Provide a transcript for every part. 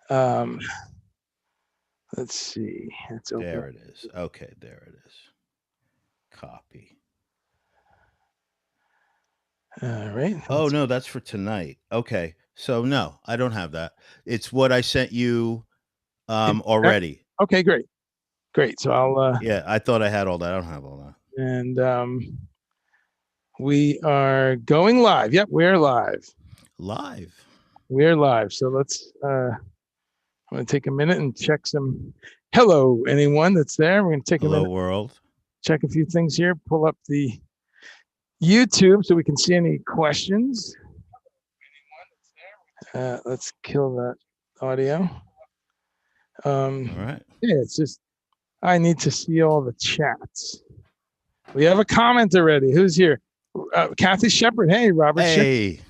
Um, let's see. Let's open There up. it is. Okay, there it is. Copy. All right. Oh no, that's for tonight. Okay. So no, I don't have that. It's what I sent you already. Okay, great. Great. So I'll, Yeah, I thought I had all that. I don't have all that. and we are going live. Yep, we're live. Live. We're live. So let's, I'm going to take a minute and check some. Hello, anyone that's there. We're going to take a Hello minute, world. check a few things here, pull up the YouTube so we can see any questions. Let's kill that audio. All right. Yeah, it's just, I need to see all the chats. We have a comment already. Who's here? Kathy Shepard. Hey, Robert Shepard. Hey.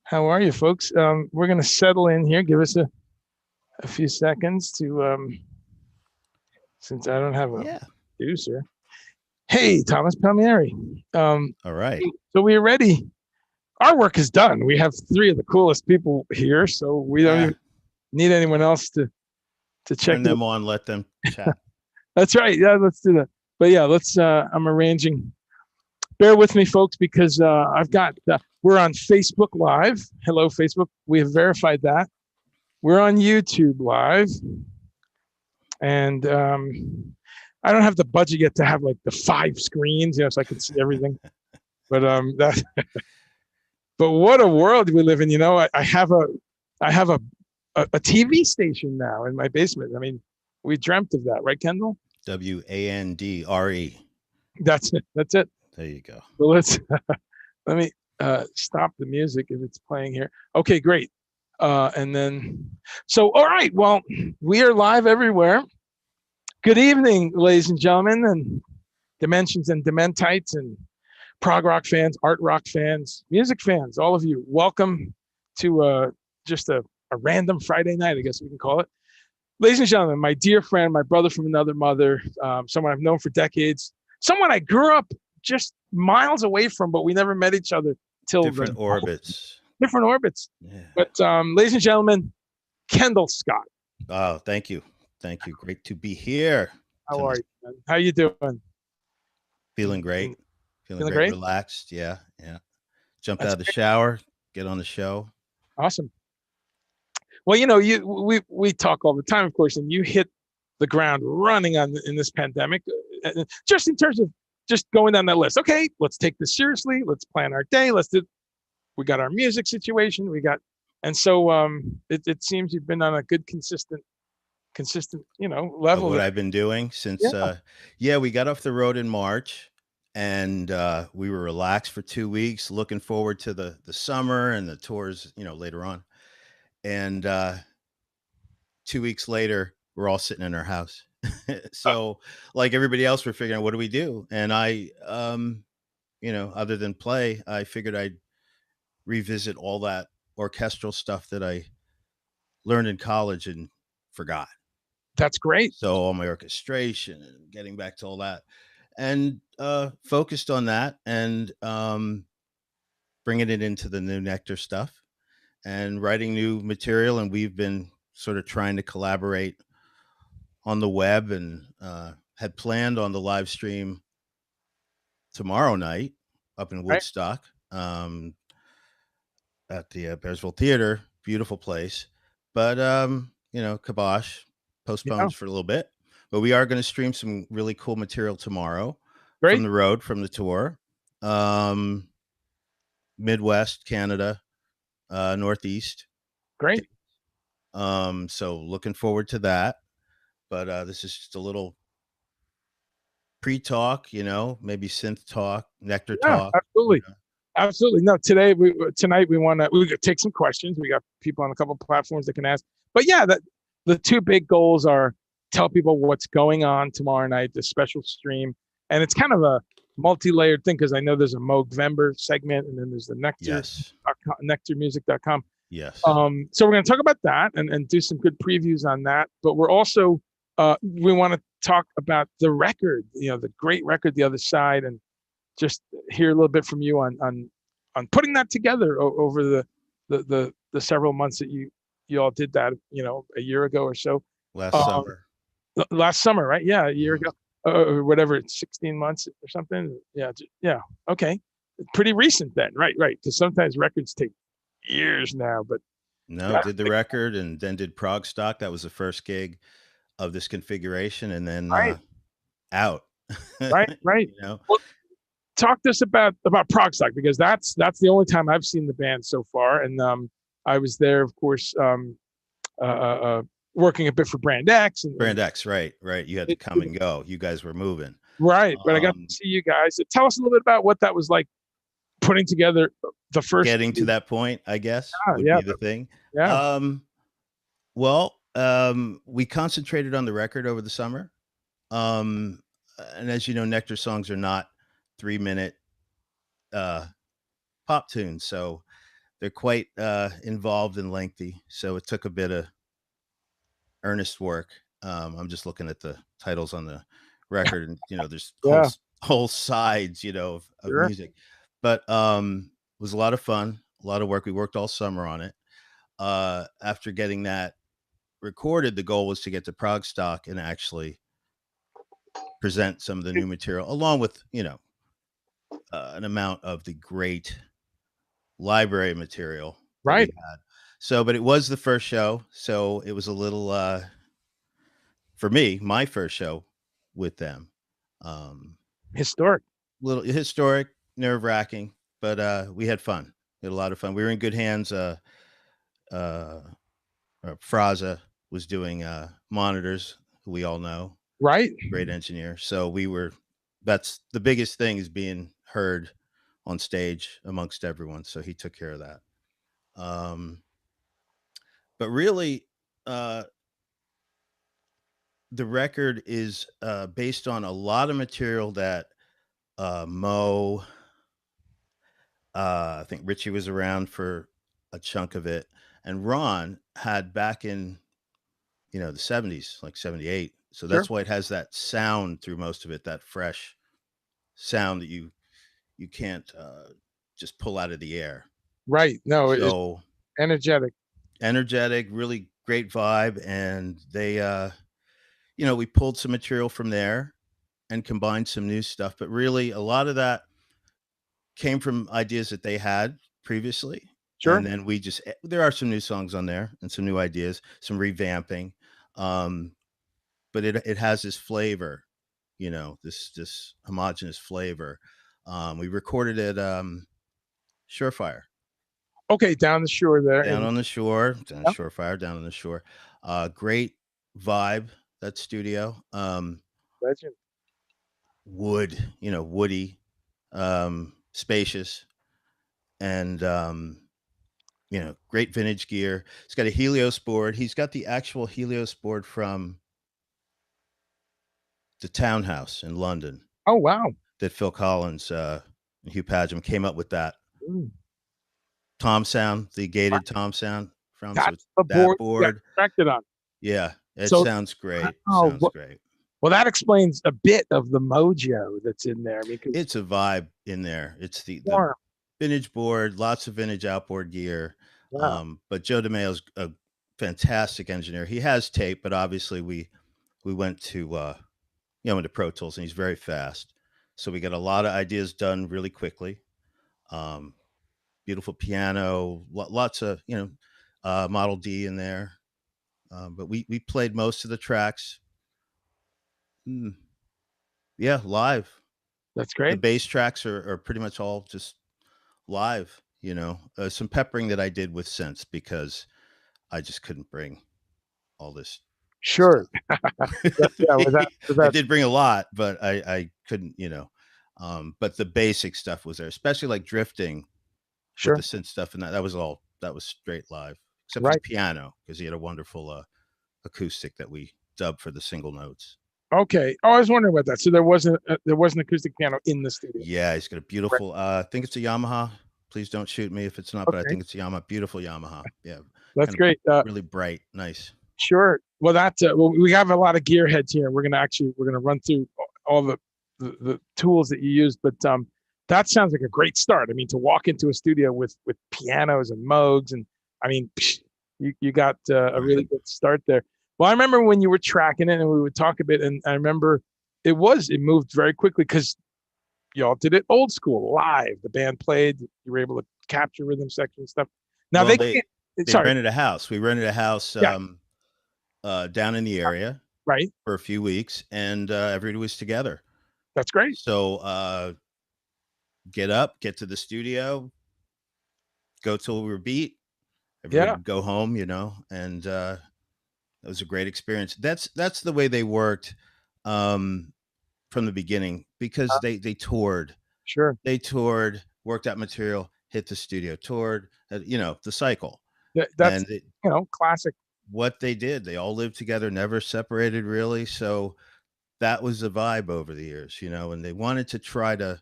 How are you, folks? We're going to settle in here. Give us a few seconds to, since I don't have a Yeah. producer. Hey, Thomas Palmieri. All right. So we are ready. Our work is done. We have three of the coolest people here, so we don't even need anyone else to check them on. Let them chat. That's right. Yeah, let's do that. But yeah, let's. I'm arranging. Bear with me, folks, because I've got. We're on Facebook Live. Hello, Facebook. We have verified that. We're on YouTube Live, and I don't have the budget yet to have like the 5 screens, so I can see everything. But that. But what a world we live in. I have a TV station now in my basement. I mean, we dreamt of that, right, Kendall? WANDRE. That's it. That's it. There you go. So let's let me stop the music if it's playing here. Okay, great. And then, so all right. Well, we are live everywhere. Good evening, ladies and gentlemen, and Dimensions and Dementites, and prog rock fans, art rock fans, music fans, all of you. Welcome to just a random Friday night, I guess we can call it. Ladies and gentlemen, my dear friend, my brother from another mother, someone I've known for decades, someone I grew up just miles away from, but we never met each other till different orbits. Different orbits. Yeah. But ladies and gentlemen, KENDALL SCOTT. Oh, thank you. Thank you. Great to be here. How are you, man? How you doing? Feeling great. Feeling great? Relaxed. Yeah. Yeah. Jumped out of the shower, get on the show. Awesome. Well, we talk all the time, of course, and you hit the ground running in this pandemic, just in terms of just going down that list. Okay, let's take this seriously. Let's plan our day. We got our music situation. And so it seems you've been on a good, consistent, level. What I've been doing since, we got off the road in March, and we were relaxed for 2 weeks, looking forward to the summer and the tours, later on. And 2 weeks later, we're all sitting in our house. So like everybody else, we're figuring out, what do we do? And I, other than play, I figured I'd revisit all that orchestral stuff that I learned in college and forgot. That's great. So all my orchestration and getting back to all that, and focused on that, and bringing it into the new NEKTAR stuff and writing new material. And we've been sort of trying to collaborate on the web, and had planned on the live stream tomorrow night up in Woodstock, at the Bearsville Theater. Beautiful place. But, kibosh, postponed for a little bit. But we are going to stream some really cool material tomorrow. Great. From the road, from the tour. Midwest, Canada, Northeast. Great. So looking forward to that. But this is just a little pre-talk, maybe synth talk, NEKTAR talk. Absolutely. Absolutely. No, tonight we want to take some questions. We got people on a couple of platforms that can ask. But yeah, the two big goals are tell people what's going on tomorrow night, the special stream. And it's kind of a multi-layered thing, because I know there's a Movember segment, and then there's the NEKTAR, nektarmusic.com. Yes. So we're going to talk about that and do some good previews on that. But we're also, we want to talk about the record, the great record, The Other Side, and just hear a little bit from you on putting that together over the several months that you you all did that, a year ago or so. last Um, summer. last summer, right? Yeah, a year Mhm. ago, or whatever. It's 16 months or something. Yeah, yeah. Okay, pretty recent then, right? Right. Because sometimes records take years now, but No, yeah, did the record and then did prog stock. That was the first gig of this configuration, and then right, out. right, right. you know, Well, talk to us about prog stock, because that's the only time I've seen the band so far, and I was there, of course, uh, uh, uh, working a bit for Brand X, and Brand X, right, right. You had to it, come and go. You guys were moving. right. But I got Um, to see you guys. Tell us a little bit about what that was like, putting together the first. Getting to that point, I guess, Yeah, would yeah, be the thing. yeah. Well, we concentrated on the record over the summer. Um, and as you know, Nectar songs are not 3 minute uh, pop tunes, so they're quite involved and lengthy. So it took a bit of earnest work. I'm just looking at the titles on the record, and there's whole Yeah, whole sides, of sure. music. But it was a lot of fun, a lot of work. We worked all summer on it. After getting that recorded, the goal was to get to prog stock and actually present some of the new material, along with an amount of the great library material that we Right. had. So, but it was the first show, so it was a little for me, my first show with them. Historic. Little historic, nerve wracking, but we had fun. We had a lot of fun. We were in good hands. Uh, Fraza was doing monitors, who we all know, Right. great engineer. So we were. That's the biggest thing, is being heard on stage amongst everyone. So he took care of that. Um, but really, uh, the record is based on a lot of material that Mo, I think Richie was around for a chunk of it, and Ron had back in the 70s, like 78. So Sure. that's why it has that sound through most of it, that fresh sound that you can't just pull out of the air. Right. No, it's So energetic. energetic, really great vibe, and they we pulled some material from there and combined some new stuff, but really a lot of that came from ideas that they had previously. Sure. And then there are some new songs on there and some new ideas, some revamping. Um, but it has this flavor, this homogenous flavor. We recorded it Surefire, Okay, down the shore there, down and on the shore, yep, Surefire down on the shore. Great vibe, that studio. legend. Woody, spacious, and great vintage gear. He's got a Helios board. He's got the actual Helios board from the Townhouse in London Oh wow. that Phil Collins and Hugh Padgham came up with that Mm. tom sound, the gated tom sound from. So That's it's the that board you got board. corrected on. Yeah, it So, sounds great. wow. Sounds great. Well, that explains a bit of the mojo that's in there. I mean, because It's a vibe in there. It's the warm. vintage board, lots of vintage outboard gear. Yeah. But Joe DeMayo's a fantastic engineer. He has tape, but obviously we went to into Pro Tools, and he's very fast. So we got a lot of ideas done really quickly. Um, Beautiful piano, lots of Model D in there. But we played most of the tracks. Mm, yeah, live. That's The great. bass tracks are pretty much all just live. Some peppering that I did with synths because I just couldn't bring all this Sure. stuff. Yeah. With I that. did bring a lot, but I couldn't. But the basic stuff was there, especially like drifting with the Sure. synth stuff, and that was straight live, except for the Right. piano because he had a wonderful acoustic that we dubbed for the single notes. Okay. Oh, I was wondering about that. So there wasn't acoustic piano in the studio. Yeah, he's got a Right. beautiful. I think it's a Yamaha. Please don't shoot me if it's not, but I Okay. think it's a Yamaha. Beautiful Yamaha. Yeah, That's kind of great. really bright, nice. Sure. Well, we have a lot of gearheads here. We're gonna run through all the tools that you use, but that sounds like a great start. I mean, to walk into a studio with pianos and Moogs, and I mean, you got a really good start there. Well, I remember when you were tracking it, and we would talk a bit, and I remember it moved very quickly because y'all did it old school, live. The band played. You were able to capture rhythm section stuff. Now Well, they can't. they Sorry. rented a house. We rented a house Yeah. down in the area Right. for a few weeks, and everybody was together. That's great. So get up, get to the studio, go till we were beat. Everybody Yeah. would go home, and it was a great experience. That's the way they worked from the beginning, because they toured. Sure. They toured, worked out material, hit the studio, toured, the cycle. That's And it, classic. what they did, they all lived together, never separated really. So that was the vibe over the years, and they wanted to try to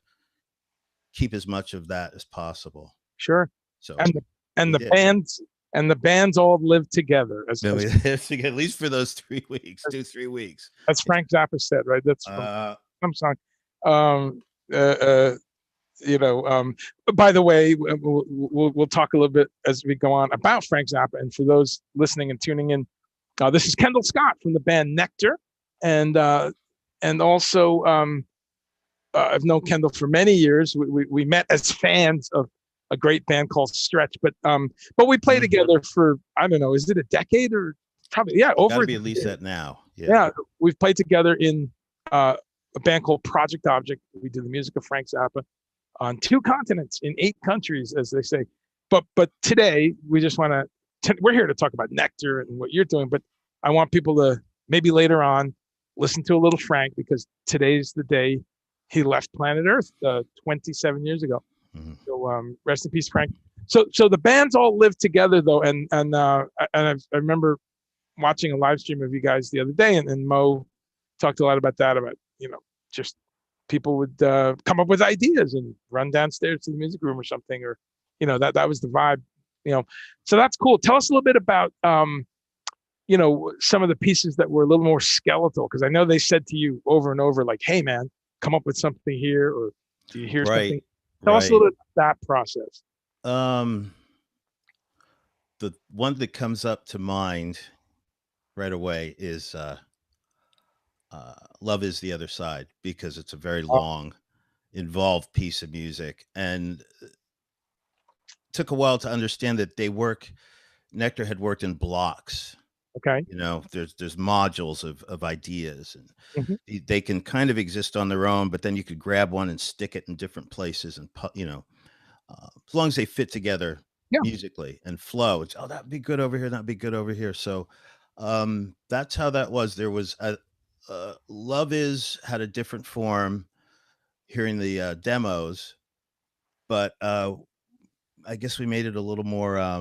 keep as much of that as possible. Sure. So And the and we the did. bands all lived together No, we lived together at least for those 3 weeks, 3 weeks. as Frank Zappa said, right? That's from some song. Um, uh, uh, by the way, we'll talk a little bit as we go on about Frank Zappa. And for those listening and tuning in, this is Kendall Scott from the band NEKTAR, and also I've known Kendall for many years. We met as fans of a great band called Stretch, but we played together for, I don't know, is it a decade or probably over? Gotta be at least that now. Yeah, we've played together in a band called Project Object. We did the music of Frank Zappa on 2 continents in 8 countries, as they say. But today we just want to. We're here to talk about NEKTAR and what you're doing. But I want people to maybe later on listen to a little Frank, because today's the day he left planet Earth 27 years ago. Mm-hmm. So rest in peace, Frank. So the bands all lived together though, and I remember watching a live stream of you guys the other day, and Mo talked a lot about that, about just people would come up with ideas and run downstairs to the music room or something, or that was the vibe. So that's cool. Tell us a little bit about some of the pieces that were a little more skeletal, because I know they said to you over and over, like, hey man, come up with something here, or do you hear something? Tell us a little bit about that process. The one that comes up to mind right away is Love Is the Other Side, because it's a very long, involved piece of music, and it took a while to understand that NEKTAR had worked in blocks. Okay. There's modules of ideas, and they can kind of exist on their own, but then you could grab one and stick it in different places, and as long as they fit together musically and flow, it's that'd be good over here, that'd be good over here. So that's how that was. There was Love Is had a different form hearing the demos, but I guess we made it a little more I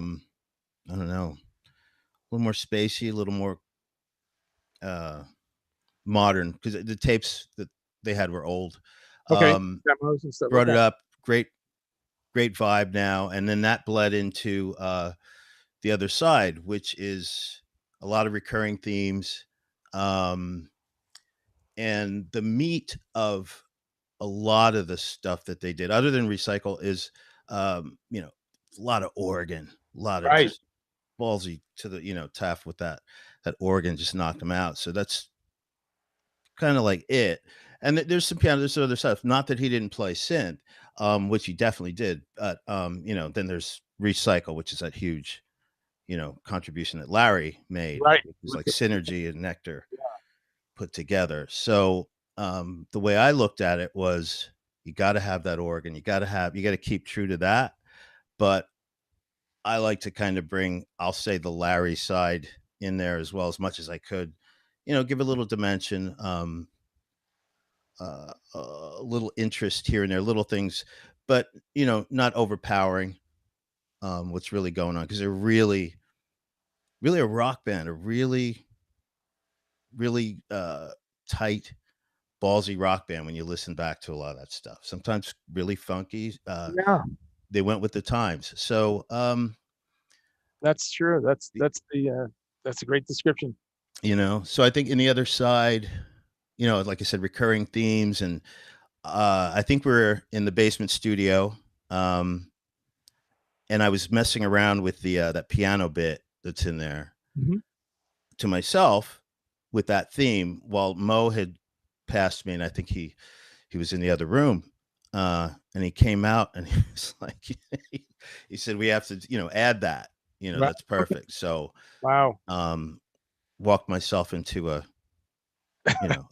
don't know, a little more spacey, a little more modern, because the tapes that they had were old. Okay. Demos and stuff. Brought it up, great vibe now, and then that bled into The Other Side, which is a lot of recurring themes, and the meat of a lot of the stuff that they did, other than recycle, is a lot of organ, a lot of just ballsy to the Taft with that organ just knocked them out. So that's kind of like it. And there's some piano, there's other stuff. Not that he didn't play synth, which he definitely did. But then there's Recycle, which is that huge, contribution that Larry made. Right. It's like Synergy and NEKTAR put together. So the way I looked at it was, you got to have that organ. You got to keep true to that. But I like to kind of bring, I'll say, the Larry side in there as well, as much as I could, give a little dimension, a little interest here and there, little things, but, not overpowering what's really going on. Because they're really, really a rock band, a really, really tight, ballsy rock band when you listen back to a lot of that stuff. Sometimes really funky. They went with the times. So that's true. That's a great description. So I think in The Other Side, like I said, recurring themes, and I think we're in the basement studio, and I was messing around with the that piano bit, that's in there Mhm. to myself with that theme, while Mo had passed me, and I think he was in the other room, and he came out and he was like, he said, "We have to, add that. Right. That's perfect." So, Wow. um, walked myself into a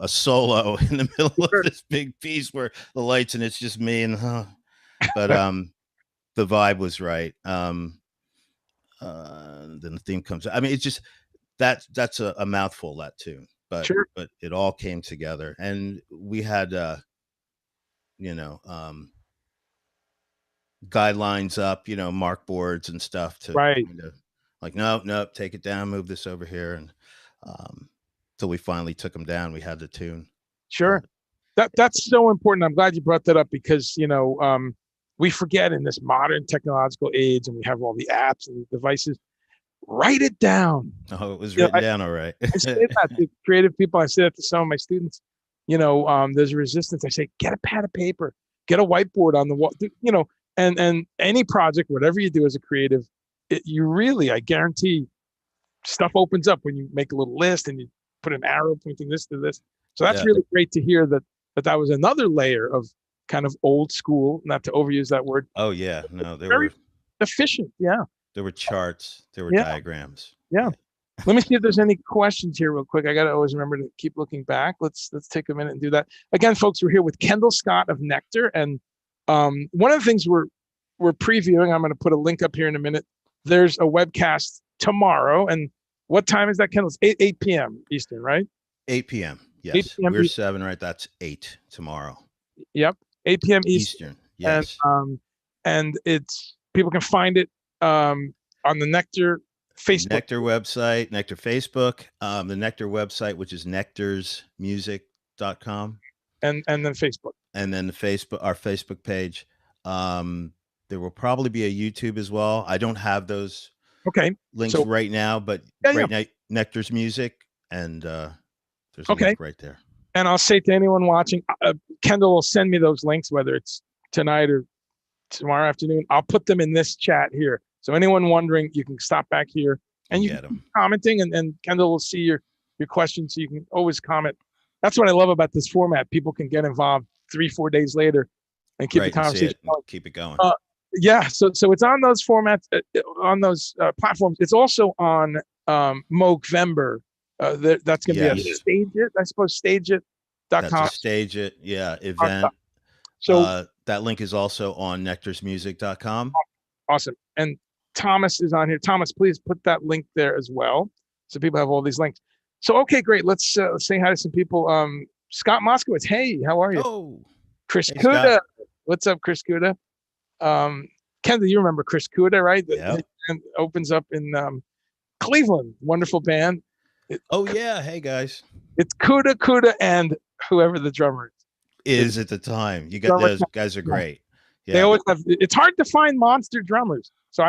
solo in the middle of Sure. this big piece where the lights and it's just me and but the vibe was right. Then the theme comes. I mean, it's just that's a mouthful, that tune, but Sure. it all came together, and we had you know um, guidelines up, mark boards and stuff to Right. kind of like, no, no, take it down, move this over here, and um, till we finally took them down, we had the tune. Sure. But That's so important. I'm glad you brought that up because we forget in this modern technological age, and we have all the apps and devices. Write it down. oh, it was You know, written down all right. I say that to creative people. I say that to some of my students. There's a resistance. I say, get a pad of paper, get a whiteboard on the wall. And any project, whatever you do as a creative, you really, I guarantee, stuff opens up when you make a little list and you put an arrow pointing this to this. So that's Yeah. really great to hear that was another layer of kind of old school, not to overuse that word. Oh yeah, no, Very efficient. Yeah. there were charts, there were Yeah. diagrams. Yeah. Yeah. Let me see if there's any questions here real quick. I got to always remember to keep looking back. Let's take a minute and do that. Again, folks, we're here with KENDALL SCOTT of NEKTAR. And one of the things we're previewing, I'm going to put a link up here in a minute. There's a webcast tomorrow. And what time is that, Kendall? It's 8 p.m. Eastern, right? 8 p.m. 8 Yes. p.m. We're Eastern. 7, right? That's 8 tomorrow. Yep. 8 p.m. Eastern. Yes. And it's people can find it on the NEKTAR Facebook. NEKTAR website, NEKTAR Facebook, the NEKTAR website, which is nektarsmusic.com. And then Facebook. And then our Facebook page. There will probably be a YouTube as well. I don't have those links right now, but now NEKTAR's Music, and there's a link right there. And I'll say to anyone watching, Kendall will send me those links, whether it's tonight or tomorrow afternoon. I'll put them in this chat here. So anyone wondering, you can stop back here and you can commenting, and Kendall will see your questions. So you can always comment. That's what I love about this format. People can get involved 3-4 days later and keep the conversation going. Keep it going. Yeah. So it's on those formats, on those platforms. It's also on Movember. That's going to be a Stage It, I suppose, stageit.com. That's a Stage It, event. So that link is also on nektarsmusic.com. Awesome. And Thomas is on here. Thomas, please put that link there as well, so people have all these links. So okay, great. Let's say hi to some people. Scott Moskowitz, hey, how are you? Oh, Chris Kuda, what's up, Chris Kuda? Kendall, you remember Chris Kuda, right? Yeah. It opens up in Cleveland. Wonderful band. Hey guys. It's Kuda, and whoever the drummer is at the time. You got those guys are great. Yeah. They always have. It's hard to find monster drummers, so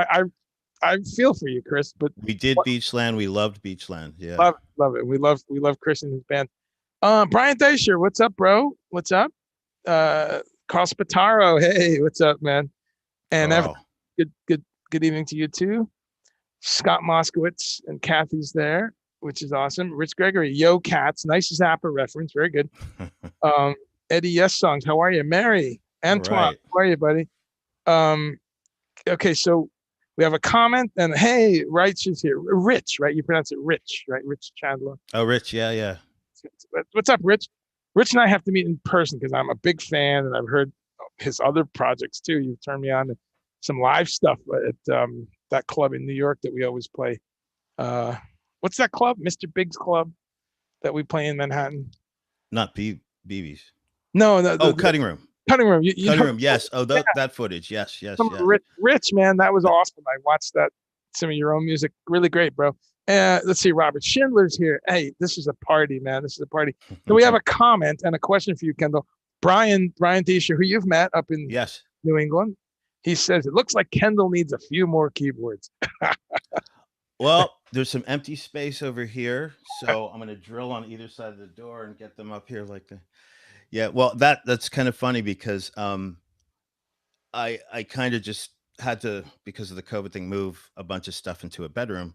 I feel for you, Chris. But we did Beachland. We loved Beachland. Yeah, love it. We love Chris and his band. Brian Deisher, what's up, bro? What's up? Carl Spataro, hey, what's up, man? And good evening to you too. Scott Moskowitz and Kathy's there, which is awesome. Rich Gregory, yo cats, nice Zappa reference, very good. Eddie Yes Songs, how are you? Mary, Antoine, how are you, buddy? Okay, so we have a comment, and hey, Rich is here. Rich, right? You pronounce it Rich, right? Rich Chandler. Oh, Rich, yeah. What's up, Rich? Rich and I have to meet in person because I'm a big fan, and I've heard his other projects too. You've turned me on to some live stuff at that club in New York that we always play. What's that club? Mr. Big's club that we play in Manhattan? Not BB's. No, Cutting Room. Cutting Room. Cutting Room. Yes. Oh, that footage. Yes. Rich, man, that was awesome. I watched that. Some of your own music, really great, bro. Let's see. Robert Schindler's here. Hey, this is a party, man. This is a party. So we have a comment and a question for you, Kendall. Brian Deisher, who you've met up in New England. He says it looks like Kendall needs a few more keyboards. Well, there's some empty space over here, so I'm going to drill on either side of the door and get them up here like that. Yeah, well, that's kind of funny because I kind of just had to, because of the COVID thing, move a bunch of stuff into a bedroom.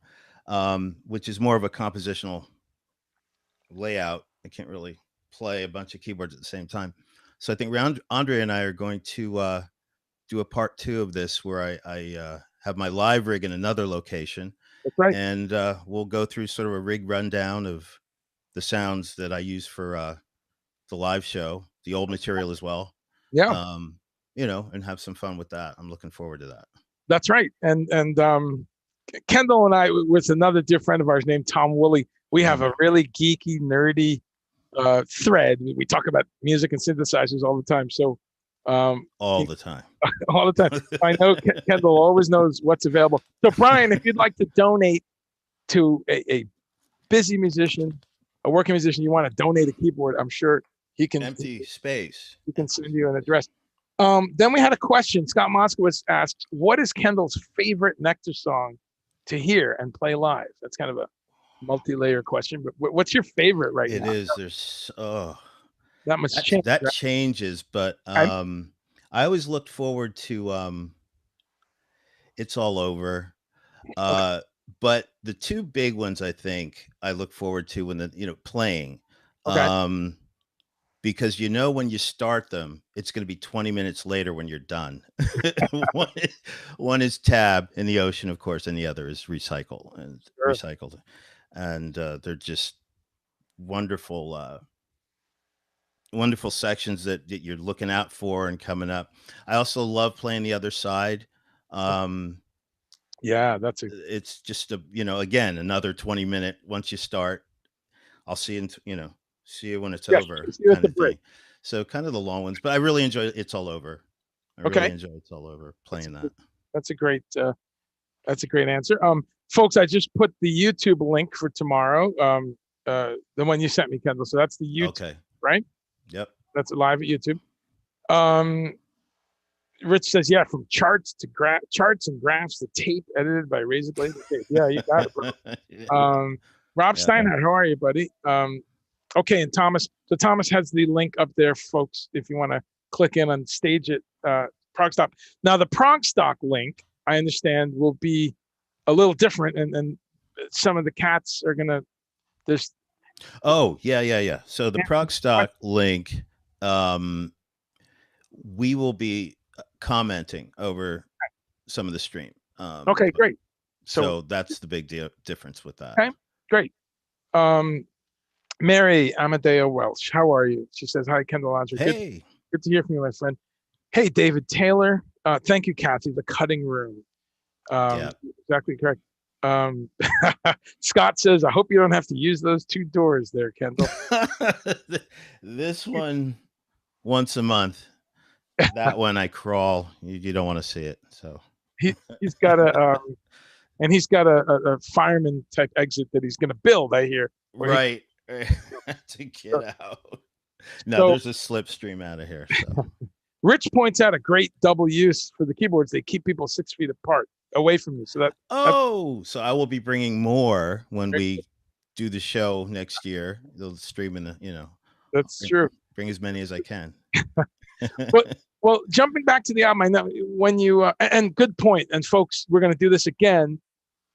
which is more of a compositional layout. I can't really play a bunch of keyboards at the same time. So I think Andre and I are going to do a part 2 of this where I have my live rig in another location, That's right. and we'll go through sort of a rig rundown of the sounds that I use for the live show, the old material as well. Yeah, Um, and have some fun with that. I'm looking forward to that. that's right. And Kendall and I, with another dear friend of ours named Tom Woolley, we have a really geeky, nerdy thread. We talk about music and synthesizers all the time. So all the time. all the time. I know Kendall always knows what's available. So Brian, if you'd like to donate to a busy musician, a working musician, you want to donate a keyboard, I'm sure he can. Empty space. He can send you an address. Then we had a question. Scott Moskowitz asked, what is Kendall's favorite Nectar song to hear and play live? That's kind of a multi-layer question, but what's your favorite right now? It is. There's that must change. That right? changes, but I always looked forward to It's All Over. But the two big ones I think I look forward to when playing. Okay. Because when you start them, it's going to be 20 minutes later when you're done. one is Tab in the Ocean, of course, and the other is Recycled, and they're just wonderful, wonderful sections that you're looking out for and coming up. I also love playing the other side. Yeah, it's just again, another 20-minute. Once you start, I'll see you. See you when it's over, kind of thing. So kind of the long ones, but I really enjoy It's All Over. I really enjoy It's All Over playing that. That's a great answer. Folks, I just put the YouTube link for tomorrow. The one you sent me, Kendall. So that's the YouTube, right? Yep. That's live at YouTube. Rich says, yeah, from charts and graphs to tape edited by Razor Blade. Yeah, you got it, bro. Rob Steinhardt, how are you, buddy? Okay, and Thomas. So Thomas has the link up there, folks, if you want to click in on Stage It, Prog Stock. Now, the Prog Stock link, I understand, will be a little different, and some of the cats are gonna. There's. Oh yeah. So the Prog Stock link, we will be commenting over some of the stream. Okay, great. So that's the big difference with that. Okay, great. Mary Amadeo Welch, how are you? She says, hi, Kendall Andre. Hey. Good to hear from you, my friend. Hey, David Taylor. Thank you, Kathy. The cutting room. Exactly correct. Scott says, I hope you don't have to use those two doors there, Kendall. This one, once a month. That one I crawl. You don't want to see it. So he's got a fireman type exit that he's going to build, I hear. Right. To get out. No, there's a slipstream out of here. So. Rich points out a great double use for the keyboards. They keep people 6 feet apart, away from you. So so I will be bringing more when we do the show next year. They'll stream in the, That's true. Bring as many as I can. Well, jumping back to the album, I know when you and good point. And folks, we're going to do this again.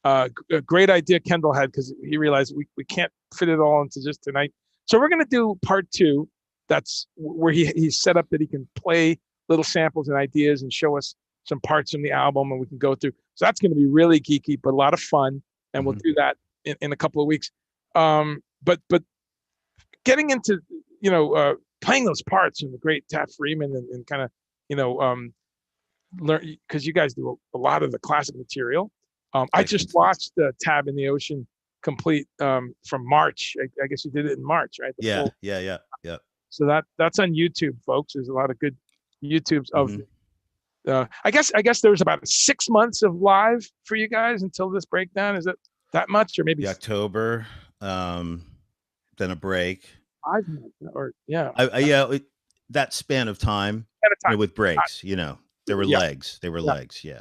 A great idea Kendall had, because he realized we can't fit it all into just tonight. So we're going to do part 2. That's where he's set up that he can play little samples and ideas and show us some parts from the album, and we can go through. So that's going to be really geeky, but a lot of fun. And we'll do that in a couple of weeks. But getting into, playing those parts and the great Taft Freeman and kind of, learn, because you guys do a lot of the classic material. I just watched the Tab in the Ocean complete from March. I guess you did it in March, right? Yeah. So that's on YouTube, folks. There's a lot of good YouTubes of. I guess there was about 6 months of live for you guys until this breakdown. Is it that much, or maybe October? Then a break. 5 months, or that span of time. With breaks. There were legs. There were legs. Yeah.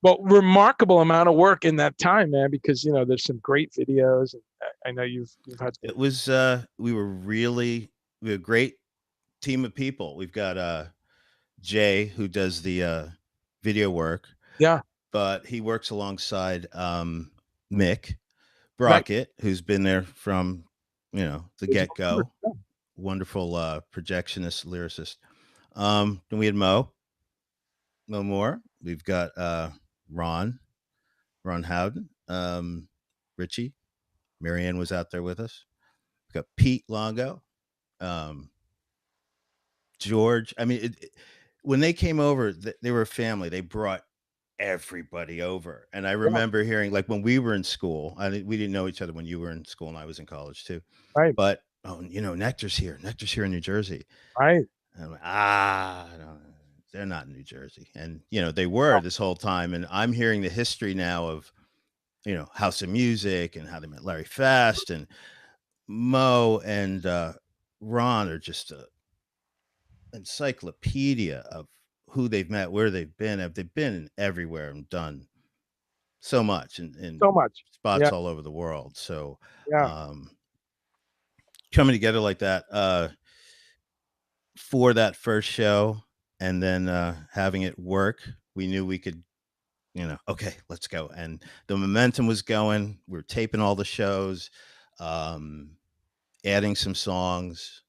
Well, remarkable amount of work in that time, man, because there's some great videos. And I know you've had. It was we have a great team of people. We've got Jay, who does the video work. Yeah. But he works alongside Mick, Right. Brockett, who's been there from, the There's get no go. number. Wonderful projectionist, lyricist. Then we had Mo Moore. We've got Ron, Ron Howden, Richie. Marianne was out there with us. We've got Pete Longo, um, George. I mean, when they came over, they were a family. They brought everybody over, and I Yeah. remember hearing, like, when we were in school. We didn't know each other when you were in school and I was in college too. Right. But Nectar's here. Nectar's here in New Jersey. Right. And I'm like, I don't, they're not in New Jersey, and they were this whole time. And I'm hearing the history now of House of Music and how they met Larry Fast, and Mo and Ron are just a encyclopedia of who they've met, where they've been. They've been everywhere and done so much in So much. Yeah. spots all over the world. So Yeah. um, coming together like that for that first show, and then having it work, we knew we could, okay, let's go. And the momentum was going. We were taping all the shows, um, adding some songs.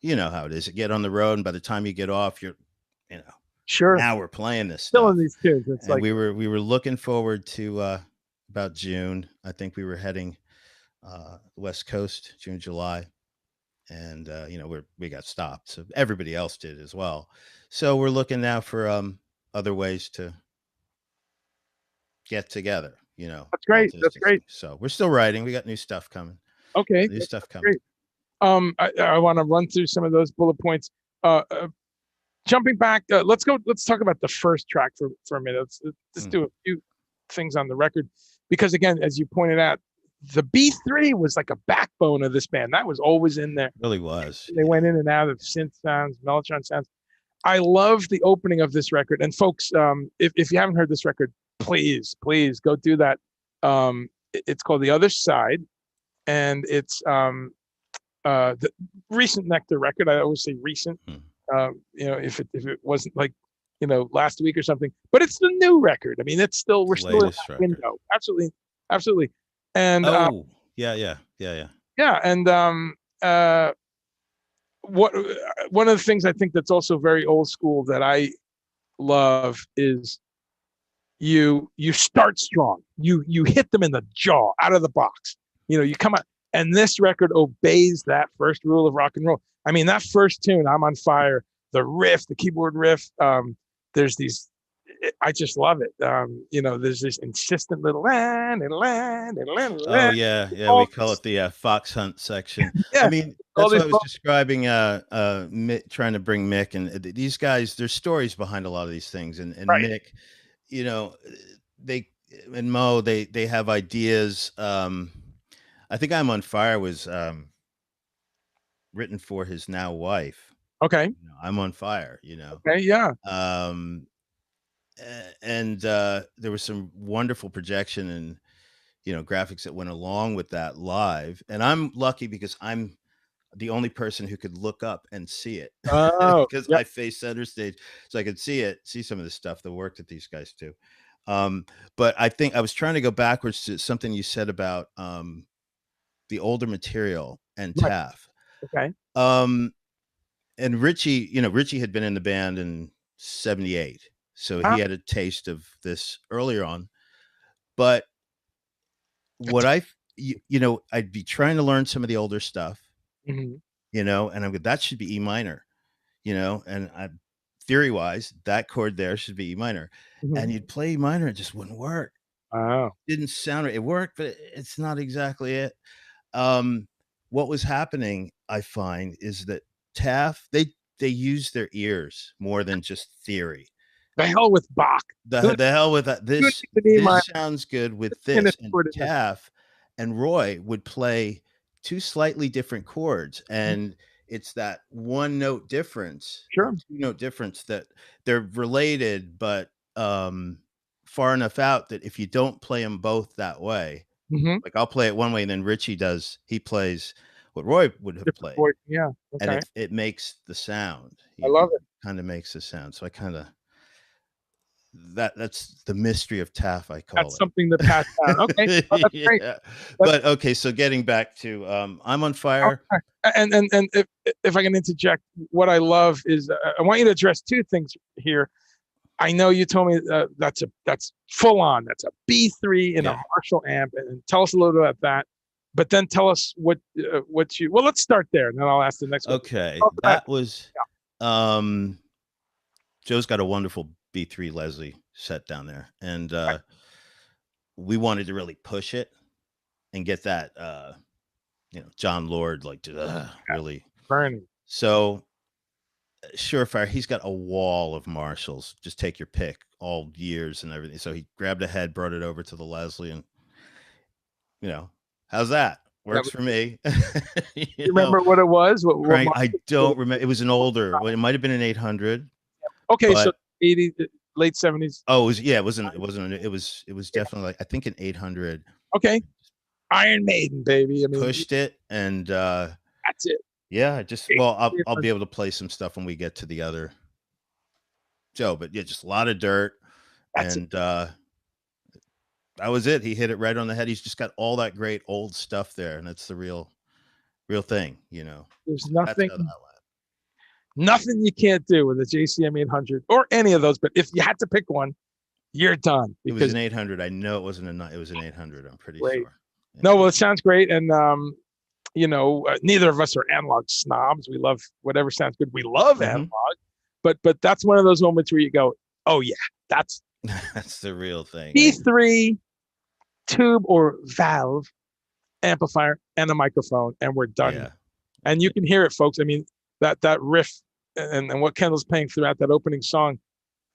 You know how it is. You get on the road, and by the time you get off, you're, you know, Sure. now we're playing this Still in stuff. these tunes. It's And like, we were looking forward to about June. I think we were heading West Coast, June, July, and we got stopped. So everybody else did as well. So we're looking now for other ways to get together. that's While great. That's distancing. great. So we're still writing. We got new stuff coming. Okay. New stuff That's coming. great. I want to run through some of those bullet points. Jumping back, let's go. Let's talk about the first track for a minute. Let's do a few things on the record, because again, as you pointed out, the B3 was like a backbone of this band. That was always in there. It really was. They went in and out of synth sounds, mellotron sounds. I love the opening of this record. And folks, if you haven't heard this record, please go do that. It's called The Other Side, and it's the recent NEKTAR record. I always say recent, if it wasn't like, last week or something, but it's the new record. I mean, we're still in that window. Absolutely. And yeah. and one of the things I think that's also very old school that I love is you start strong. You hit them in the jaw out of the box. You come out, and this record obeys that first rule of rock and roll. I mean, that first tune, "I'm on Fire," the riff, the keyboard riff, there's these, I just love it. There's this insistent little land and land and land. Oh yeah, we call it the fox hunt section. Yeah, I mean, that's what I was describing. Trying to bring Mick and these guys. There's stories behind a lot of these things, and right. Mick, they and Mo, they have ideas. I think "I'm on Fire" was written for his now wife. Okay. I'm on fire. Okay. Yeah. And there was some wonderful projection and graphics that went along with that live. And I'm lucky because I'm the only person who could look up and see it, because I face center stage, so I could see some of the stuff, the work that these guys do. But I think I was trying to go backwards to something you said about the older material and Taff. Okay. And Richie had been in the band in '78. So he had a taste of this earlier on. But what I'd be trying to learn some of the older stuff, and I'm good, that should be E minor, and theory wise, that chord there should be E minor. And you'd play E minor, it just wouldn't work. Didn't sound right. It worked, but it's not exactly it. What was happening, I find, is that Taff, they use their ears more than just theory. The hell with Bach. The hell with that. This sounds good with this. And Taff and Roy would play two slightly different chords, and it's that one note difference, two note difference, that they're related, but far enough out that if you don't play them both that way, like I'll play it one way, and then Richie he plays what Roy would have played. Yeah. Okay. And it makes the sound. I love it. Kind of makes the sound. So I kind of that's the mystery of Taff, I That's call something to pass down. Okay, well, it. that's great. Yeah. That's But okay, so getting back to I'm on fire. okay. And if I can interject, what I love is I want you to address two things here. I know you told me that's full on. That's a B3 in a Yeah. Marshall amp, and tell us a little bit about that. But then tell us what you. Well, let's start there, and then I'll ask the next question. Okay. Talk about That was um Joe's got a wonderful B3 Leslie set down there. And we wanted to really push it and get that John Lord like really. burning. So Surefire, he's got a wall of Marshalls. Just take your pick, all years and everything. So he grabbed a head, brought it over to the Leslie, and how's that? That Works was, for me. you remember what it was? What Crank. I don't remember. It was an older. Well, it might have been an 800, okay, so but 80, late 70s. oh, it was yeah. It wasn't. It wasn't. It was definitely like I think an 800. Okay, Iron Maiden, baby. I mean, Pushed it, and that's it. yeah, I just I'll be able to play some stuff when we get to the other Joe. But yeah, just a lot of dirt, That's it. and that was it. He hit it right on the head. He's just got all that great old stuff there, and that's the real thing. There's That's nothing, how that went. nothing you can't do with a JCM 800 or any of those. But if you had to pick one, you're done It was because an 800. I know it wasn't a. It was an 800. I'm pretty great. sure. Yeah. No, well, it sounds great, and neither of us are analog snobs. We love whatever sounds good. We love analog, but that's one of those moments where you go, oh yeah, that's That's the real thing. B3 tube or valve amplifier and a microphone, and we're done. Yeah. And you can hear it, folks. I mean, that riff and what Kendall's playing throughout that opening song.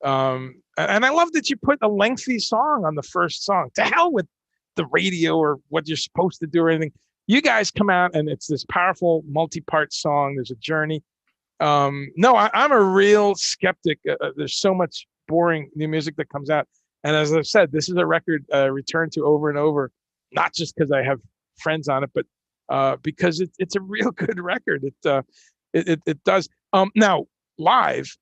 And I love that you put a lengthy song on the first song. To hell with the radio or what you're supposed to do or anything. You guys come out and it's this powerful multi-part song. There's a journey. No, I'm a real skeptic. There's so much boring new music that comes out. And as I've said, this is a record returned to over and over, not just because I have friends on it, but because it's a real good record. It does. Now live,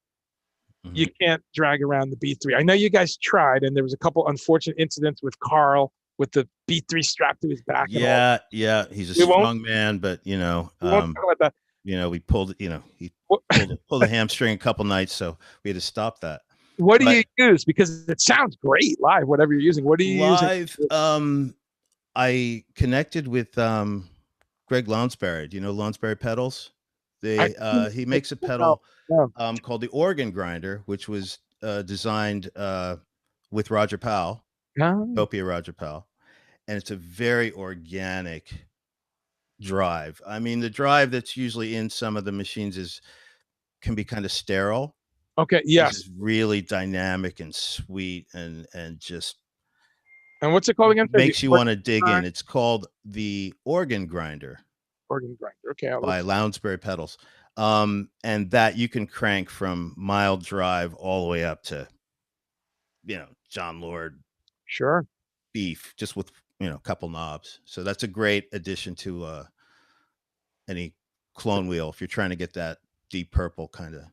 you can't drag around the B3. I know you guys tried, and there was a couple unfortunate incidents with Carl with the B3 strapped to his back. Yeah, yeah, he's a strong man, but we won't talk about that. we pulled, he pulled a hamstring a couple nights, so we had to stop that. What do you use? Because it sounds great live. Whatever you're using, what do you use? Live, I connected with Greg Lounsbury. Do you know Lounsbury pedals? He makes a pedal called the Organ Grinder, which was designed with Roger Powell, Utopia Roger Powell, and it's a very organic drive. I mean, the drive that's usually in some of the machines can be kind of sterile. Okay, yes, this is really dynamic and sweet and just. And what's it called again? Makes you want to dig in. It's called the Organ Grinder. Organ Grinder. Okay, by Lounsbury Pedals. And that you can crank from mild drive all the way up to, John Lord. Sure. Beef, just with, a couple knobs. So that's a great addition to any clone wheel if you're trying to get that Deep Purple kind of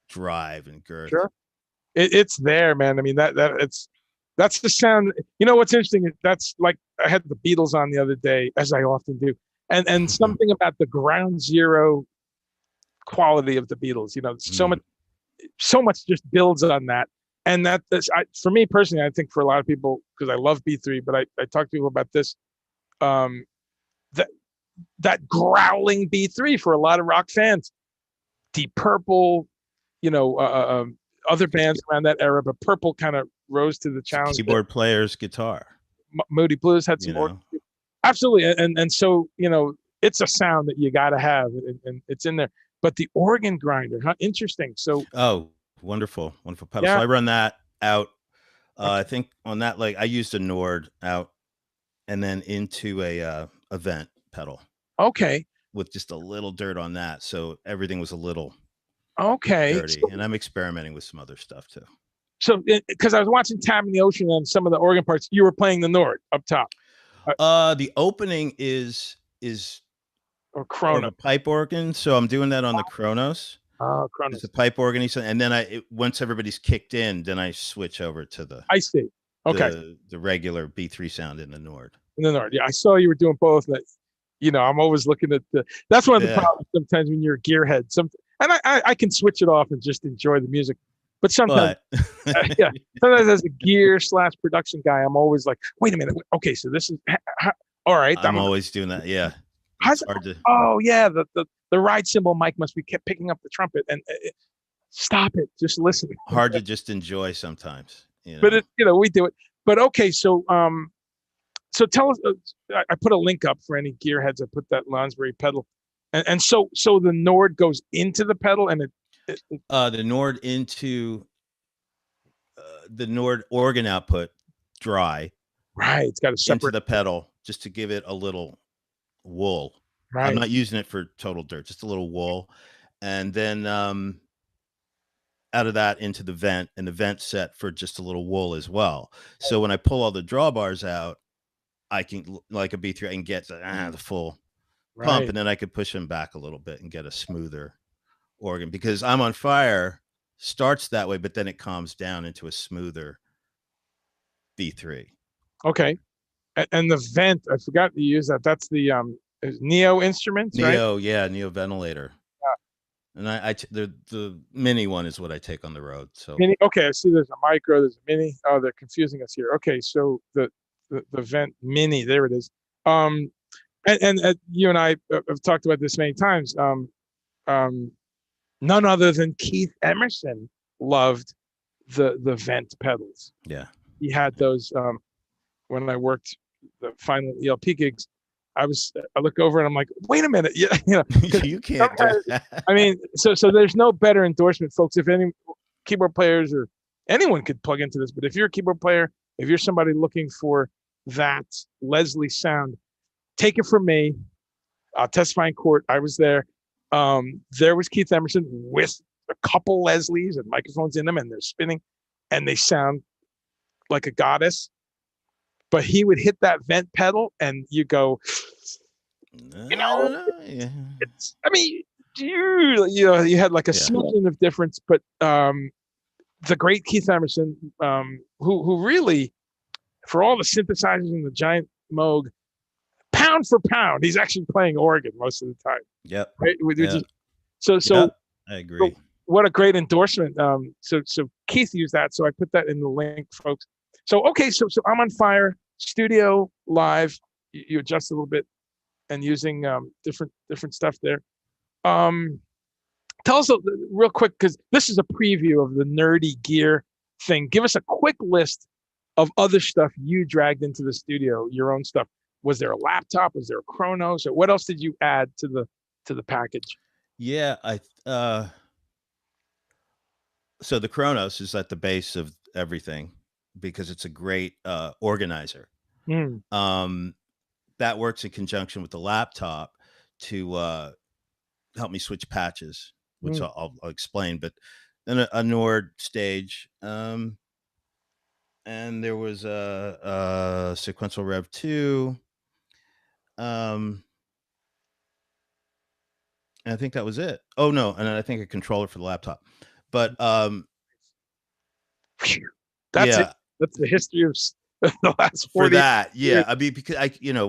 drive and girth. Sure. It's there, man. I mean, that's the sound. You know what's interesting? That's like I had the Beatles on the other day, as I often do. And something about the ground zero quality of the Beatles, so much just builds on that. And for me personally, I think for a lot of people, because I love B3, but I talk to people about this, that growling B3 for a lot of rock fans, Deep Purple, other bands around that era, but Purple kind of rose to the challenge. Keyboard player's guitar. Moody Blues had some more. Absolutely. And so, it's a sound that you got to have, and it's in there. But the Organ Grinder, huh? Interesting. So, wonderful pedal. Yeah. So I run that out. I think on that, like I used a Nord out and then into a vent pedal. Okay. With just a little dirt on that. So everything was a little dirty. And I'm experimenting with some other stuff too. So, because I was watching Tab in the Ocean and some of the organ parts, you were playing the Nord up top. The opening is or Kronos, a pipe organ, so I'm doing that on the Kronos. Oh, It's a Kronos. pipe organ, and then once everybody's kicked in, then I switch over to the I see. Okay. the regular B3 sound in the Nord. In the Nord. Yeah, I saw you were doing both. That, I'm always looking at that's one of the Yeah, problems sometimes when you're a gearhead. And I can switch it off and just enjoy the music. But sometimes, but yeah, sometimes as a gear / production guy, I'm always like, wait a minute. Okay, so this is all right. I'm always doing that. Yeah, How's it's it? hard to. Oh yeah, the ride cymbal mic must be kept picking up the trumpet and stop it. Just listen. Hard to just enjoy sometimes, But we do it. But okay, so tell us. I put a link up for any gearheads. I put that Lonsbury pedal, and so the Nord goes into the pedal, and The Nord into the Nord organ output dry right. It's got a into separate the pedal just to give it a little wool. I'm right. not using it for total dirt, just a little wool, and then out of that into the vent, and the vent set for just a little wool as well. So when I pull all the drawbars out, I can, like a B3, I can get the full pump, Right. and then I could push them back a little bit and get a smoother organ, because I'm on fire starts that way, but then it calms down into a smoother B3. Okay. And the vent, I forgot to use that. That's the Neo Instruments, right? Neo ventilator. And the mini one is what I take on the road. So Mini. Okay, I see. There's a micro. There's a mini. Oh, they're confusing us here. Okay, so the vent mini. There it is. And you and I have talked about this many times. Um, none other than Keith Emerson loved the vent pedals. yeah. He had those when I worked the final ELP gigs. I look over and I'm like, wait a minute, You can't do that. I mean, so there's no better endorsement, folks. If any keyboard players or anyone could plug into this, but if you're a keyboard player, if you're somebody looking for that Leslie sound, take it from me. I'll testify in court. I was there. There was Keith Emerson with a couple Leslies and microphones in them, and they're spinning, and they sound like a goddess. But he would hit that vent pedal, and you go, I don't know. Yeah. I mean, you had like a smidgen of difference, but the great Keith Emerson, who really, for all the synthesizers and the giant Moog, pound for pound, he's actually playing organ most of the time. Yep. Right? Yep. So I agree. So what a great endorsement. So Keith used that, so I put that in the link, folks. So okay, so I'm on fire, studio live. You adjust a little bit, and using different stuff there. Tell us real quick, because this is a preview of the nerdy gear thing. Give us a quick list of other stuff you dragged into the studio, your own stuff. Was there a laptop? Was there a Kronos? Or what else did you add to the package? Yeah, so the Kronos is at the base of everything because it's a great organizer. That works in conjunction with the laptop to help me switch patches, which I'll explain. But then a Nord stage, and there was a sequential Rev 2. And I think that was it. Oh no, and I think a controller for the laptop. But That's it. That's the history of the last 40 for that. years. Yeah, I mean, because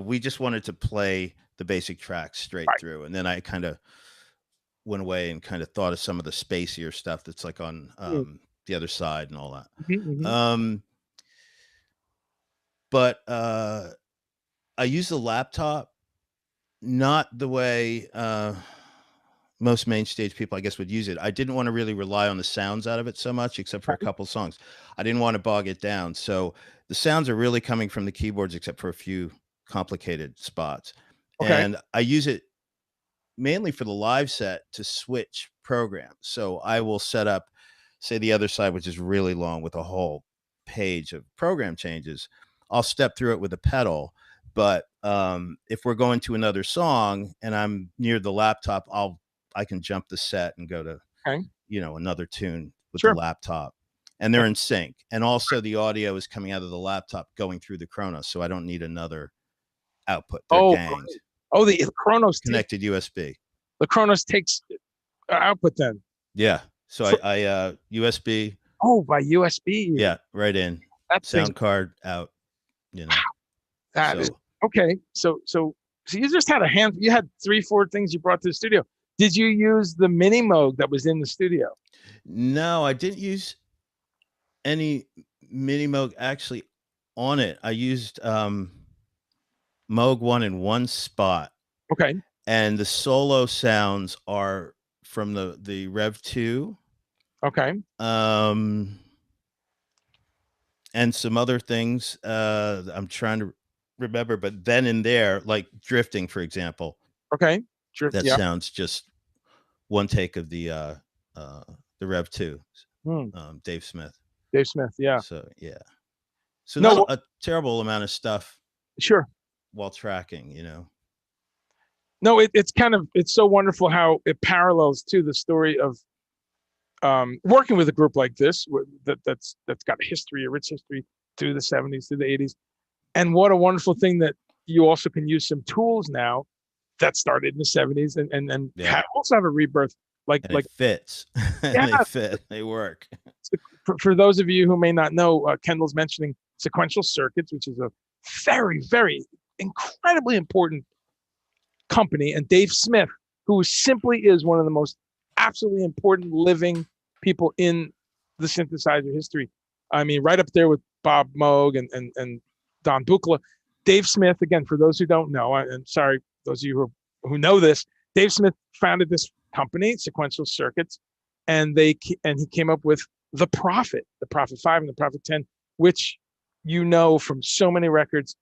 we just wanted to play the basic tracks straight through, and then I kind of went away and kind of thought of some of the spacier stuff that's like on the other side and all that. But I use the laptop not the way most main stage people, I guess, would use it. I didn't want to really rely on the sounds out of it so much, except for a couple songs. I didn't want to bog it down. So the sounds are really coming from the keyboards, except for a few complicated spots. Okay. And I use it mainly for the live set to switch programs. So I will set up, say, the other side, which is really long with a whole page of program changes. I'll step through it with a pedal. But if we're going to another song and I'm near the laptop, I can jump the set and go to, another tune with the laptop, and they're in sync. And also the audio is coming out of the laptop going through the Kronos. So I don't need another output. They're ganged. Oh, the Kronos connected USB. The Kronos takes output then. Yeah. So For, I USB, oh, by USB. yeah, right in, That thing. sound card out, you know. That is So okay. So you just had a hand. You had three, four things you brought to the studio. Did you use the mini Moog that was in the studio? no, I didn't use any mini Moog actually on it. I used Moog one in one spot, Okay. and the solo sounds are from the Rev 2, Okay. um and some other things I'm trying to remember, but then in there, like drifting, for example, Okay. Sure. that Yeah. sounds just one take of the Rev 2, Hmm. Dave Smith. Dave Smith. Yeah. So yeah, so No. not Well, a terrible amount of stuff sure. while tracking, you know. No. It's kind of it's so wonderful how it parallels to the story of working with a group like this that's got a history, a rich history through the '70s, through the '80s, and what a wonderful thing that you also can use some tools now that started in the '70s and Yeah, also have a rebirth. and it Like fits, and yeah, they fit, they work. for those of you who may not know, Kendall's mentioning sequential circuits, which is a very, very incredibly important company, and Dave Smith, who simply is one of the most absolutely important living people in the synthesizer history. I mean, right up there with Bob Moog and Don Buchla. Dave Smith, again, for those who don't know, and sorry, those of you who know this, Dave Smith founded this company, Sequential Circuits, and he came up with the Prophet 5 and the Prophet 10, which you know from so many records,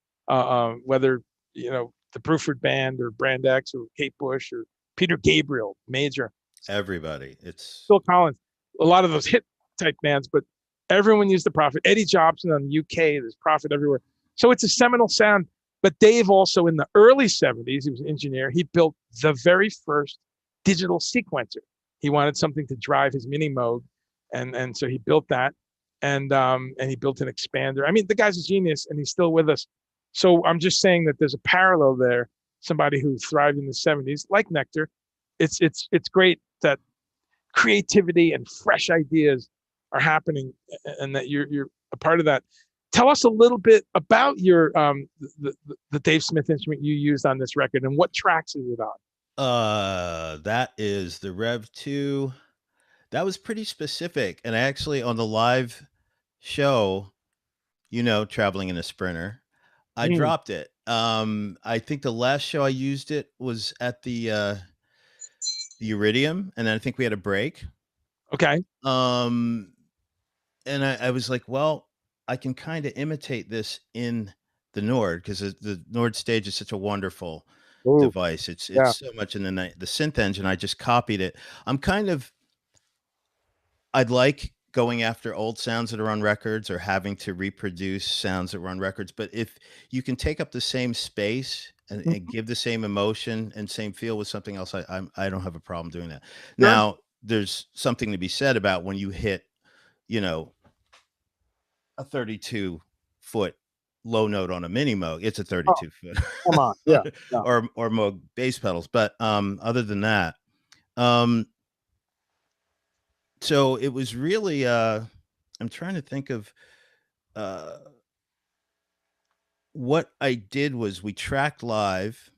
whether you know the Bruford Band or Brand X or Kate Bush or Peter Gabriel, Major, Everybody, it's Phil Collins, a lot of those hit type bands, but everyone used the Prophet. Eddie Jobson on UK, there's Prophet everywhere. So it's a seminal sound. But Dave also in the early '70s, he was an engineer. He built the very first digital sequencer. He wanted something to drive his mini Moog, and so he built that, and he built an expander. I mean, the guy's a genius, and he's still with us. So I'm just saying that there's a parallel there. Somebody who thrived in the '70s, like NEKTAR. It's great that creativity and fresh ideas are happening and that you're a part of that. Tell us a little bit about your the Dave Smith instrument you used on this record and what tracks is it on? that is the Rev 2. That was pretty specific, and I actually on the live show, traveling in a Sprinter, I Mm, dropped it. I think the last show I used it was at the Iridium, and then I think we had a break. okay. Um, and I was like, well, I can kind of imitate this in the Nord because the Nord stage is such a wonderful Oh, device. It's yeah. so much in the synth engine. I just copied it. I'm kind of I'd like going after old sounds that are on records or having to reproduce sounds that were on records. But if you can take up the same space and Mhm. give the same emotion and same feel with something else, I don't have a problem doing that. Sure. Now, there's something to be said about when you hit, you know, a 32-foot low note on a mini Moog. It's a Oh, 32 foot come on. Yeah. Yeah. or Moog bass pedals. But other than that, um, so it was really I'm trying to think of uh what I did was we tracked live,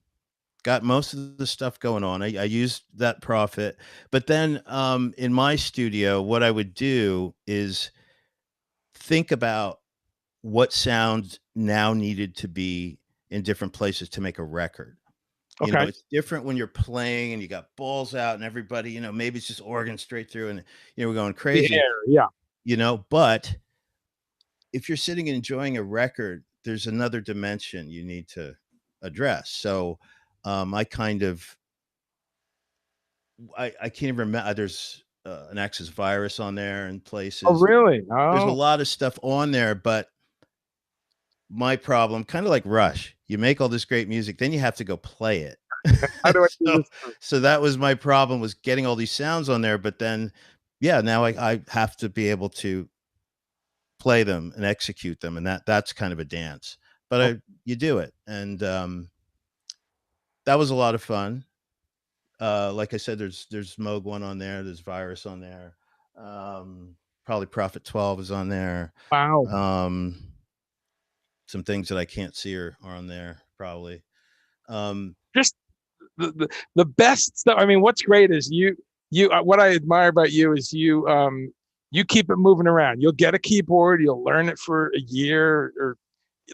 got most of the stuff going on. I used that Prophet, but then in my studio, what I would do is think about what sounds now needed to be in different places to make a record. Okay. It's different when you're playing and you got balls out and everybody, maybe it's just organ straight through and we're going The crazy, air. Yeah. but if you're sitting and enjoying a record, there's another dimension you need to address. So I kind of I can't even remember. There's an Axis virus on there in Oh, places. really? There's a Oh, lot of stuff on there, but my problem, kind of like Rush, you make all this great music, then you have to go play it. how do I do so this? so that was my problem, was getting all these sounds on there, but then yeah, now I have to be able to play them and execute them, and that's kind of a dance. But Oh, you do it, and that was a lot of fun. like I said, there's Moog 1 on there, there's Virus on there. Probably Prophet 12 is on there. Wow. Some things that I can't see are on there probably. Um, Just the best stuff. I mean, what's great is what I admire about you is you keep it moving around. You'll get a keyboard, you'll learn it for a year or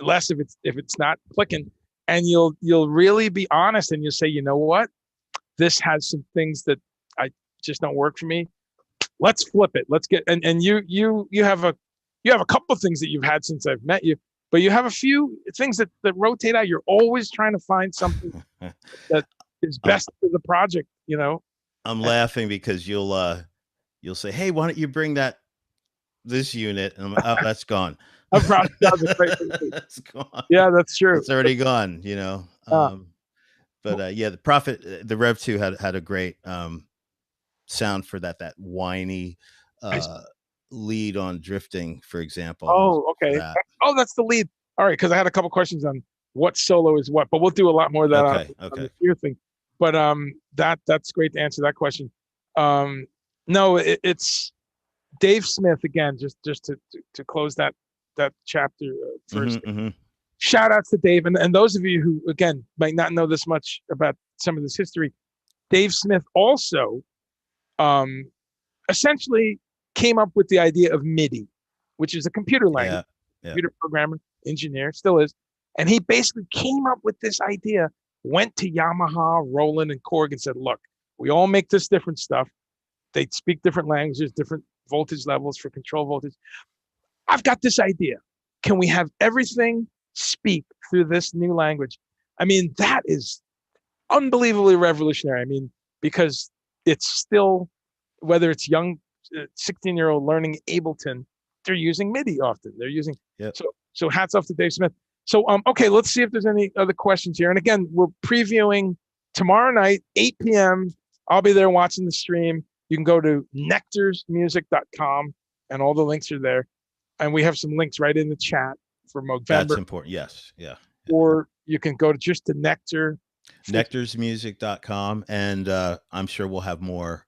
less if it's not clicking, and you'll really be honest and you'll say, you know what, this has some things that I just don't work for me. Let's flip it. Let's get and you have a couple of things that you've had since I've met you, but you have a few things that rotate out. You're always trying to find something that is best for the project, you know. I'm laughing because you'll say, "Hey, why don't you bring this unit?" And I'm like, "Oh, that's gone." I'm proud of It's gone. Yeah, that's true. It's already gone, you know. But yeah, the Prophet, the Rev 2 had a great sound for that whiny lead on Drifting, for example. Oh, okay. Oh, that's the lead. All right, because I had a couple questions on what solo is what, but we'll do a lot more of that on the fear thing. But that's great to answer that question. No, it's Dave Smith again. Just to close that chapter first. Shout outs to Dave, and those of you who again might not know this much about some of this history. Dave Smith also essentially came up with the idea of MIDI, which is a computer language. Computer programmer, engineer, still is. And he basically came up with this idea, went to Yamaha, Roland, and Korg and said, look, we all make this different stuff. They speak different languages, different voltage levels for control voltage. I've got this idea. Can we have everything speak through this new language? I mean, that is unbelievably revolutionary. I mean, because it's still, whether it's young 16-year-old learning Ableton, they're using MIDI often. They're using, so hats off to Dave Smith. So, okay, let's see if there's any other questions here. And again, we're previewing tomorrow night, 8 p.m. I'll be there watching the stream. You can go to nektarsmusic.com and all the links are there. And we have some links right in the chat for Movember. That's important. Yes. Yeah. Or you can go to Nektar. nektarsmusic.com. And I'm sure we'll have more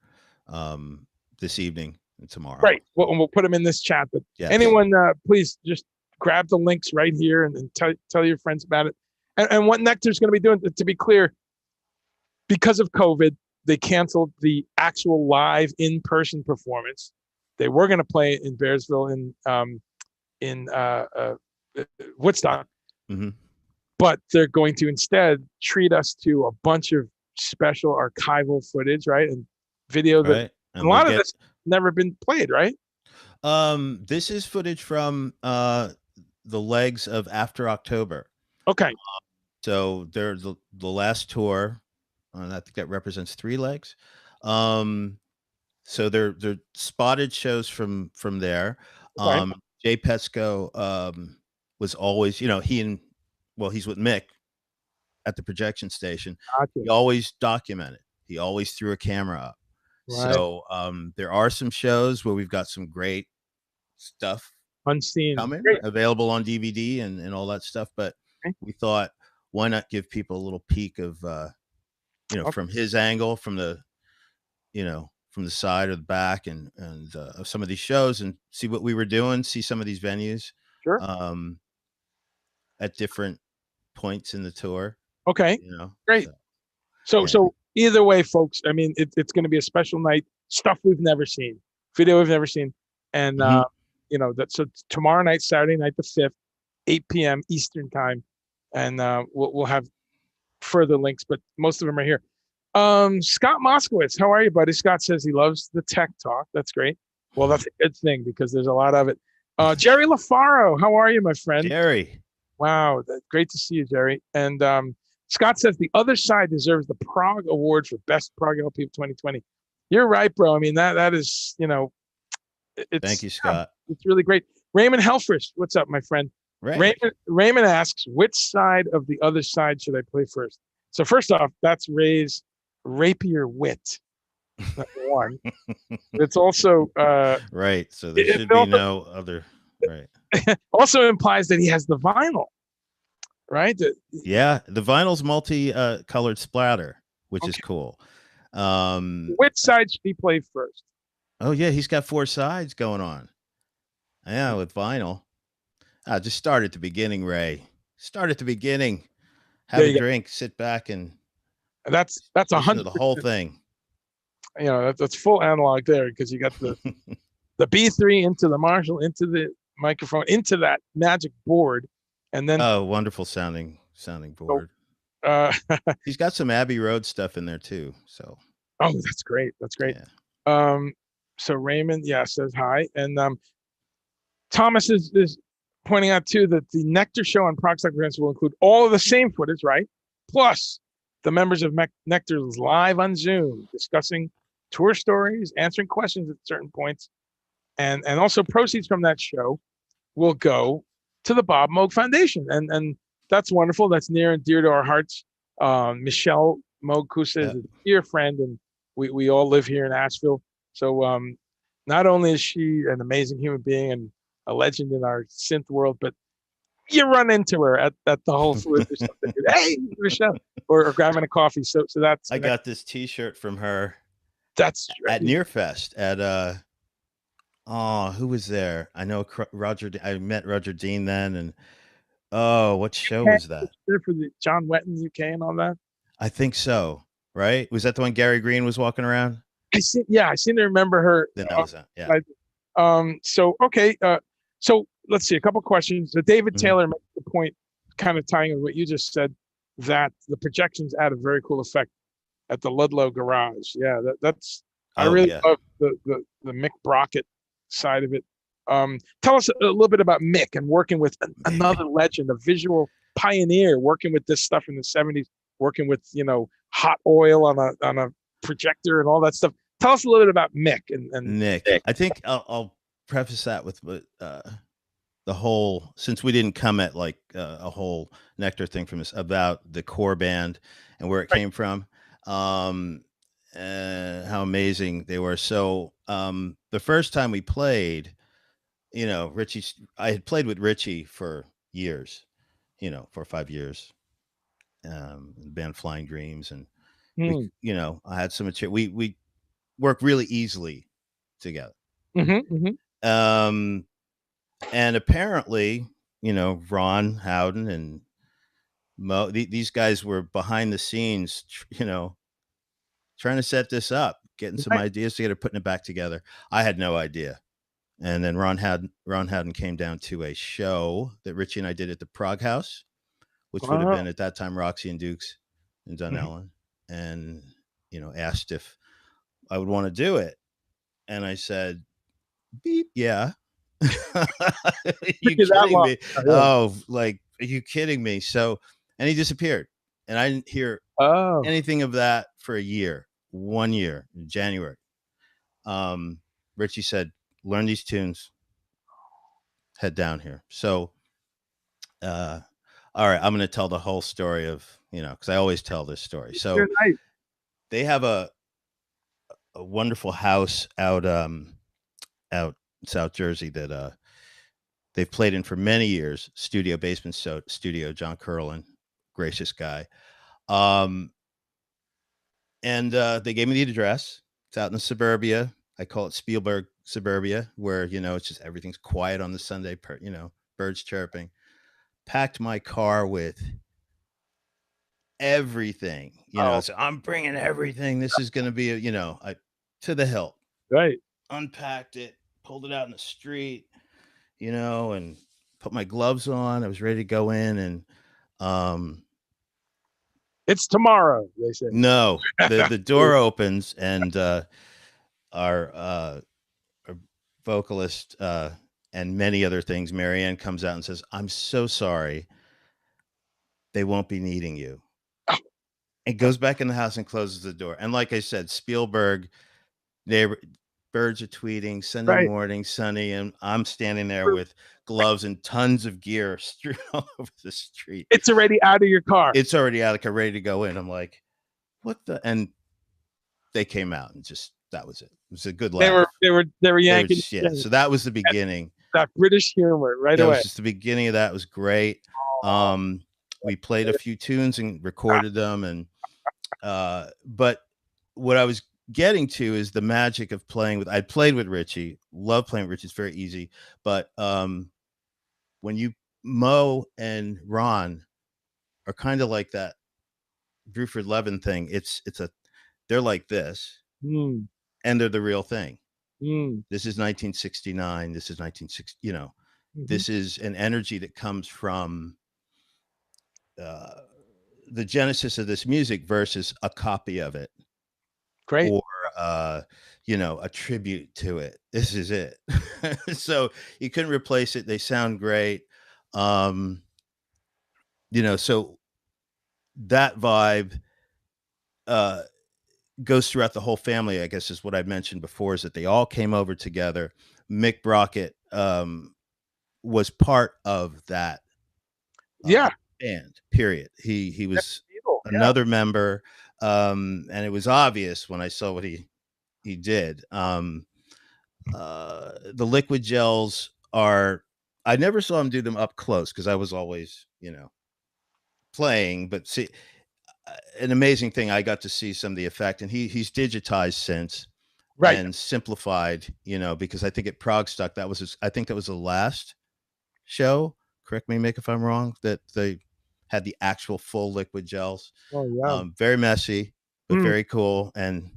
this evening and tomorrow. Right. Well, we'll put them in this chat. But anyone, please just grab the links right here and tell your friends about it. And what Nektar's going to be doing, to be clear, because of COVID, they canceled the actual live in-person performance. They were going to play in Bearsville in Woodstock, but they're going to instead treat us to a bunch of special archival footage, right, and video that and a lot of this never been played, right? This is footage from the legs of After October. Okay. So they're the last tour. I think that represents 3 legs. So they're spotted shows from there. Jay Pesco was always, you know, he's with Mick at the projection station. He always documented. He always threw a camera up. Right. So there are some shows where we've got some great stuff unseen coming, available on DVD and all that stuff. But we thought, why not give people a little peek of from his angle, from the side or the back and of some of these shows, and see what we were doing, see some of these venues at different points in the tour. Okay. Great. So either way, folks, I mean, it's going to be a special night, stuff we've never seen, video we've never seen. And, so tomorrow night, Saturday night, the 5th, 8 p.m. Eastern time. And we'll have further links, but most of them are here. Scott Moskowitz, how are you, buddy? Scott says he loves the tech talk. That's great. Well, that's a good thing because there's a lot of it. Jerry LaFaro, how are you, my friend? Jerry. Wow. Great to see you, Jerry. And Scott says the other side deserves the Prog Award for Best Prog LP of 2020. You're right, bro. I mean, that is, thank you, Scott. It's really great. Raymond Helfrich, what's up, my friend? Raymond asks, which side of the other side should I play first? So first off, that's Ray's Rapier Wit. Number one. It's also right. So there should be no other. Right. Also implies that he has the vinyl. Right. The vinyl's multi-colored splatter, which is cool. Which side should he play first? Oh yeah, he's got 4 sides going on. Yeah, with vinyl. Just start at the beginning, Ray. Start at the beginning. Have There a you drink, sit back, and go. That's a listen to hundred. the whole thing. You know, that's full analog there because you got the B3 into the Marshall, into the microphone, into that magic board, and then Oh, wonderful sounding so, board. uh, He's got some Abbey Road stuff in there too. So oh, that's great. That's great. yeah. So Raymond, yeah, says hi, and Thomas is pointing out too that the Nectar show on Prog Events will include all of the same footage, right? Plus the members of Nectar live on Zoom discussing tour stories, answering questions at certain points, and also proceeds from that show will go to the Bob Moog Foundation, and that's wonderful. That's near and dear to our hearts. Michelle Moog Kusa is a dear friend, and we all live here in Asheville. So not only is she an amazing human being and a legend in our synth world, but you run into her at the Whole Foods or something. Hey, Michelle, or grabbing a coffee. So that's. I got this T-shirt from her. That's at Nearfest at who was there? I know Roger. I met Roger Dean then, and what show was that? There for the John Wetton UK and all that. I think so. Right? Was that the one Gary Green was walking around? I seem to remember her. Then that was that. Yeah. So okay. So let's see a couple questions. David Taylor makes the point, kind of tying with what you just said, that the projections add a very cool effect at the Ludlow Garage. Yeah, that's. I really love the Mick Brockett side of it. Tell us a little bit about Mick and working with another legend, a visual pioneer, working with this stuff in the 70s, working with hot oil on a projector and all that stuff. Tell us a little bit about Mick and Nick. I think I'll preface that with the whole, since we didn't come at like a whole Nectar thing from this about the core band and where it came from, how amazing they were. So the first time we played, I had played with Richie for years, 4 or 5 years, the band Flying Dreams, and we, I had some material. We work really easily together. And apparently, Ron Howden and Mo, these guys were behind the scenes, trying to set this up, getting some ideas together, putting it back together. I had no idea. And then Ron Howden came down to a show that Richie and I did at the Prog House, which would have been at that time Roxy and Dukes and Dunellen, and asked if I would want to do it. And I said, beep, yeah. Are you kidding me? Oh, like, are you kidding me? So, and he disappeared. And I didn't hear anything of that for a year, 1 year, in January. Richie said, learn these tunes, head down here. So, all right, I'm going to tell the whole story of, because I always tell this story. So they have a wonderful house out South Jersey that they've played in for many years. Basement studio. John Curlin, gracious guy. And they gave me the address. It's out in the suburbia. I call it Spielberg suburbia, where it's just everything's quiet on the Sunday. Birds chirping. Packed my car with everything. So I'm bringing everything. This is going to be to the hilt. Right. Unpacked it, pulled it out in the street, and put my gloves on. I was ready to go in, and it's tomorrow, they say. No, the door opens, and our vocalist and many other things, Marianne, comes out and says, "I'm so sorry. They won't be needing you." And goes back in the house and closes the door. And like I said, Spielberg, birds are tweeting, Sunday morning, sunny, and I'm standing there with gloves and tons of gear strewn all over the street. It's already out of your car. It's already out of the car, ready to go in. I'm like, what the? And they came out, and just that was it. It was a good laugh. They were yanking. So that was the beginning. That British humor right away. That was just the beginning of that. It was great. We played a few tunes and recorded them, and but what I was getting to is the magic of playing with. I played with Richie, love playing with Richie. It's very easy, but when you Mo and Ron are kind of like that Bruford Levin thing. It's a they're like this, Mm, and they're the real thing. mm, This is 1969. This is 1960. mhm. This is an energy that comes from uh, the genesis of this music versus a copy of it Great. or uh, a tribute to it. This is it. So you couldn't replace it. They sound great. Um, so that vibe uh, goes throughout the whole family. I guess is what I mentioned before. Is that they all came over together. Mick Brockett was part of that uh, Yeah. band. Period. He Yeah. was Evil. Yeah. another member, and it was obvious when I saw what he did. The liquid gels are. I never saw him do them up close because I was always, playing. But see, an amazing thing, I got to see some of the effect, and he's digitized since Right. and simplified. Because I think at Prague Stuck that was I think that was the last show. Correct me, Mick, if I'm wrong. That they had the actual full liquid gels. Oh yeah. Very messy, but Mm. very cool, and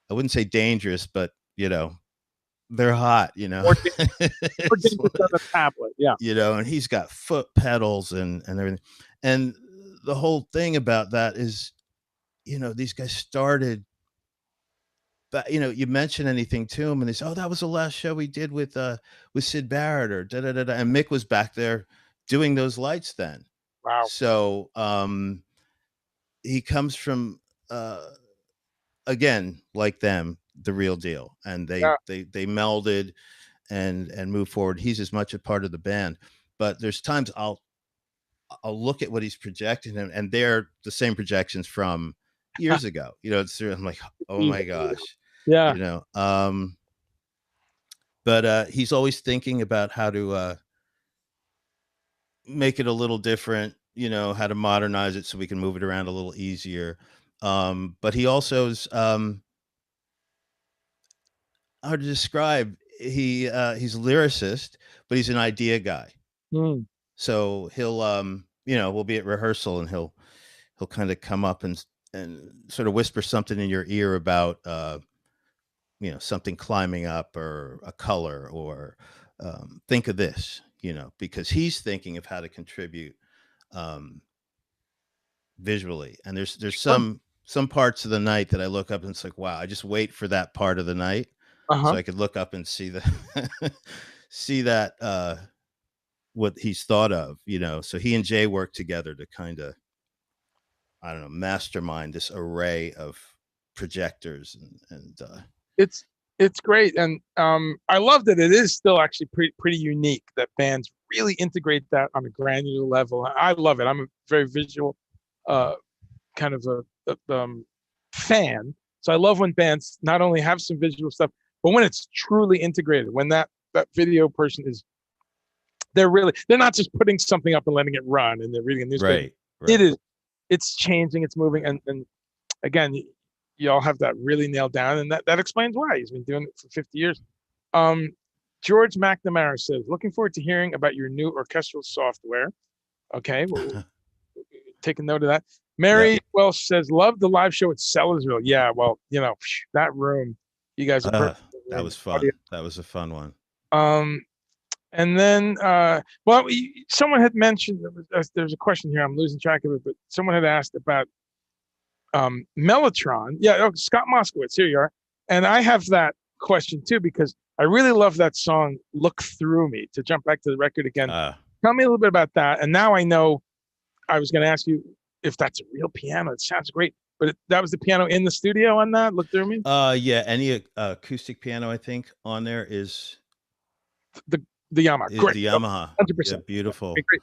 I wouldn't say dangerous, but they're hot. More, da- more It's dangerous than a tablet. Yeah. and he's got foot pedals and everything. And the whole thing about that is, these guys started. But you mention anything to him, and they say, "Oh, that was the last show we did with Sid Barrett or da da da da." And Mick was back there doing those lights then. Wow. So he comes from again like them, the real deal, and they Yeah. they they melded and move forward. He's as much a part of the band, but there's times I'll look at what he's projecting, and they're the same projections from years ago. I'm like, oh my gosh, Yeah. you know. But he's always thinking about how to make it a little different. How to modernize it so we can move it around a little easier. But he also is how to describe. He's a lyricist, but he's an idea guy. Mm. So he'll we'll be at rehearsal and he'll kind of come up and sort of whisper something in your ear about something climbing up or a color or think of this, because he's thinking of how to contribute um, visually. And there's Sure. some parts of the night that I look up and it's like, wow, I just wait for that part of the night so Uh-huh. I could look up and see the see that what he's thought of. So he and Jay work together to kind of, I don't know, mastermind this array of projectors and It's it's great, and I love that it is still actually pretty unique that bands really integrate that on a granular level. I love it. I'm a very visual uh, kind of a fan, so I love when bands not only have some visual stuff, but when it's truly integrated. When that video person is they're not just putting something up and letting it run and they're reading a newspaper. right, It right. is it's changing, it's moving, and again, y'all have that really nailed down, and that explains why he's been doing it for 50 years. Um, George McNamara says, "Looking forward to hearing about your new orchestral software." Okay, we'll take a note of that. Yep. Mary Welsh says, "Love the live show at Sellersville." Yeah, well, that room, you guys are Uh, perfect. that was Audio. fun. That was a fun one. Um, and then, well, someone had mentioned there's a question here. I'm losing track of it, but someone had asked about Mellotron. Yeah, oh, Scott Moskowitz, here you are. And I have that question too, because I really love that song, Look Through Me, to jump back to the record again. Uh, Tell me a little bit about that. And now I know I was going to ask you if that's a real piano. It sounds great. But that was the piano in the studio on that, Look Through Me? yeah. Any acoustic piano, I think, on there The the Yamaha. is Great. the Oh, Yamaha. Yeah, 100%. beautiful, Okay, great.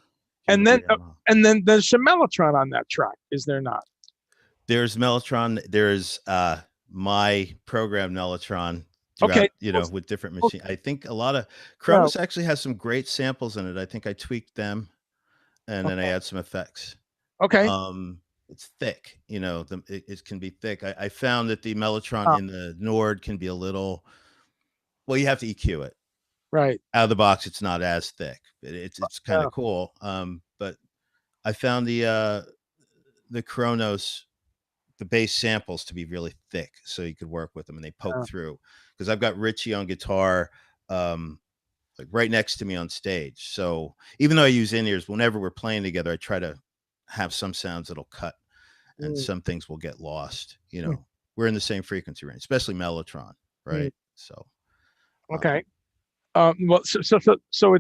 And beautiful then Yamaha. there's some Mellotron on that track, is there not? There's Mellotron. There's my program Mellotron Okay. throughout, with different machines. I think a lot of No. Cronus actually has some great samples in it. I think I tweaked them and then I Okay. add some effects. Okay. Um, it's thick. You know, it can be thick. I found that the Mellotron Oh, in the Nord can be a little. Well, you have to EQ it right. out of the box. It's not as thick. It's kind Yeah. of cool. But I found the Kronos, the bass samples, to be really thick, so you could work with them and they poke Yeah. through. Because I've got Richie on guitar, like right next to me on stage. So even though I use in ears, whenever we're playing together, I try to have some sounds that'll cut and Mm, some things will get lost. You mm, know, we're in the same frequency range, especially Mellotron, mm. right? So, Okay. um, Well, so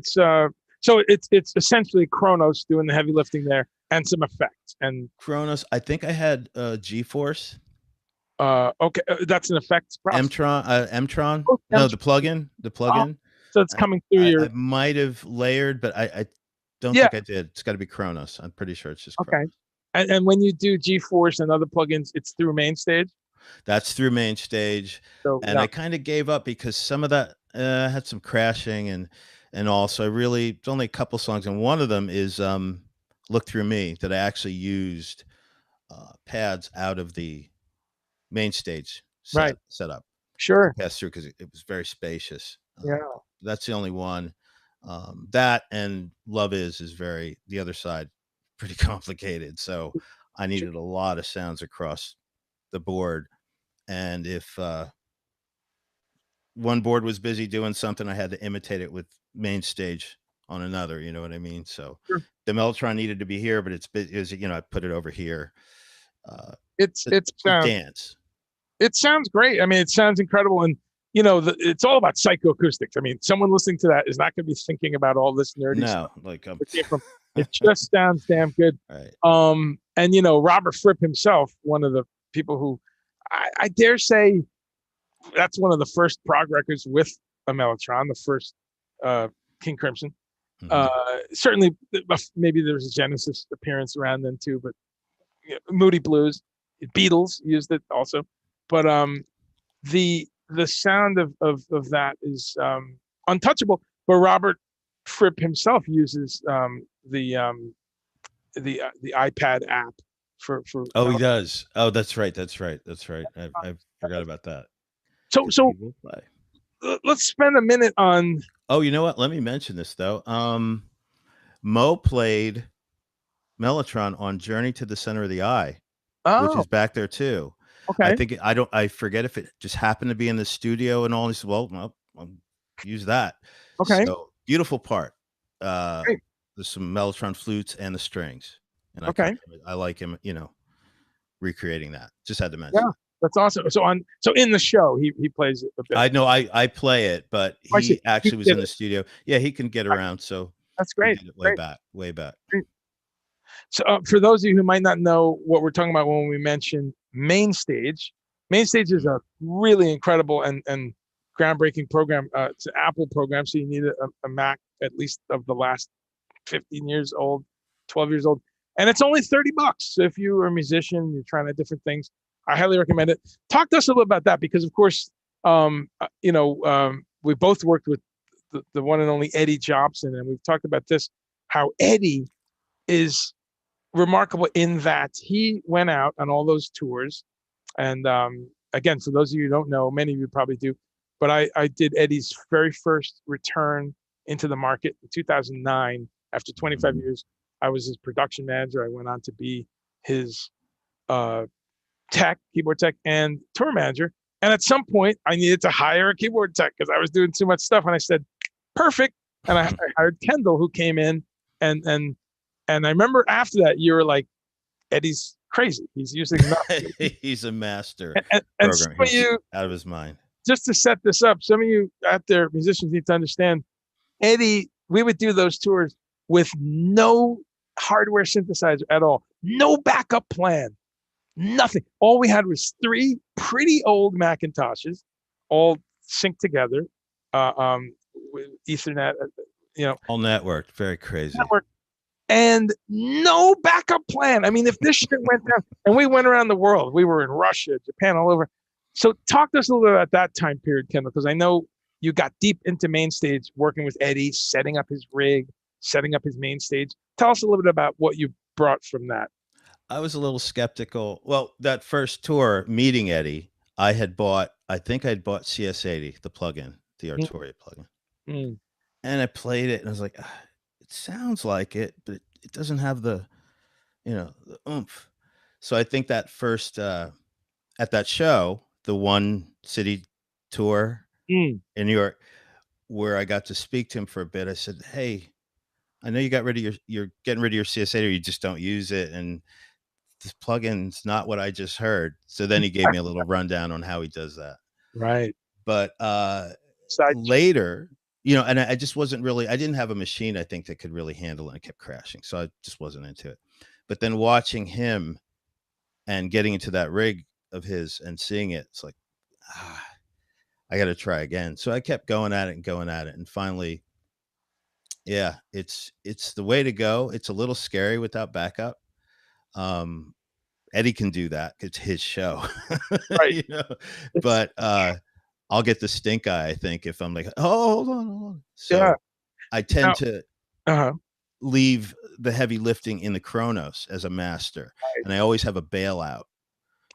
it's essentially Kronos doing the heavy lifting there and some effects. And Kronos, I think I had G-Force, okay, that's an effects process. Mtron. Oh, No, the oh, plugin. so it's I, coming through your. I might have layered, but I don't Yeah. think I did. It's got to be Kronos. I'm pretty sure it's just Kronos. Okay. And when you do GeForce and other plugins, it's through MainStage. That's through main stage, So and yeah. I kind of gave up because some of that had some crashing and also I really it's only a couple songs, and one of them is "Look Through Me" that I actually used pads out of the main stage Right. setup to Sure. pass through because it was very spacious. Yeah. That's the only one. That and "Love Is very the other side, pretty complicated. So I Sure. needed a lot of sounds across the board, and if one board was busy doing something, I had to imitate it with main stage on another. You know what I mean? So Sure. the Mellotron needed to be here, but is I put it over here. Uh, It's it, it's it um dance. it sounds great. I mean, it sounds incredible, and it's all about psychoacoustics. I mean, someone listening to that is not going to be thinking about all this nerdy No, stuff like it came from. It just sounds damn good. right. And Robert Fripp himself, one of the people who I dare say that's one of the first prog records with a Mellotron, the first uh, King Crimson. Hmm. Certainly, maybe there was a Genesis appearance around then too, but Moody Blues, Beatles used it also. But the sound of that is untouchable. But Robert Fripp himself uses the iPad app for Oh, he Mellotron. does. Oh, that's right. That's right. That's right. I forgot about that So because so he will play. let's spend a minute on. Oh, you know what? Let me mention this though. Mo played Mellotron on "Journey to the Center of the Eye," which Oh, is back there too. I okay, think I forget if it just happened to be in the studio and all. He said, "Well, I'll use that." okay, So beautiful part. Uh, great, there's some Mellotron flutes and the strings, and okay, I like him, recreating that. Just had to yeah, mention it. that's awesome. So in the show he plays it a bit. I know I play it, but I see. he He actually was did in the it. studio. Yeah, he can get around, so That's he great, did it way great, back, way back. great. So for those of you who might not know what we're talking about when we mention main stage is Mhm. a really incredible and groundbreaking program. It's an Apple program, so you need a Mac at least of the last 15 years old, 12 years old, and it's only $30. So if you are a musician, you're trying out different things, I highly recommend it. Talk to us a little about that because, of course, we both worked with the one and only Eddie Jobson, and we've talked about this how Eddie is remarkable in that he went out on all those tours. And again, for those of you who don't know, many of you probably do, but I did Eddie's very first return into the market in 2009. After 25 years, I was his production manager. I went on to be his uh, keyboard tech, and tour manager. And at some point, I needed to hire a keyboard tech because I was doing too much stuff. And I said, perfect. And I hired Kendall, who came in and and and I remember after that, you were like, Eddie's crazy. He's using nothing. He's a master And some programmer. of He's you, out of his mind. just to set this up, some of you out there, musicians, need to understand Eddie, we would do those tours with no hardware synthesizer at all, no backup plan, nothing. All we had was three pretty old Macintoshes, all synced together, with Ethernet, All networked. Very crazy. network, and no backup plan. I mean, if this shit went down, and we went around the world, we were in Russia, Japan, all over. So talk to us a little bit about that time period, Kendall, because I know you got deep into main stage working with Eddie, setting up his rig, setting up his main stage. Tell us a little bit about what you brought from that. I was a little skeptical. Well, that first tour meeting Eddie, I think I'd bought CS80, the plugin, the Mm, Arturia plugin. mm, And I played it and I was like, "Ah, it sounds like it, but it doesn't have the, the oomph." So I think that first at that show, the one city tour mm. in New York, where I got to speak to him for a bit, I said, "Hey, I know you got rid of you're getting rid of your CS8 or you just don't use it, and this plugin's not what I just heard." So then he gave me a little rundown on how he does that. Right. But Side. later, and I just wasn't really, I didn't have a machine I think that could really handle it. And it kept crashing, so I just wasn't into it. But then watching him and getting into that rig of his and seeing it, it's like, ah, I got to try again. So I kept going at it and going at it, and finally, yeah, it's the way to go. It's a little scary without backup. Um, Eddie can do that. It's his show, Right. you know. It's But I'll get the stink eye, I think, if I'm like, oh, hold on. yeah. So I tend Now, to uh-huh. leave the heavy lifting in the Chronos as a master, and I always have a bailout.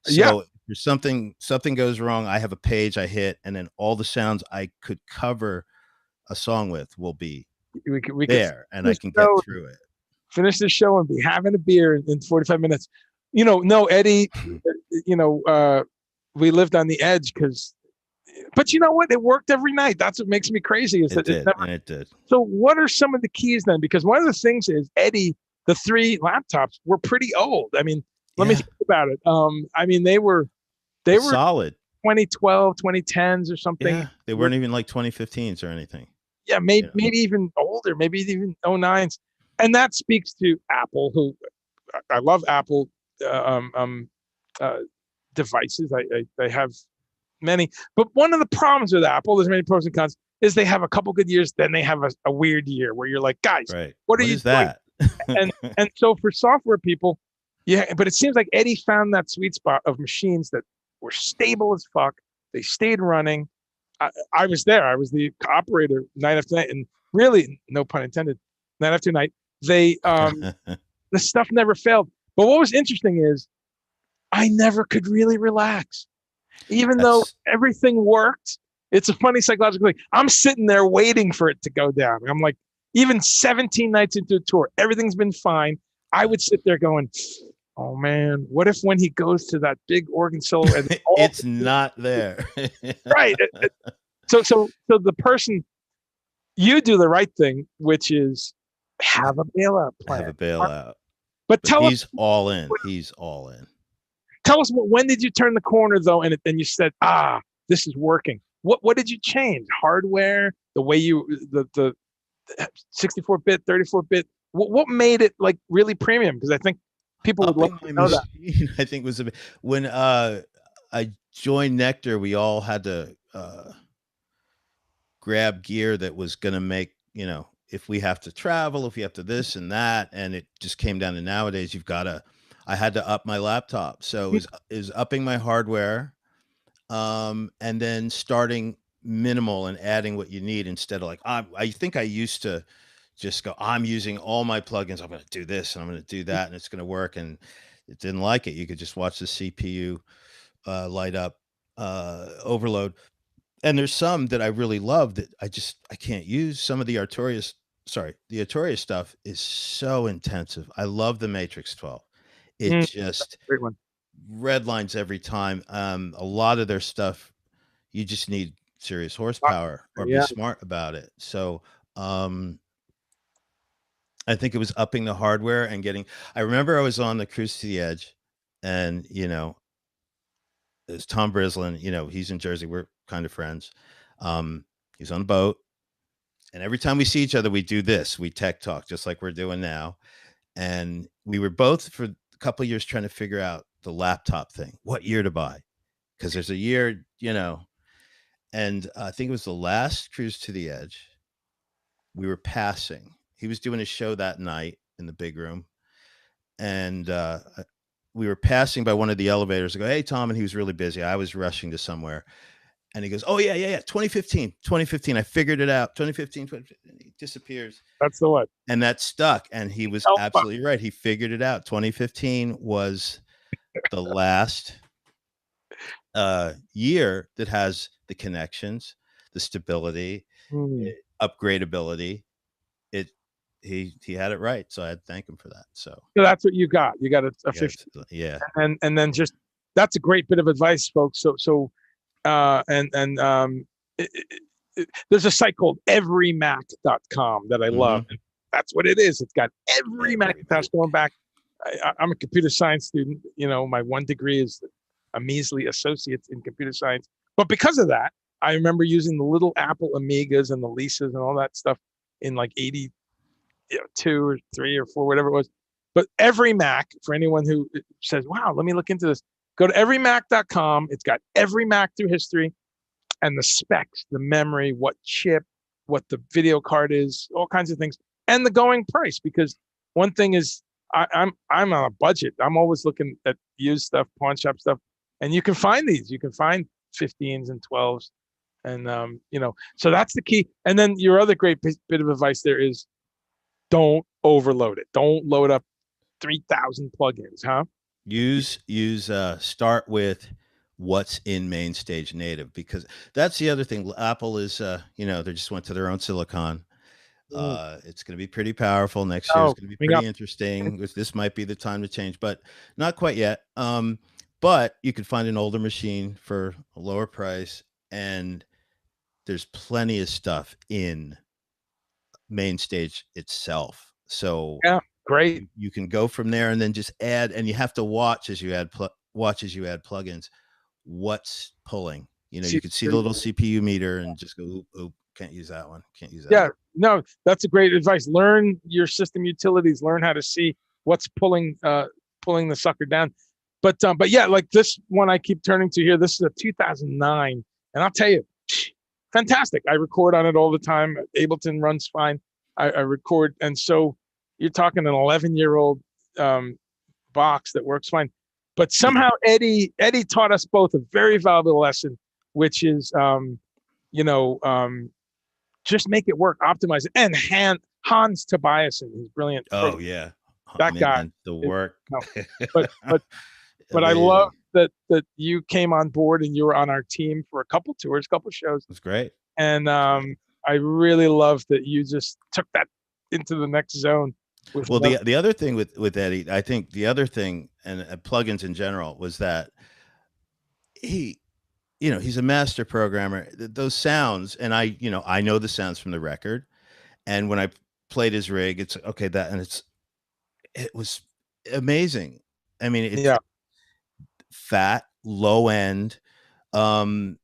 Yeah. So if there's something goes wrong, I have a page I hit, and then all the sounds I could cover a song with will be We could there, and I can get through it. finish the show and be having a beer in 45 minutes. No, Eddie, you know, uh, we lived on the edge because, but you know what? It worked every night. That's what makes me crazy is It that it did, never. and it did. So, what are some of the keys then? Because one of the things is Eddie, the three laptops were pretty old. I mean, let me Yeah, think about it. I mean, they were solid. 2012, 2010s or something. Yeah, they weren't even like 2015s or anything. Yeah, You know, maybe even older, maybe even 09s. And that speaks to Apple, who I love Apple uh, um, um, uh, devices. I have many, but one of the problems with Apple, there's many pros and cons, is they have a couple good years, then they have a weird year where you're like, guys, right? what are What you is doing? that? And so for software people, yeah, but it seems like Eddie found that sweet spot of machines that were stable as fuck. They stayed running. I was there. I was the operator night after night, and really, no pun intended, night after night. They the stuff never failed. But what was interesting is I never could really relax, even though That's everything worked. It's a funny psychological thing. I'm sitting there waiting for it to go down. I'm like, even 17 nights into a tour, everything's been fine. I would sit there going, "Oh man, what if when he goes to that big organ solo and all it's not there. right?" So the person, you do the right thing, which is have a bailout Have plan. a bailout, But but he's all in. He's all in. tell us when did you turn the corner though, and you said, this is working. What did you change? Hardware, the way you the 64-bit, 34-bit. What made it like really premium? Because I think people would love Upping to my know that. machine, I think was a bit when I joined Nectar, we all had to grab gear that was going to make, if we have to travel, if we have to this and that, and it just came down to nowadays I had to up my laptop. So it was upping my hardware, and then starting minimal and adding what you need instead of like I think I used to just go, I'm using all my plugins, I'm going to do this and I'm going to do that and it's going to work, and it didn't like it. You could just watch the CPU light up, overload. And there's some that I really love that I can't use. Some of the Arturia stuff is so intensive. I love the Matrix 12. It Mm, just great one. red lines every time. A lot of their stuff, you just need serious horsepower or be Yeah. smart about it. So I think it was upping the hardware and getting. I remember I was on the Cruise to the Edge, and it's Tom Brislin. He's in Jersey. We're kind of friends. He's on a boat, and every time we see each other, we do this. We tech talk just like we're doing now. And we were both for a couple of years trying to figure out the laptop thing, what year to buy, because there's a year, And I think it was the last Cruise to the Edge. We were passing. He was doing a show that night in the big room, and we were passing by one of the elevators. I go, "Hey, Tom," and he was really busy. I was rushing to somewhere, And he goes, oh, yeah. 2015. I figured it out. 2015. He disappears. That's the one. And that stuck. And he was absolutely right. He figured it out. 2015 was the last year that has the connections, the stability, upgradability. He had it right. So I had to thank him for that. So that's what you got. You got a 50. Yeah. And then just, that's a great bit of advice, folks. So there's a site called everymac.com that I love. And that's what it is. It's got every Macintosh going back. I'm a computer science student. You know, my one degree is a measly associate in computer science. But because of that, I remember using the little Apple Amigas and the Lisas and all that stuff in like 82 or 3 or 4, whatever it was. But every Mac, for anyone who says, wow, let me look into this, go to everymac.com. It's got every Mac through history and the specs, the memory, what chip, what the video card is, all kinds of things, and the going price. Because one thing is, I'm on a budget. I'm always looking at used stuff, pawn shop stuff, and you can find these. You can find 15s and 12s, and so that's the key. And then your other great bit of advice there is, don't overload it. Don't load up 3,000 plugins, huh? Start with what's in MainStage native, because that's the other thing. Apple is, they just went to their own silicon. It's going to be pretty powerful. Next year is going to be pretty interesting. This might be the time to change, but not quite yet. But you can find an older machine for a lower price, and there's plenty of stuff in MainStage itself. So great. You can go from there and then just add, and you have to watch as you add plugins, what's pulling. You can see the little CPU meter and just go, oop, can't use that one. Can't use that. Yeah, no, that's a great advice. Learn your system utilities. Learn how to see what's pulling the sucker down. But yeah, like this one I keep turning to here. This is a 2009, and I'll tell you, fantastic. I record on it all the time. Ableton runs fine. I record, and so you're talking an 11-year-old box that works fine. But somehow Eddie taught us both a very valuable lesson, which is just make it work, optimize it. And Hans Tobiasen, who's brilliant. Oh yeah, that guy. The work. But I love that you came on board and you were on our team for a couple tours, couple shows. It's great. And I really love that you just took that into the next zone. Well, the other thing with Eddie, I think the other thing, and plugins in general, was that he's a master programmer. Those sounds, and I know the sounds from the record, and when I played his rig, it's okay. It was amazing. I mean, it's fat, low end. Randy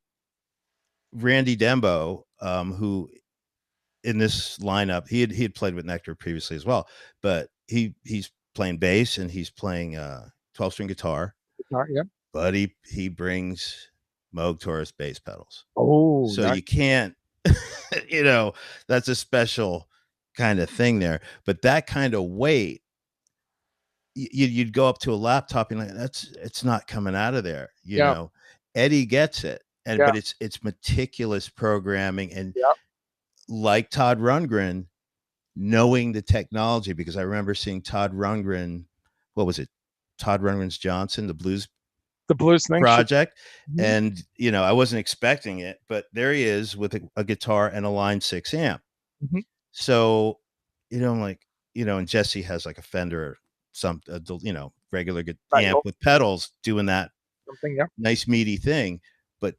Dembo, who in this lineup, he had played with NEKTAR previously as well, but he's playing bass and he's playing 12-string guitar. Yeah. But he brings Moog Taurus bass pedals. Oh, so you can't, that's a special kind of thing there. But that kind of weight, you'd go up to a laptop and it's not coming out of there. You know, Eddie gets it, but it's meticulous programming, and like Todd Rundgren, knowing the technology, because I remember seeing Todd Rundgren. What was it? Todd Rundgren's Johnson, the blues thing project. And I wasn't expecting it, but there he is with a guitar and a line 6 amp. So I'm like, and Jesse has like a Fender, regular amp with pedals doing that nice meaty thing. But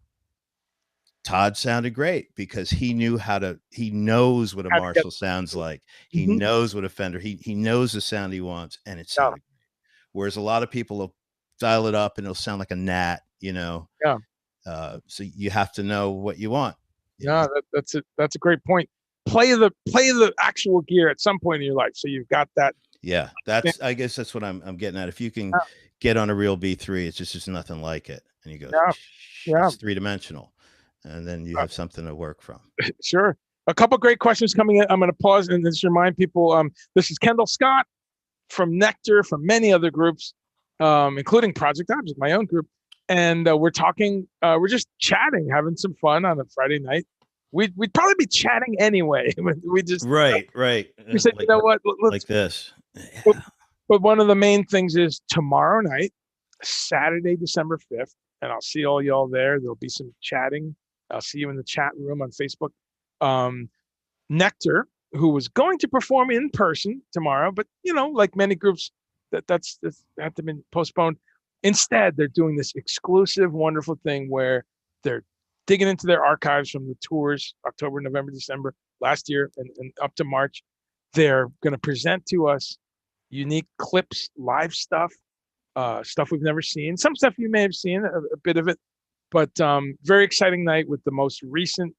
Todd sounded great because he knows what a Marshall sounds like. He knows what a Fender, he knows the sound he wants, and it sounded great. Whereas a lot of people will dial it up and it'll sound like a gnat, so you have to know what you want. That's a great point. Play the actual gear at some point in your life, so you've got that. I guess that's what I'm getting at. If you can get on a real B3, it's just nothing like it, and you go, it's 3-dimensional, and then you have something to work from. Sure. A couple great questions coming in. I'm going to pause and just remind people, this is Kendall Scott from NEKTAR, from many other groups, including Project Object, my own group. and we're talking. We're just chatting, having some fun on a Friday night. We'd probably be chatting anyway. We just Right, right. we said, you know what, Like let's. this. But, Yeah. but one of the main things is tomorrow night, Saturday, December 5th, and I'll see all y'all there. There'll be some chatting. I'll see you in the chat room on Facebook. Um, NEKTAR, who was going to perform in person tomorrow, but like many groups, that's had to been postponed. Instead, they're doing this exclusive, wonderful thing where they're digging into their archives from the tours, October, November, December last year, and up to March. They're going to present to us unique clips, live stuff, stuff we've never seen, some stuff you may have seen, a bit of it, but very exciting night with the most recent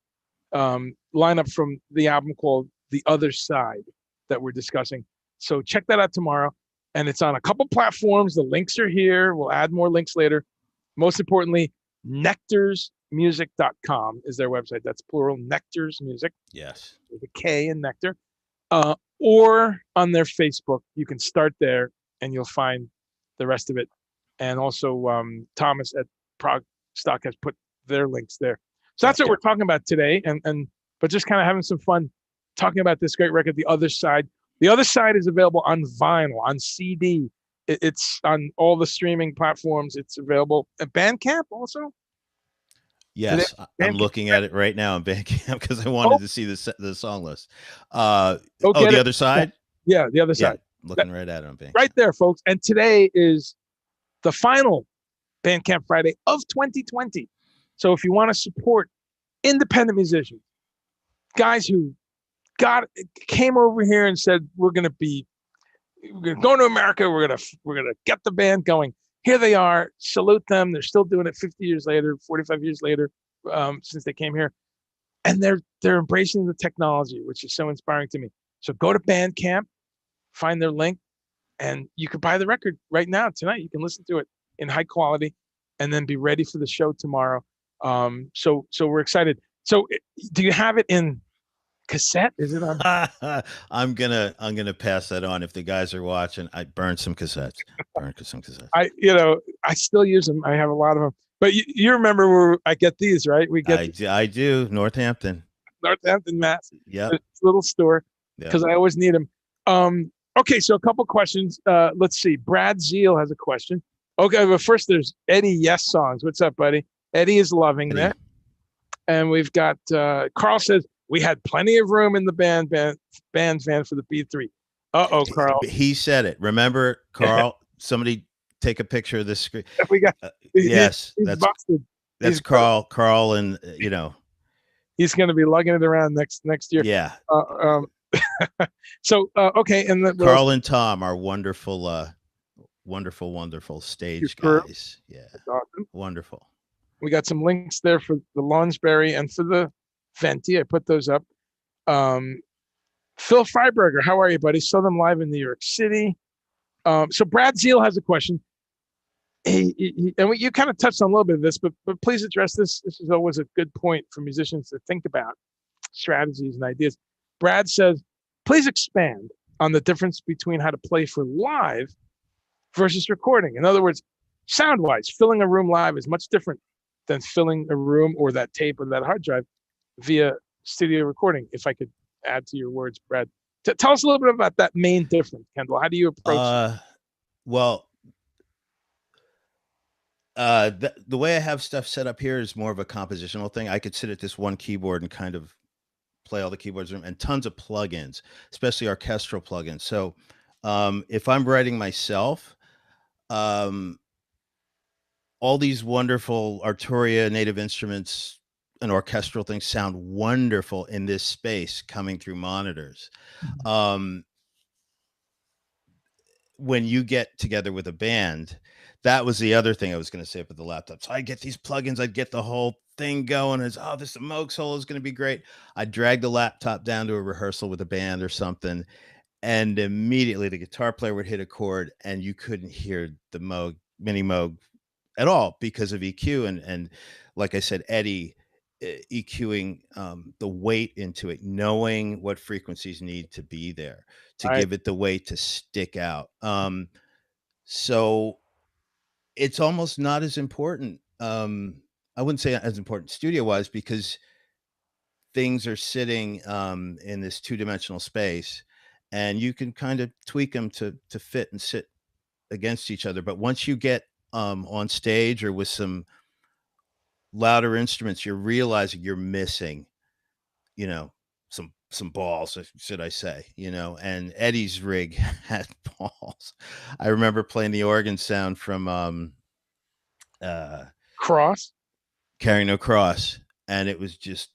lineup from the album called The Other Side that we're discussing. So check that out tomorrow. And it's on a couple platforms. The links are here. We'll add more links later. Most importantly, nektarsmusic.com is their website. That's plural, Nektars Music. Yes. With a K in NEKTAR. Or on their Facebook. You can start there and you'll find the rest of it. And also Thomas at Prog Stock has put their links there. So that's what we're talking about today, but just kind of having some fun talking about this great record, The Other Side. The Other Side is available on vinyl, on CD. It's on all the streaming platforms. It's available at Bandcamp also. Yes, I'm looking at it right now on Bandcamp because I wanted to see the song list. Go oh, get The it. Other Side? Yeah, The Other Side. Looking right at it on Bandcamp. Right there, folks. And today is the final Bandcamp Friday of 2020. So if you want to support independent musicians, guys who came over here and said we're going to go to America, we're gonna get the band going. Here they are. Salute them. They're still doing it 50 years later, 45 years later, since they came here, and they're embracing the technology, which is so inspiring to me. So go to Bandcamp, find their link, and you can buy the record right now tonight. You can listen to it in high quality, and then be ready for the show tomorrow. So we're excited. So do you have it in cassette? Is it on? I'm gonna pass that on. If the guys are watching, I burned some cassettes. I still use them. I have a lot of them. But you remember where I get these, right? I do. Northampton, Mass. Yeah. Little store because I always need them. Okay, so a couple questions. Let's see. Brad Zeal has a question. Okay, but first there's Eddie Yes Songs. What's up, buddy? Eddie is loving that. And we've got Carl says we had plenty of room in the band van for the B3. Uh-oh, Carl. He said it. Remember, Carl? Somebody take a picture of this screen. We got. Yes, he's that's busted. That's Carl. Carl, and he's going to be lugging it around next year. Yeah. So okay, and Carl and Tom are wonderful, wonderful stage guys. Yeah, awesome. Wonderful. We got some links there for the Lonsberry and for the Venti. I put those up. Phil Freiberger, how are you, buddy? Saw them live in New York City. So Brad Zeal has a question. And you kind of touched on a little bit of this, but please address this. This is always a good point for musicians to think about strategies and ideas. Brad says, please expand on the difference between how to play for live versus recording. In other words, sound-wise, filling a room live is much different than filling a room or that tape or that hard drive via studio recording. If I could add to your words, Brad. Tell us a little bit about that main difference, Kendall. How do you approach it? Well, the way I have stuff set up here is more of a compositional thing. I could sit at this one keyboard and kind of play all the keyboards and tons of plugins, especially orchestral plugins. So if I'm writing myself, all these wonderful Arturia native instruments and orchestral things sound wonderful in this space coming through monitors. When you get together with a band, that was the other thing I was going to say up at the laptop. So I get these plugins, I'd get the whole thing going. As this Moog solo is going to be great. I drag the laptop down to a rehearsal with a band or something, and immediately the guitar player would hit a chord, and you couldn't hear the Moog, mini Moog, at all because of EQ and like I said, Eddie EQing the weight into it, knowing what frequencies need to be there to give it the weight to stick out. So it's almost not as important. I wouldn't say as important studio wise because things are sitting in this two-dimensional space, and you can kind of tweak them to fit and sit against each other. But once you get on stage or with some louder instruments, you're realizing you're missing, you know, some balls, should I say, and Eddie's rig had balls. I remember playing the organ sound from uh Cross. Carrying No Cross, and it was just,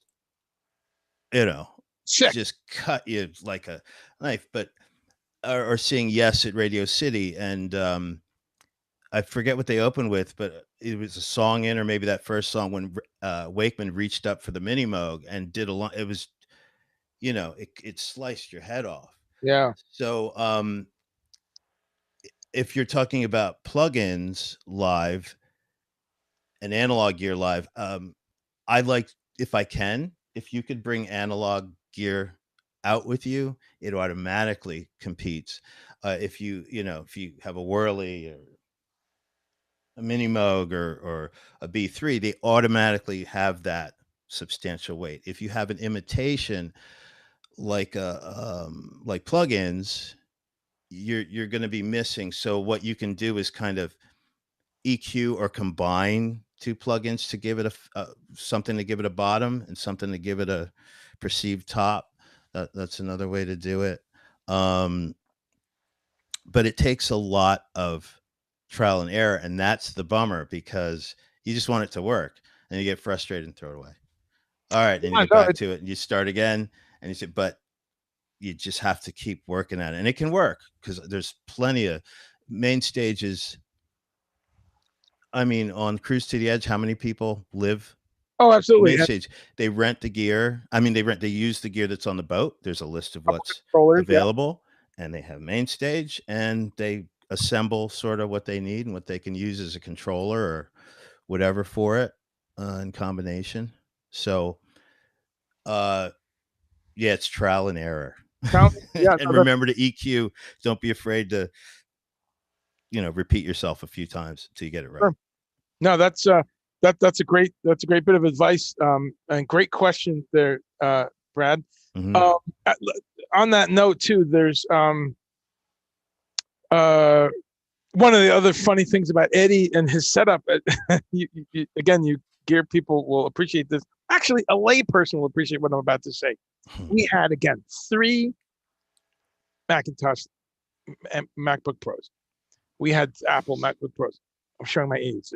you know, Sick. just cut you like a knife. But or seeing Yes at Radio City, and I forget what they opened with, but it was a song in, or maybe that first song when Wakeman reached up for the mini moog and did a lot. It was, it sliced your head off. Yeah. So if you're talking about plugins live and analog gear live, I like, if you could bring analog gear out with you, it automatically competes. If you have a Whirly or a Mini Moog or a B3, they automatically have that substantial weight. If you have an imitation like plugins, you're going to be missing. So what you can do is kind of EQ or combine two plugins to give it something to give it a bottom and something to give it a perceived top. That's another way to do it. But it takes a lot of trial and error, and that's the bummer, because you just want it to work and you get frustrated and throw it away. All right, and you Yeah, get no, back to it and you start again, and you say, but you just have to keep working at it, and it can work because there's plenty of main stages. I mean, on Cruise to the Edge, how many people live oh, absolutely. main And stage? They rent the gear. I mean, they use the gear that's on the boat. There's a list of couple what's controllers. Yeah. available, and they have main stage, and they assemble sort of what they need and what they can use as a controller or whatever for it in combination. So, uh, yeah, it's trial and error. Yeah. And No, that's remember to EQ. Don't be afraid to, repeat yourself a few times until you get it right. sure. No, that's a great bit of advice. And great question there, Brad. Mhm. Um, uh, on that note too, there's uh one of the other funny things about Eddie and his setup. Again, you gear people will appreciate this. Actually, a lay person will appreciate what I'm about to say. We had, again, 3 Macintosh and MacBook Pros. We had Apple MacBook Pros. I'm showing my age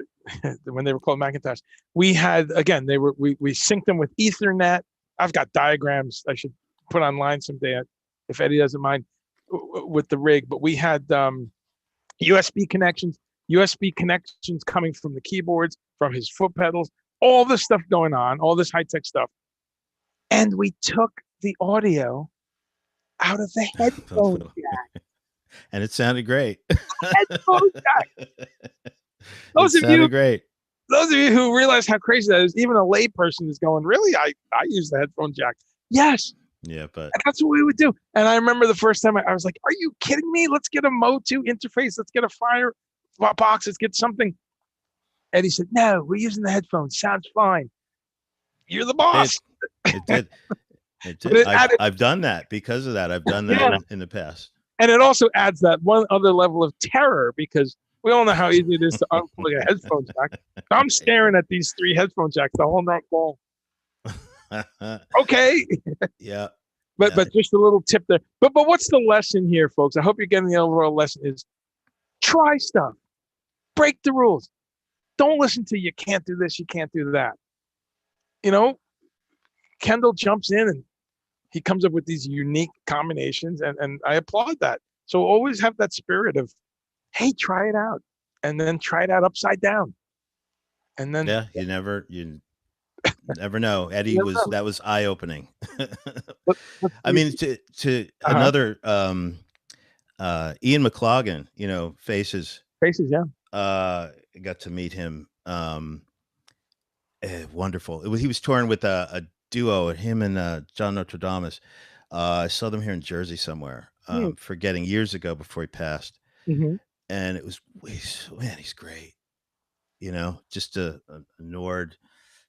when they were called Macintosh. We had, again, we synced them with Ethernet. I've got diagrams I should put online someday if Eddie doesn't mind with the rig. But we had USB connections coming from the keyboards, from his foot pedals, all this stuff going on, all this high-tech stuff. And we took the audio out of the headphone jack. And it sounded great. Headphone jack. It sounded great. Those of you who realize how crazy that is, even a lay person is going, really? I use the headphone jack. Yes. Yeah, but that's what we would do. And I remember the first time I was like, are you kidding me? Let's get a Mo2 interface. Let's get a Fire box. Let's get something. Eddie said, no, we're using the headphones. Sounds fine. You're the boss. It did. It did. I've done that because of that. I've done that in the past. And it also adds that one other level of terror, because we all know how easy it is to unplug a headphone jack. I'm staring at these 3 headphone jacks the whole night long. Okay. Yeah. But just a little tip there. But what's the lesson here, folks? I hope you're getting the overall lesson is try stuff. Break the rules. Don't listen to you can't do this, you can't do that. Kendall jumps in and he comes up with these unique combinations, and I applaud that. So always have that spirit of, hey, try it out, and then try it out upside down. And then you never know. Eddie that was eye opening. I mean, to another Ian McLaughlin, Faces, yeah. Got to meet him. Wonderful. He was touring with a duo, him and John Nostradamus. I saw them here in Jersey somewhere. Forgetting years ago before he passed. Mm-hmm. And it was, man, he's great. just a Nord,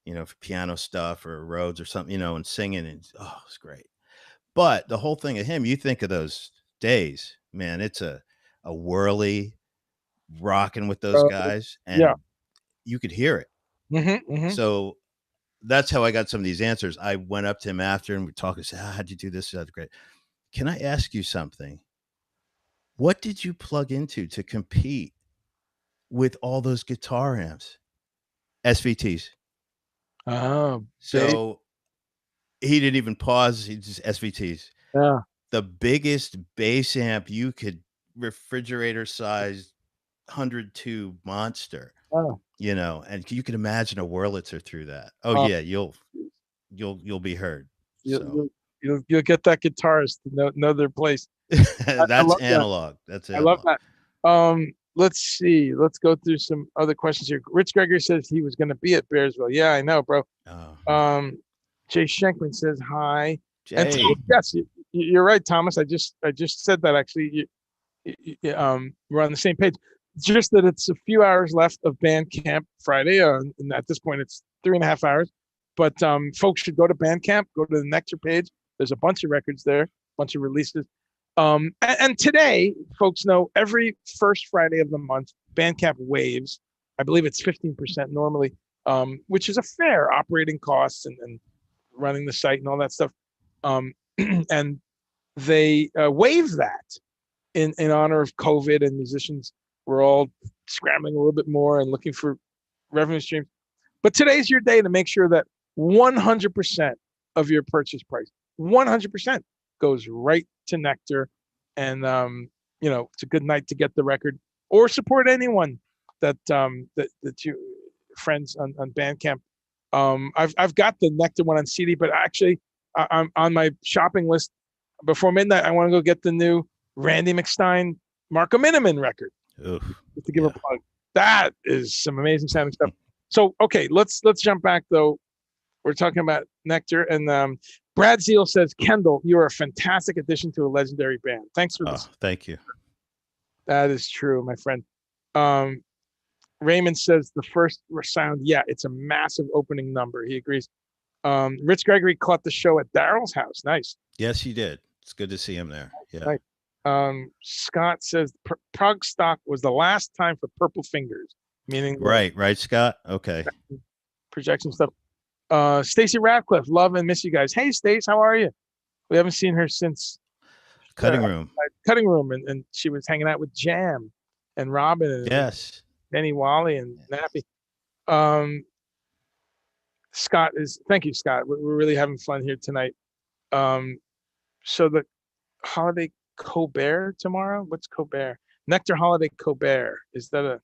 for piano stuff or Rhodes or something, and singing, and it's great. But the whole thing of him, you think of those days, man, it's a whirly rocking with those guys, Yeah. and you could hear it. Mm-hmm. So that's how I got some of these answers. I went up to him after and we talked and said, how'd you do this? That's great. Can I ask you something? What did you plug into to compete with all those guitar amps? SVTs. Oh, babe. So he didn't even pause. He just SVTs. Yeah. The biggest bass amp you could, refrigerator sized 102 monster, Oh. and you can imagine a Wurlitzer through that. Oh Oh, yeah, you'll be heard. you'll, So you'll, you'll get that guitarist to know their place. I that's love that. analog. That's I love analog. that. Let's see. Let's go through some other questions here. Rich Gregory says he was going to be at Bearsville. Yeah, I know, bro. Oh, Jay Schenkman says hi. And Jay. yes, you're right, Thomas. I just said that actually. We're on the same page. Just that it's a few hours left of Bandcamp Friday, and at this point it's 3.5 hours. But folks should go to Bandcamp, go to the NEKTAR page. There's a bunch of records there, a bunch of releases. And today, folks know every first Friday of the month, Bandcamp waives. I believe it's 15% normally, which is a fair operating costs and running the site and all that stuff. And they waive that in honor of COVID, and musicians were all scrambling a little bit more and looking for revenue streams. But today's your day to make sure that 100% of your purchase price, 100% goes right to NEKTAR. And, it's a good night to get the record or support anyone that you friends on Bandcamp. I've got the NEKTAR one on CD, but actually I'm on my shopping list before midnight. I want to go get the new Randy McStein, Marco Miniman record. Oof, just to give a plug. That is some amazing sounding stuff. So, okay, let's jump back though. We're talking about NEKTAR, and Brad Zeal says, Kendall, you are a fantastic addition to a legendary band. Thanks for this. Thank you. That is true, my friend. Raymond says the first sound, yeah, it's a massive opening number. He agrees. Rich Gregory caught the show at Daryl's house. Nice. Yes, he did. It's good to see him there. Yeah. Nice. Scott says prog stock was the last time for Purple Fingers, meaning right, Scott. Okay. Projection stuff. Stacy Radcliffe, love and miss you guys. Hey, Stace, how are you? We haven't seen her since Cutting Room. Cutting Room, and she was hanging out with Jam and Robin and yes, Benny Wally and Nappy. Scott is thank you, Scott. We're really having fun here tonight. So the holiday Colbert tomorrow. What's Colbert? NEKTAR Holiday Colbert. Is that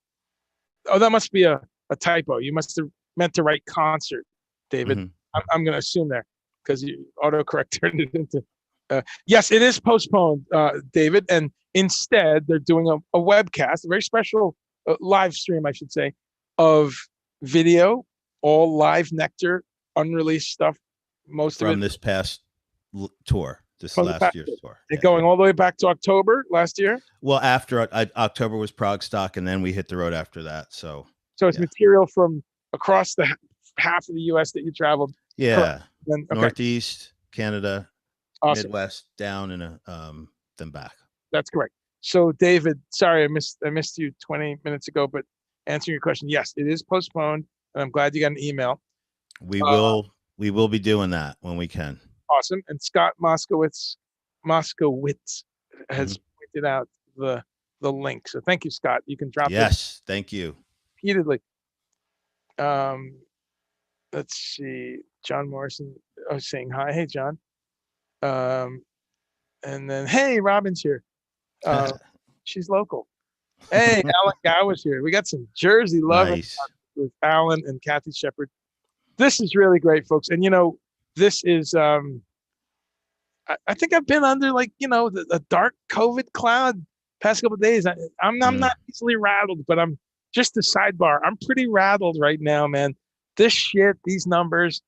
that must be a typo. You must have meant to write concert, David. Mm-hmm. I'm going to assume there because you autocorrect turned it into. Yes, it is postponed, David, and instead they're doing a webcast, a very special live stream, I should say, of video, all live NEKTAR, unreleased stuff. Most from of it this past tour. This last year's tour. And going all the way back to October last year? Well, after October was prog stock, and then we hit the road after that. So it's material from across the half of the U.S. that you traveled. Yeah. Then, okay. Northeast, Canada, awesome. Midwest, down, and then back. That's correct. So, David, sorry, I missed you 20 minutes ago, but answering your question, yes, it is postponed, and I'm glad you got an email. We will be doing that when we can. Awesome. And Scott Moskowitz has pointed out the link. So thank you, Scott. You can drop it. Yes, thank you. Repeatedly. Let's see. John Morrison saying hi. Hey, John. And then, hey, Robin's here. She's local. Hey, Alan Gower's here. We got some Jersey love nice. With Alan and Kathy Shepard. This is really great, folks. And, this is, I think I've been under the dark COVID cloud past couple of days. I'm not easily rattled, but I'm just a sidebar. I'm pretty rattled right now, man. This shit, these numbers,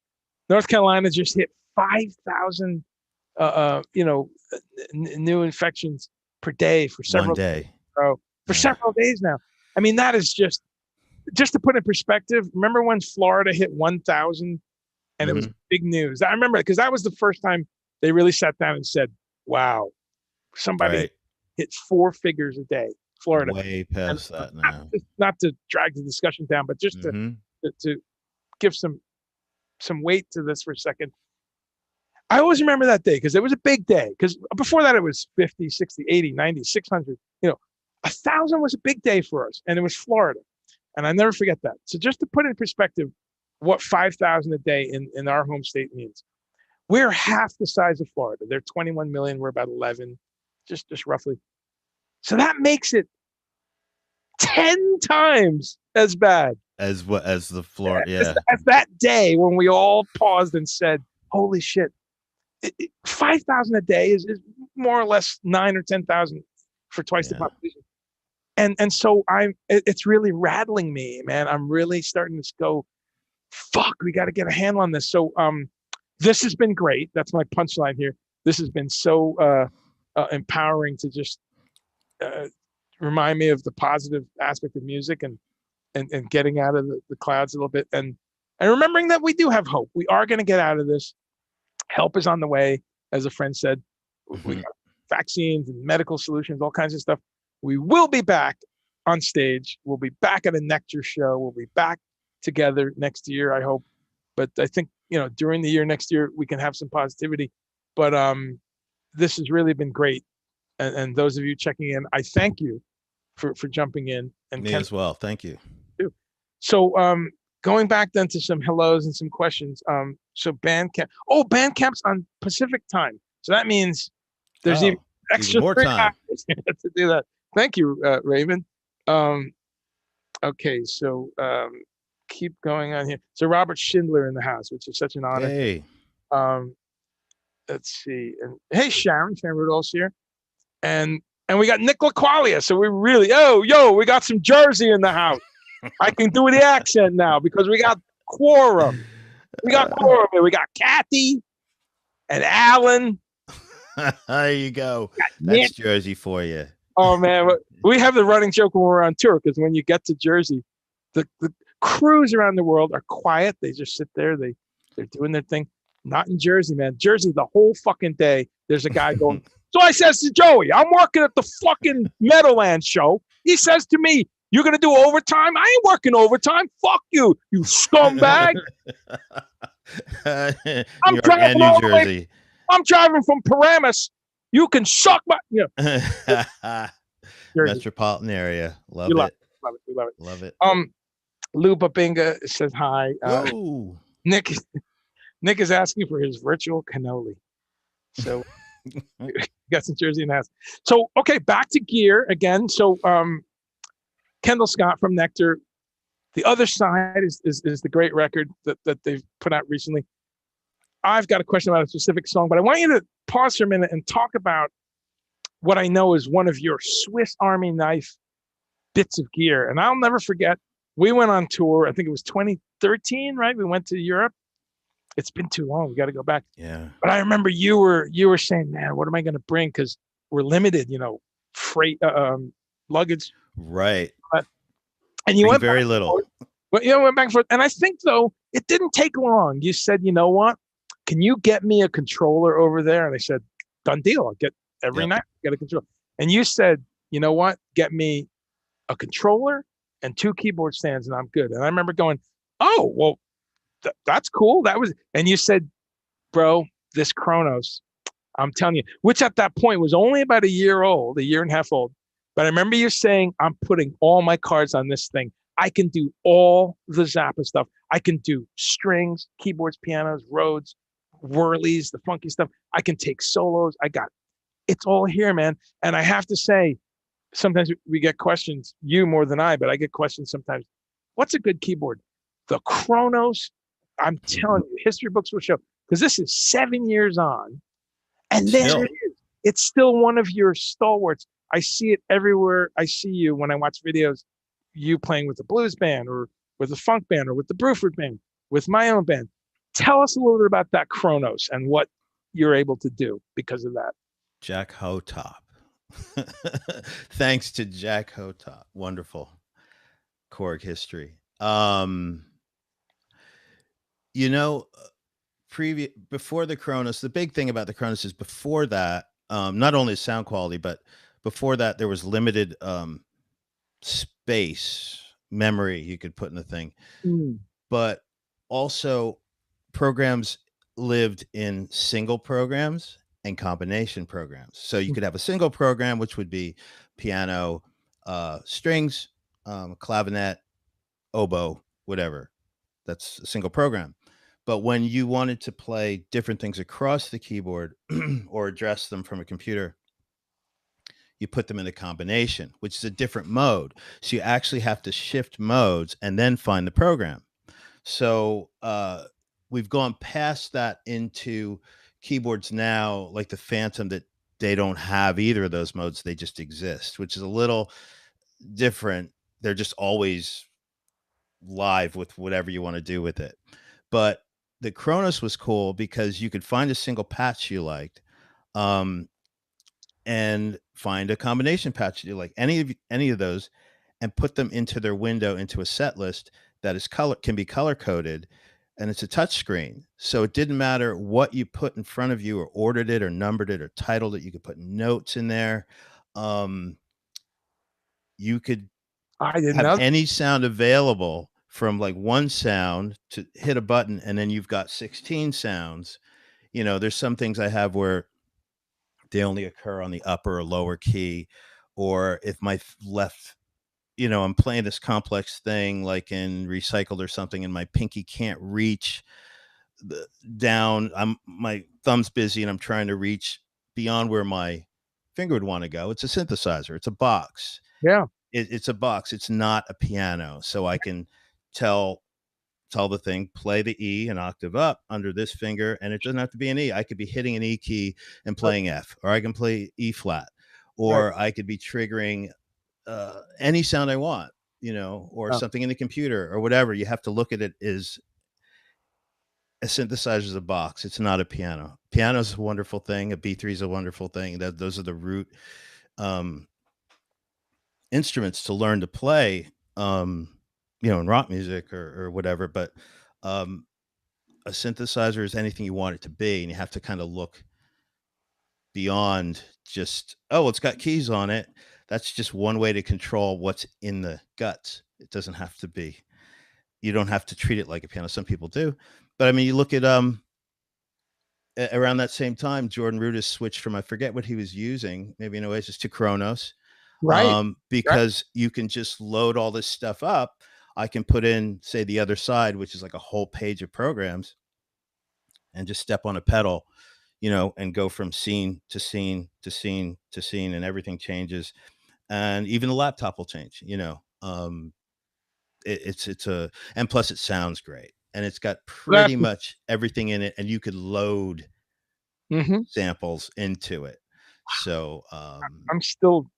North Carolina just hit 5,000, new infections per day for several days. For several days now. I mean, that is just just to put in perspective, remember when Florida hit 1,000 and it was big news? I remember because that was the first time they really sat down and said, wow, somebody hit 4 figures a day, Florida. Way past that now. Not to drag the discussion down, but just to give some weight to this for a second. I always remember that day because it was a big day. Because before that, it was 50, 60, 80, 90, 600. 1,000 was a big day for us, and it was Florida. And I never forget that. So just to put in perspective what 5,000 a day in our home state means. We're half the size of Florida. They're 21 million. We're about 11, just roughly. So that makes it 10 times as bad as the Florida. Yeah. As that day when we all paused and said, holy shit, 5,000 a day is more or less 9 or 10,000 for twice the population. And so it's really rattling me, man. I'm really starting to go, fuck, we got to get a handle on this. So this has been great. That's my punchline here. This has been so empowering to just remind me of the positive aspect of music and getting out of the clouds a little bit and remembering that we do have hope. We are going to get out of this. Help is on the way, as a friend said. We got vaccines and medical solutions, all kinds of stuff. We will be back on stage. We'll be back at a NEKTAR show. We'll be back together next year, I hope. But I think, during the year next year, we can have some positivity. But this has really been great. And those of you checking in, I thank you for jumping in. And me as well. Thank you. Too. So going back then to some hellos and some questions. So Bandcamp. Oh, Bandcamp's on Pacific time. So that means there's even extra more time to do that. Thank you, Raven. Okay, so keep going on here. So Robert Schindler in the house, which is such an honor. Hey. Let's see. And hey, Sharon Rudolph's here. And we got Nick LaQualia. So we really, we got some Jersey in the house. I can do the accent now because we got quorum. We got quorum. We got Kathy and Alan. There you go. That's Jersey for you. Oh, man. We have the running joke when we're on tour because when you get to Jersey, the crews around the world are quiet. They just sit there. They're doing their thing. Not in Jersey, man. Jersey, the whole fucking day, there's a guy going, so I says to Joey, I'm working at the fucking Meadowlands show. He says to me, you're going to do overtime? I ain't working overtime. Fuck you, you scumbag. I'm driving New Jersey. I'm driving from Paramus. You can suck my... Metropolitan area. Love it. We love it. Love it. Lou Babinga says hi. Nick is asking for his virtual cannoli. So... got some Jersey in the house. So, okay, back to gear again. So, Kendall Scott from NEKTAR. The Other Side is the great record that they've put out recently. I've got a question about a specific song, but I want you to pause for a minute and talk about what I know is one of your Swiss Army knife bits of gear. And I'll never forget, we went on tour, I think it was 2013, right? We went to Europe. It's been too long. We got to go back. Yeah. But I remember you were saying, man, what am I going to bring? Because we're limited, freight, luggage. Right. And you went very little. But went back and forth. And I think though it didn't take long. You said, you know what? Can you get me a controller over there? And I said, done deal. I'll get every night. Get a controller. And you said, you know what? Get me a controller and 2 keyboard stands, and I'm good. And I remember going, oh well. That's cool. And you said, bro, this Kronos, I'm telling you, which at that point was only about a year and a half old. But I remember you saying, I'm putting all my cards on this thing. I can do all the Zappa stuff. I can do strings, keyboards, pianos, Rhodes, whirlies, the funky stuff. I can take solos. It's all here, man. And I have to say, sometimes we get questions, you more than I, but I get questions sometimes. What's a good keyboard? The Kronos. I'm telling you, history books will show, because this is 7 years on, and there it is. It's still one of your stalwarts. I see it everywhere. I see you when I watch videos, you playing with the blues band or with the funk band or with the Bruford band, with my own band. Tell us a little bit about that Kronos and what you're able to do because of that. Jack Hotop. Thanks to Jack Hotop. Wonderful. Korg history. You know, previous before the Cronus, the big thing about the Cronus is before that, not only sound quality, but before that there was limited space memory you could put in the thing, Mm. but also programs lived in single programs and combination programs. So you could have a single program, which would be piano, strings, clavinet, oboe, whatever. That's a single program. But when you wanted to play different things across the keyboard or address them from a computer, you put them in a combination, which is a different mode. So you actually have to shift modes and then find the program. So we've gone past that into keyboards now, like the Phantom, that they don't have either of those modes. They just exist, which is a little different. They're just always live with whatever you want to do with it. But the Kronos was cool because you could find a single patch you liked. Um, and find a combination patch that you like, any of those, and put them into their window into a set list that is color can be color coded, and it's a touch screen. So it didn't matter what you put in front of you or ordered it or numbered it or titled it. You could put notes in there. Um, you could I didn't have know. any sound available from like one sound to hit a button, and then you've got 16 sounds. You know, there's some things I have where they only occur on the upper or lower key, or if my left, you know, I'm playing this complex thing like in Recycled or something, and my pinky can't reach the, down. My thumb's busy, and I'm trying to reach beyond where my finger would want to go. It's a synthesizer. It's a box. Yeah. It's a box. It's not a piano. So I can tell tell the thing, play the E an octave up under this finger, and it doesn't have to be an E. I could be hitting an E key and Right. playing F, or I can play E flat, Right. or I could be triggering any sound I want, you know, or Yeah. something in the computer or whatever. You have to look at it as a synthesizer is a box. It's not a piano. Piano is a wonderful thing. A B3 is a wonderful thing. That those are the root um, instruments to learn to play. You know, in rock music or whatever. But um, a synthesizer is anything you want it to be, and you have to kind of look beyond just, oh, it's got keys on it. That's just one way to control what's in the guts. It doesn't have to be. You don't have to treat it like a piano. Some people do, but I mean, you look at around that same time, Jordan Rudess switched from, I forget what he was using, maybe in Oasis, to Kronos, Right. Right. because you can just load all this stuff up. I can put in, say, the other side, which is like a whole page of programs, and just step on a pedal, you know, and go from scene to scene to scene to scene, and everything changes. And even the laptop will change, you know. It's a, and plus it sounds great, and it's got That. pretty much everything in it, and you could load Hmm. samples into it. So I'm still.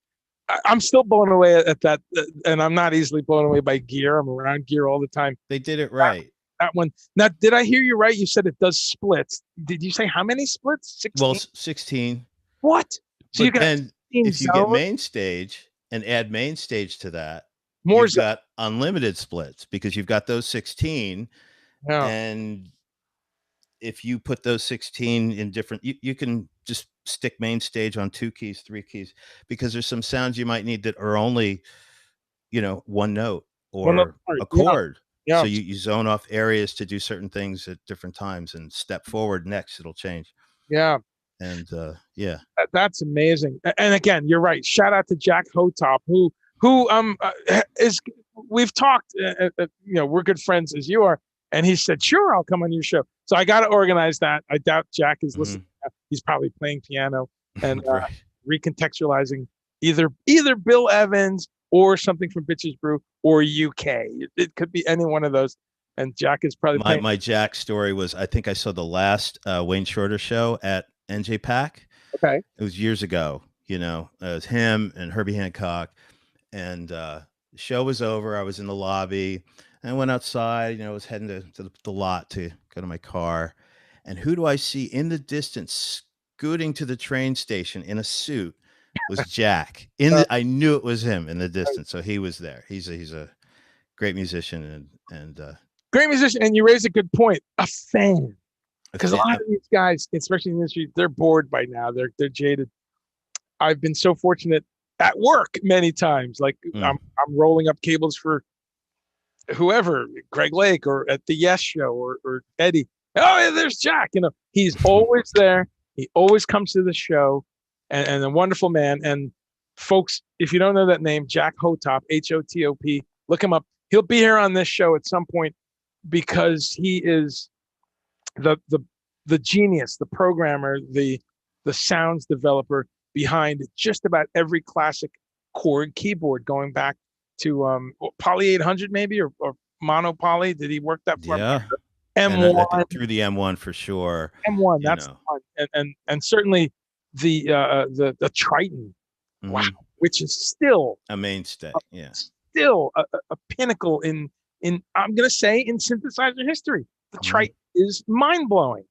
I'm still blown away at that, and I'm not easily blown away by gear. I'm around gear all the time. they did it That right. that one. Now, did I hear you right? You said it does splits. Did you say how many splits? Well, 16. 16, What? So you but got then 16 if you get zones, main stage and add main stage to that, more you've zones. got unlimited splits because you've got those 16. Yeah. And if you put those 16 in different, you can just stick main stage on 2 keys, 3 keys, because there's some sounds you might need that are only, you know, one note One other or part. a Yeah. chord. So Yeah. you zone off areas to do certain things at different times, and step forward next it'll change. Yeah. And yeah. That's amazing. And again, you're right. Shout out to Jack Hotop, who is. We've talked. You know, we're good friends as you are, and he said, "Sure, I'll come on your show." So I got to organize that. I doubt Jack is listening. Mhm. He's probably playing piano and Right. recontextualizing either Bill Evans or something from Bitches Brew or UK. It could be any one of those. And Jack is probably My playing. my Jack story was, I think I saw the last Wayne Shorter show at NJ Pack. Okay. It was years ago, you know. It was him and Herbie Hancock, and the show was over. I was in the lobby. And I went outside. You know, I was heading to the lot to go to my car. And who do I see in the distance scooting to the train station in a suit? Was Jack. Uh, I knew it was him in the distance. So he was there. He's a great musician and Great musician, and you raise a good point. A fan, a because a fan. lot of these guys, especially in the industry, they're bored by now. They're jaded. I've been so fortunate at work many times. Like I'm rolling up cables for whoever, Greg Lake, or at the Yes Show, or Eddie. Oh, yeah, there's Jack. You know, he's always there. He always comes to the show, and a wonderful man. And folks, if you don't know that name, Jack Hotop, Hotop, look him up. He'll be here on this show at some point because he is the genius, the programmer, the sounds developer behind just about every classic Korg keyboard, going back to Poly 800 maybe, or Mono Poly. Did he work that far back? Yeah. And I M1, think through the M1 for sure. M1. You That's know. the one. And certainly the Triton, wow, which is still a mainstay. Yeah. Still a pinnacle in I'm gonna say in synthesizer history. The Triton is mind blowing.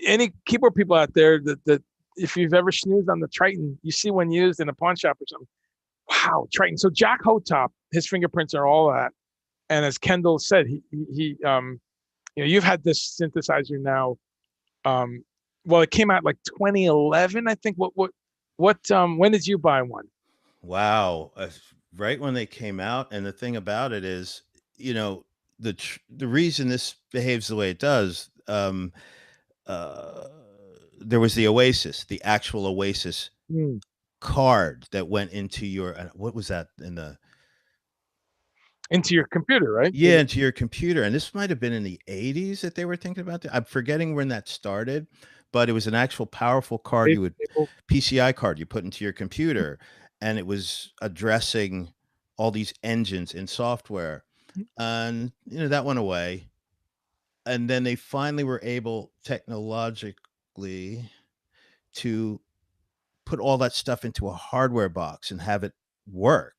Any keyboard people out there that if you've ever snoozed on the Triton, you see one used in a pawn shop or something. Wow, Triton. So Jack Hotop, his fingerprints are all that. And as Kendall said, he you know, you've had this synthesizer now. Well, it came out like 2011, I think. What when did you buy one? Wow. Right when they came out, and the thing about it is, you know, the reason this behaves the way it does, uh there was the Oasis, the actual Oasis card that went into your what was that in the into your computer, right? yeah, into your computer. And this might have been in the 80s that they were thinking about that. I'm forgetting when that started, but it was an actual powerful card you would PCI card you put into your computer, and it was addressing all these engines in software. And you know, that went away. And then they finally were able technologically to put all that stuff into a hardware box and have it work.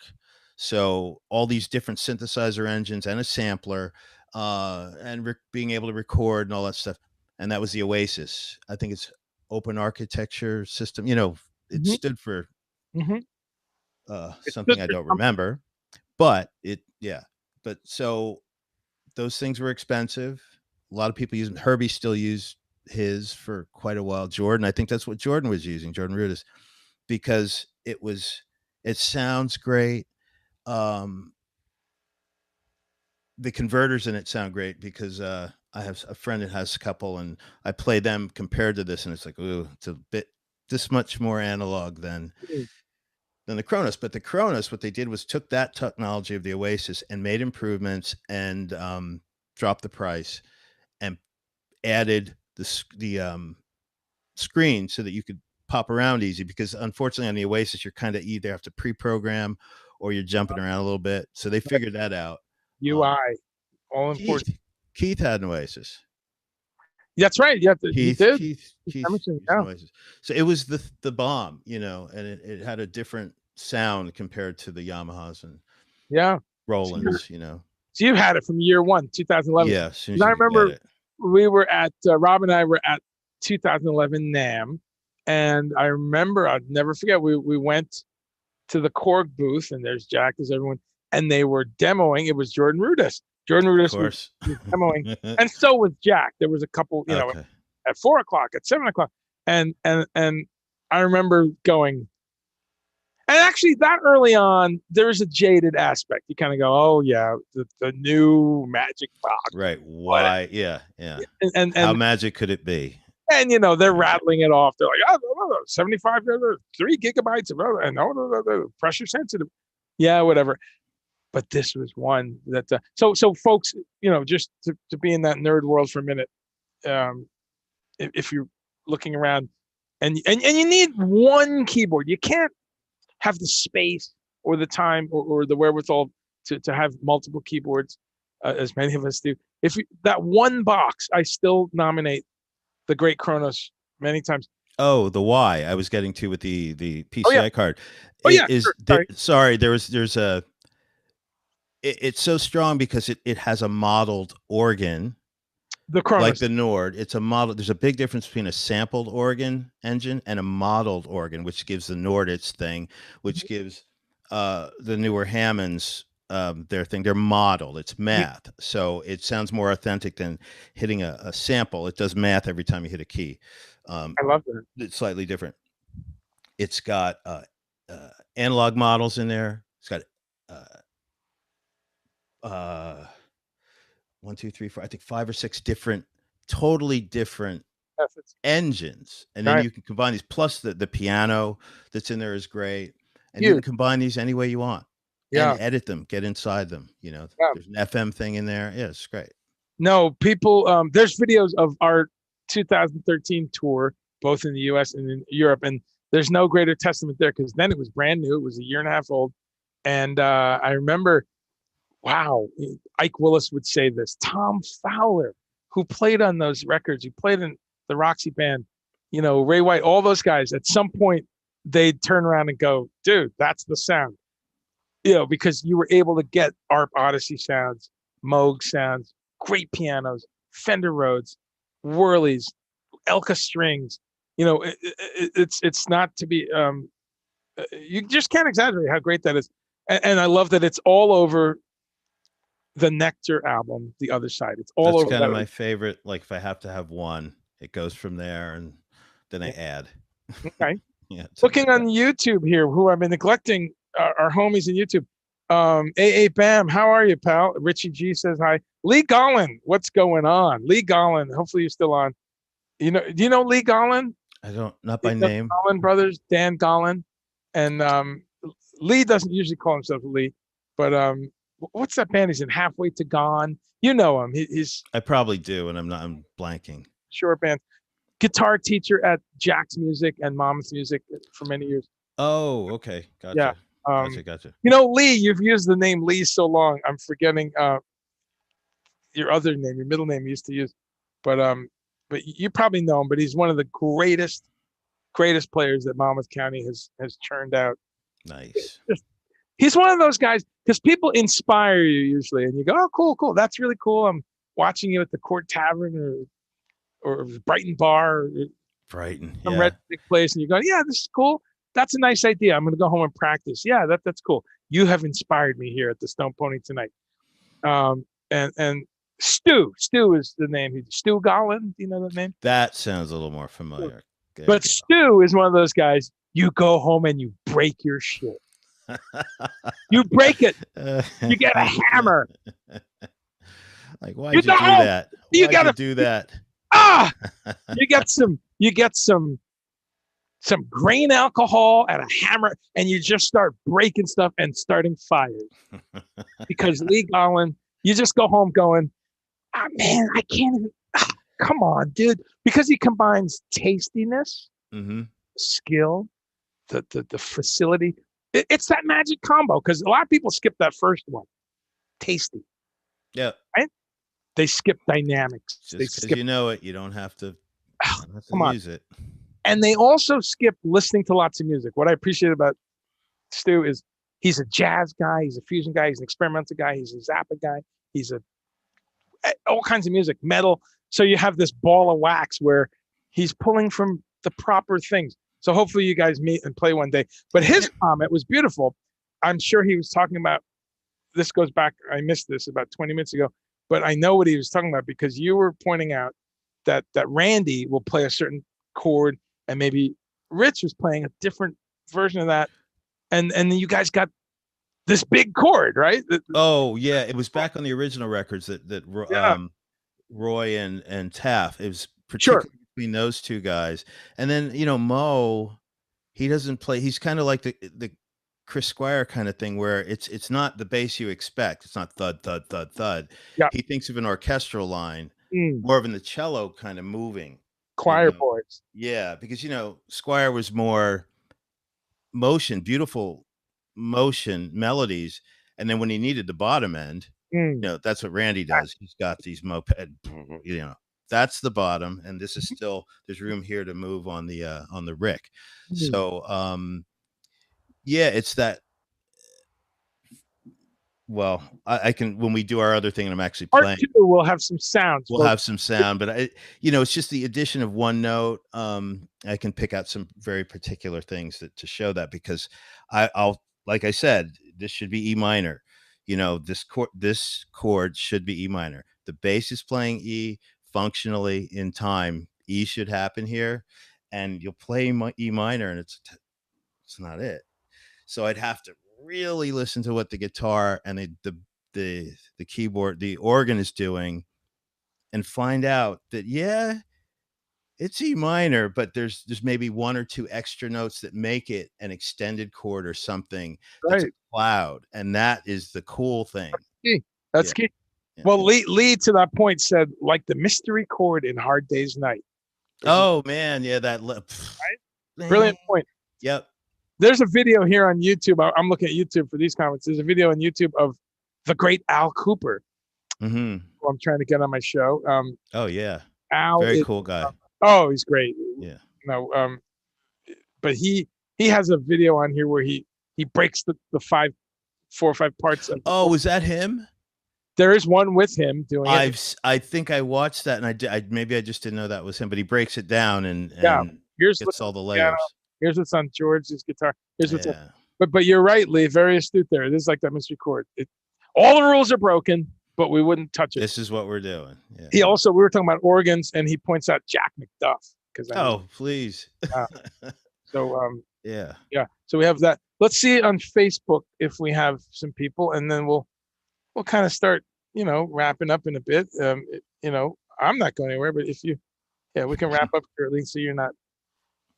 So all these different synthesizer engines and a sampler, and being able to record and all that stuff. And that was the Oasis. I think it's open architecture system. You know, it stood for something I don't remember, but yeah. But so those things were expensive. A lot of people using Herbie still used his for quite a while. Jordan, I think that's what Jordan was using, Jordan Rudess, because it sounds great. The converters in it sound great because I have a friend that has a couple, and I play them compared to this, and it's like, ooh, it's a bit this much more analog than the Kronos. But the Kronos, what they did was took that technology of the Oasis and made improvements and dropped the price and added the screen so that you could pop around easy, because unfortunately on the Oasis you're kind of either have to pre-program or you're jumping around a little bit. So they figured that out. UI, all important. Keith had an Oasis. That's right. Yeah, he did. Keith Oasis. So it was the bomb, you know, and it had a different sound compared to the Yamahas and Rolands, you know. So you had it from year one, 2011. Yeah, as soon as I remember we were at Rob and I were at 2011 NAMM, and I remember I'd never forget we went to the Korg booth, and there's Jack, there's everyone, and they were demoing. It was Jordan Rudess. Jordan Rudess was demoing, and so was Jack. There was a couple, you know, at 4 o'clock, at 7 o'clock, and I remember going. And actually, that early on, there's a jaded aspect. You kind of go, "Oh yeah, the new Magic Box, right? Why? Yeah. And how magic could it be?" And you know, they're rattling it off. They're like, "Oh, 75, 3 gigabytes of and pressure sensitive, yeah, whatever." But this was one that so folks, you know, just to be in that nerd world for a minute, if you're looking around, and you need one keyboard, you can't have the space or the time or the wherewithal to have multiple keyboards, as many of us do. If that one box, I still nominate the great Kronos many times. Oh, the Y I was getting to with the PCI card. Sorry, there's a. It's so strong because it has a modeled organ. The Kronos, like the Nord, it's a model. There's a big difference between a sampled organ engine and a modeled organ, which gives the Nord its thing, which gives the newer Hammonds their thing. They're modeled. It's math, so it sounds more authentic than hitting a sample. It does math every time you hit a key. I love that. It's slightly different. It's got analog models in there. It's got uh, one, two, three, four. I think 5 or 6 different, totally different Yes, engines, and then right. you can combine these. Plus, the piano that's in there is great, and you can Huge. combine these any way you want and Yeah. edit them, get inside them. Yeah. There's an FM thing in there. Yeah, it's great. No, people, there's videos of our 2013 tour, both in the US and in Europe. And there's no greater testament there because then it was brand new. It was a year and a half old. And I remember, wow, Ike Willis would say this. Tom Fowler, who played on those records, who played in the Roxy Band, Ray White, all those guys, at some point, they'd turn around and go, dude, that's the sound. Because you were able to get ARP Odyssey sounds, Moog sounds, great pianos, Fender Rhodes, Whirlies, Elka strings. It's not to be. You just can't exaggerate how great that is, and I love that it's all over the NEKTAR album. The other side, it's all That's over. kind of my favorite. Like, if I have to have one, it goes from there, and then I add. Okay. Yeah. Looking on YouTube here, who I've been neglecting our homies in YouTube. AA Bam, how are you, pal? Richie G says hi. Lee Gollin, what's going on? Lee Gollin, hopefully you're still on. Do you know Lee Gollin? I don't, not by name. Gollin brothers, Dan Gollin, and Lee doesn't usually call himself Lee, but what's that band he's in? Halfway to Gone. You know him. He's I probably do, and I'm blanking. short band. Guitar teacher at Jack's Music and Mama's Music for many years. Oh, okay, gotcha. Yeah. Gotcha. Lee, you've used the name Lee so long. I'm forgetting your other name, your middle name you used to use. But you probably know him, but he's one of the greatest players that Monmouth County has churned out. Nice. He's one of those guys because people inspire you usually, and you go, "Oh, cool, that's really cool." I'm watching you at the Court Tavern or Brighton Bar, or Brighton, some yeah. red place, and you go, "Yeah, this is cool. That's a nice idea. I'm going to go home and practice." Yeah, that's cool. You have inspired me here at the Stone Pony tonight. And Stu is the name. Stu Gollin. Do you know that name? That sounds a little more familiar. But Stu is one of those guys. You go home and you break your shit. You break it. You get a hammer. Like, why'd you do that? You gotta do that. You get some grain alcohol and a hammer, and you just start breaking stuff and starting fires. Because Lee Gollin, you just go home going, "Oh man, I can't even." Come on, dude. Because he combines tastiness, skill, the facility. It's that magic combo. Because a lot of people skip that first one, tasty. Yeah. Right? They skip dynamics. Just because you know it, you don't have to, use it. And they also skip listening to lots of music. What I appreciate about Stu is he's a jazz guy, he's a fusion guy, he's an experimental guy, he's a Zappa guy, he's all kinds of music, metal. So you have this ball of wax where he's pulling from the proper things. So hopefully you guys meet and play one day. But his comment was beautiful. I'm sure he was talking about, this goes back, I missed this about 20 minutes ago, but I know what he was talking about because you were pointing out that Randy will play a certain chord and maybe Rich was playing a different version of that. And then you guys got this big chord, right? Oh yeah. It was back on the original records that Roy and Taff. It was particularly between those two guys. And then, Mo, he doesn't play. He's kind of like the Chris Squire kind of thing where it's not the bass you expect. It's not thud, thud, thud, thud. Yeah. He thinks of an orchestral line, more of in the cello kind of moving. Choir boys. Yeah, because Squire was more motion, beautiful motion melodies, and then when he needed the bottom end, that's what Randy does. He's got these moped, that's the bottom, and this is still, there's room here to move on the Rick. So yeah, it's that. Well, I can, when we do our other thing and I'm actually playing, Part 2, we'll have some sounds. We'll have some sound, but it's just the addition of one note. I can pick out some very particular things to show that, because I'll, like I said, this should be E minor. you know, this chord should be E minor. The bass is playing E functionally in time. E should happen here, and you'll play E minor, and it's not it. So I'd have to really listen to what the guitar and the keyboard, the organ is doing, and find out that yeah, it's E minor, but there's maybe one or two extra notes that make it an extended chord or something that's a Right. cloud, and that is the cool thing. Key. That's Yeah. key. Yeah. Well, Lee to that point said, like the mystery chord in Hard Day's Night. Oh man, yeah, that Right? Brilliant point. Yep. There's a video here on YouTube. I'm looking at YouTube for these comments. There's a video on YouTube of the great Al Cooper, Mm-hmm. who I'm trying to get on my show. Oh yeah, Al very is, cool guy. oh, he's great. Yeah. You know, but he has a video on here where he breaks the 4 or 5 parts. Oh, was that him? There is one with him doing it. I think I watched that, and I maybe I just didn't know that was him, but he breaks it down and Here's gets all the layers. Piano. Here's what's on George's guitar. Here's what's but you're right, Lee. Very astute there. This is like that mystery chord. All the rules are broken, but we wouldn't touch it. This is what we're doing. Yeah. We were talking about organs, and he points out Jack McDuff. Please. So yeah. So we have that. Let's see on Facebook if we have some people, and then we'll kind of start, wrapping up in a bit. I'm not going anywhere, but if you, we can wrap up early so you're not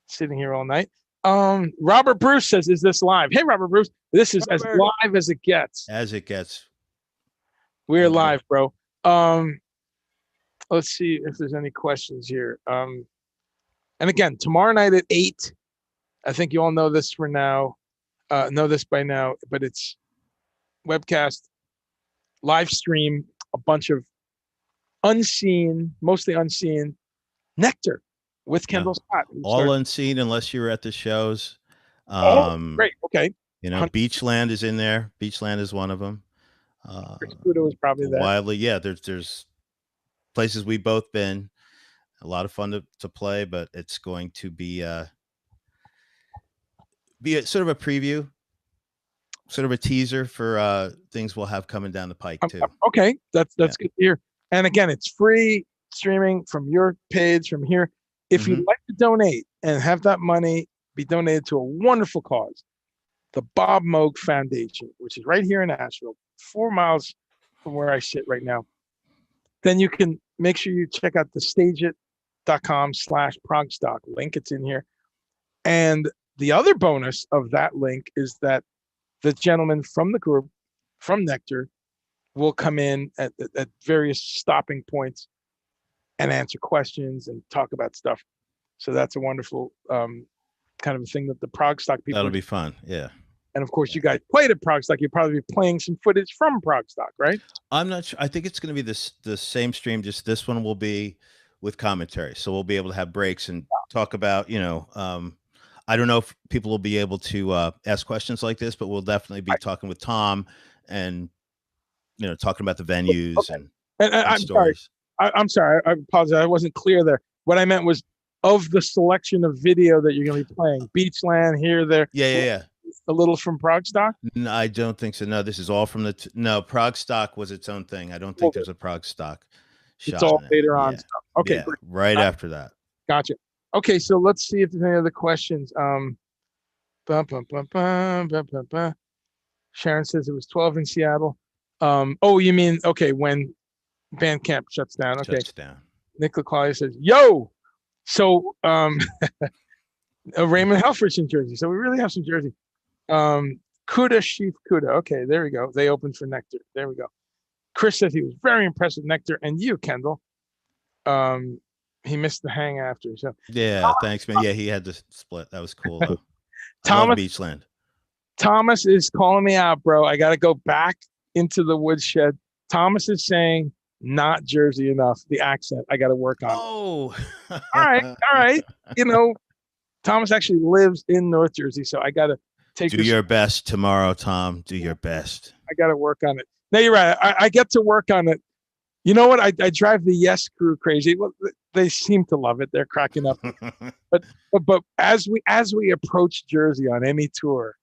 sitting here all night. Robert Bruce says, "Is this live?" Hey, Robert Bruce, this is as live as it gets. As it gets. We're live, bro. Let's see if there's any questions here. And again, tomorrow night at 8. I think you all know this for now. Know this by now, but it's webcast, live stream, a bunch of mostly unseen NEKTAR with Kendall Scott. All unseen unless you're at the shows. Great. Okay. Beachland is in there. Beachland is one of them. Kudo is probably there. Wildly, yeah. There's places we've both been. A lot of fun to play, but it's going to be a sort of a preview, sort of a teaser for things we'll have coming down the pike too. Okay, that's good to hear. And again, it's free streaming from your page from here. If you'd like to donate and have that money be donated to a wonderful cause, the Bob Moog Foundation, which is right here in Asheville, 4 miles from where I sit right now, then you can make sure you check out the stageit.com/progstock link. It's in here. And the other bonus of that link is that the gentleman from the group, from NEKTAR, will come in at various stopping points and answer questions and talk about stuff. So that's a wonderful kind of a thing that the Progstock people. That'll be fun. Yeah. And of course, you guys played at Progstock. You'll probably be playing some footage from Progstock, right? I'm not sure. I think it's going to be the same stream. Just this one will be with commentary, so we'll be able to have breaks and talk about. I don't know if people will be able to ask questions like this, but we'll definitely be talking with Tom and talking about the venues and I'm stories. Sorry. I'm sorry. I apologize. I wasn't clear there. What I meant was of the selection of video that you're going to be playing. Beachland here, there. Yeah. A little from Progstock? No, I don't think so. No, this is all from no. Progstock was its own thing. I don't think there's a Progstock shot. It's all later on stuff. Okay, right after that. Gotcha. Okay, so let's see if there's any other questions. Sharon says it was 12 in Seattle. Oh, you mean when Bandcamp shuts down? Okay. Shuts down. Nick LaClaudia says, "Yo." So Raymond Helfrich in Jersey. So we really have some Jersey. Kuda Sheaf Kuda. Okay, there we go. They opened for NEKTAR. There we go. Chris says he was very impressed with NEKTAR and you, Kendall. He missed the hang after. So thanks, man. Yeah, he had to split. That was cool though. Thomas Beachland. Thomas is calling me out, bro. I gotta go back into the woodshed. Thomas is saying not Jersey enough. The accent. I gotta work on. Oh. All right. Thomas actually lives in North Jersey, so I gotta do your best tomorrow, Tom. Do your best. I gotta work on it. No, you're right. I get to work on it. You know what? I drive the Yes crew crazy. Well, they seem to love it. They're cracking up. but as we approach Jersey on any tour,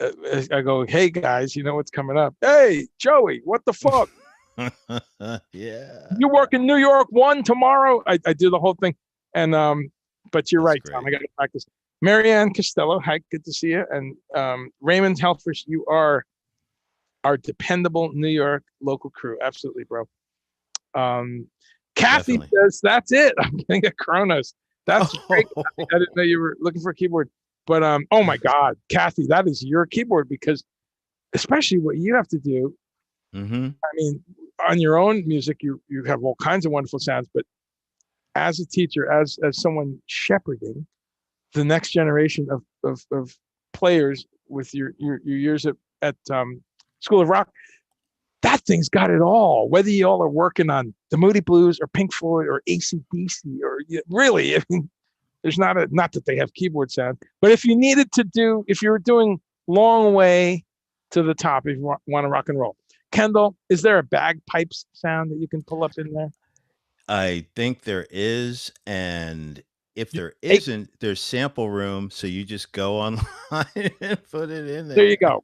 I go, hey guys, you know what's coming up? Hey, Joey, what the fuck? Yeah, You work in New York 1 tomorrow? I do the whole thing. And but you're that's right, Tom. great. I got to practice. Marianne Costello, hi, good to see you. And Raymond Helfrich, you are our dependable New York local crew. Absolutely, bro. Um, Kathy Definitely. says, that's it. I'm getting a Kronos. That's great, Kathy. I didn't know you were looking for a keyboard. But oh my God, Kathy, that is your keyboard because especially what you have to do. Mm-hmm. I mean, on your own music, you have all kinds of wonderful sounds, but as a teacher, as someone shepherding the next generation of players with your years at School of Rock, that thing's got it all. Whether you all are working on the Moody Blues or Pink Floyd or AC/DC or really, I mean, there's not that they have keyboard sound, but if you needed to do, if you were doing long way to the top, if you want to rock and roll, Kendall, is there a bagpipes sound that you can pull up in there? I think there is, and if there Hey, isn't, there's sample room, so you just go online and put it in there you there. go.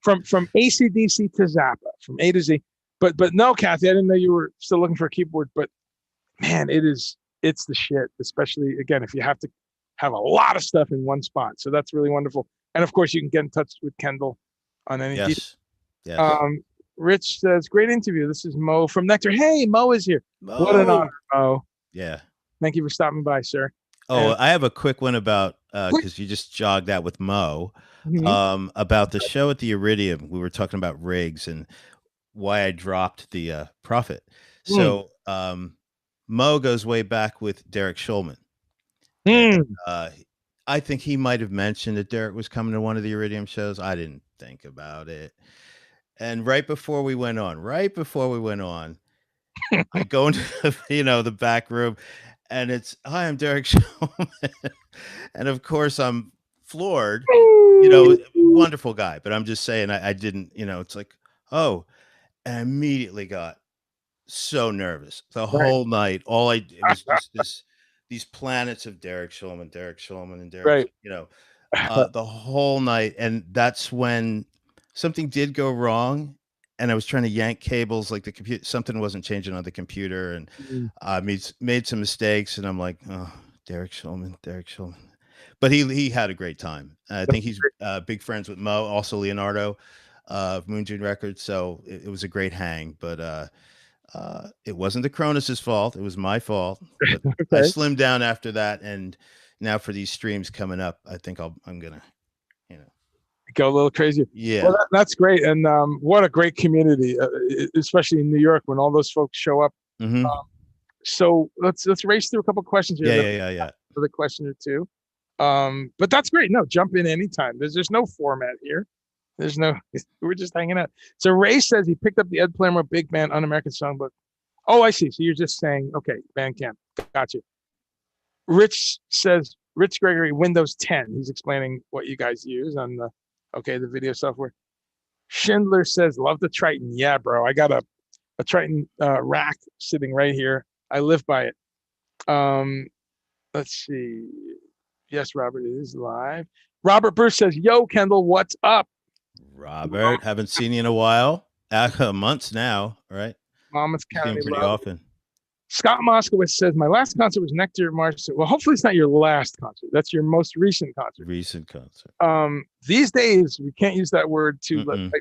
From AC/DC to Zappa, from A to Z. But no, Kathy, I didn't know you were still looking for a keyboard. But man, it's the shit. Especially again, if you have to have a lot of stuff in one spot. So that's really wonderful. And of course, you can get in touch with Kendall on any details. Yes, yes. Um, Rich says, "Great interview. This is Mo from Nectar. Hey, Mo is here. What an honor, Oh, Mo. yeah. Thank you for stopping by, sir." And Oh, I have a quick one about because you just jogged that with Mo mhm, about the show at the Iridium. We were talking about rigs and why I dropped the Prophet. mm, So Mo goes way back with Derek Schulman. And, mm, uh, I think he might have mentioned that Derek was coming to one of the Iridium shows. I didn't think about it. And right before we went on, I go into the back room, and it's hi, I'm Derek Schulman, and of course I'm floored. Wonderful guy, but I'm just saying I didn't. It's like oh, and I immediately got so nervous the right, whole night. It was just these planets of Derek Schulman, and right. the whole night. And that's when something did go wrong, and I was trying to yank cables, like the computer, something wasn't changing on the computer, and made some mistakes. And I'm like, oh, Derek Schulman. But he had a great time. I think he's big friends with Mo, also Leonardo of Moon June Records. So it was a great hang. But it wasn't the Cronus's fault. It was my fault. But I Okay. slimmed down after that, and now for these streams coming up, I think I'm gonna, you know, Go a little crazy. Well, yeah, that's great, and what a great community, especially in New York when all those folks show up. hmm So let's race through a couple questions here, yeah, and then yeah, yeah, yeah. another question or two. But that's great. No, jump in anytime. There's no format here. There's no. We're just hanging out. So Ray says he picked up the Ed Palermo Big Band Un-American Songbook. Oh, I see. So you're just saying, okay, Bandcamp. Got you. Rich Gregory, Windows 10. He's explaining what you guys use on the video software. Schindler says, love the Triton. Yeah, bro. I got a Triton rack sitting right here. I live by it. Um, let's see. Yes, Robert is live. Robert Bruce says, yo, Kendall, what's up? Robert, haven't seen you in a while. Months now, right? Monmouth You see him County pretty love. often. Scott Moskowitz says, my last concert was Nectar March. Well, hopefully it's not your last concert. That's your most recent concert. Recent concert. These days, we can't use that word too. Mm-mm.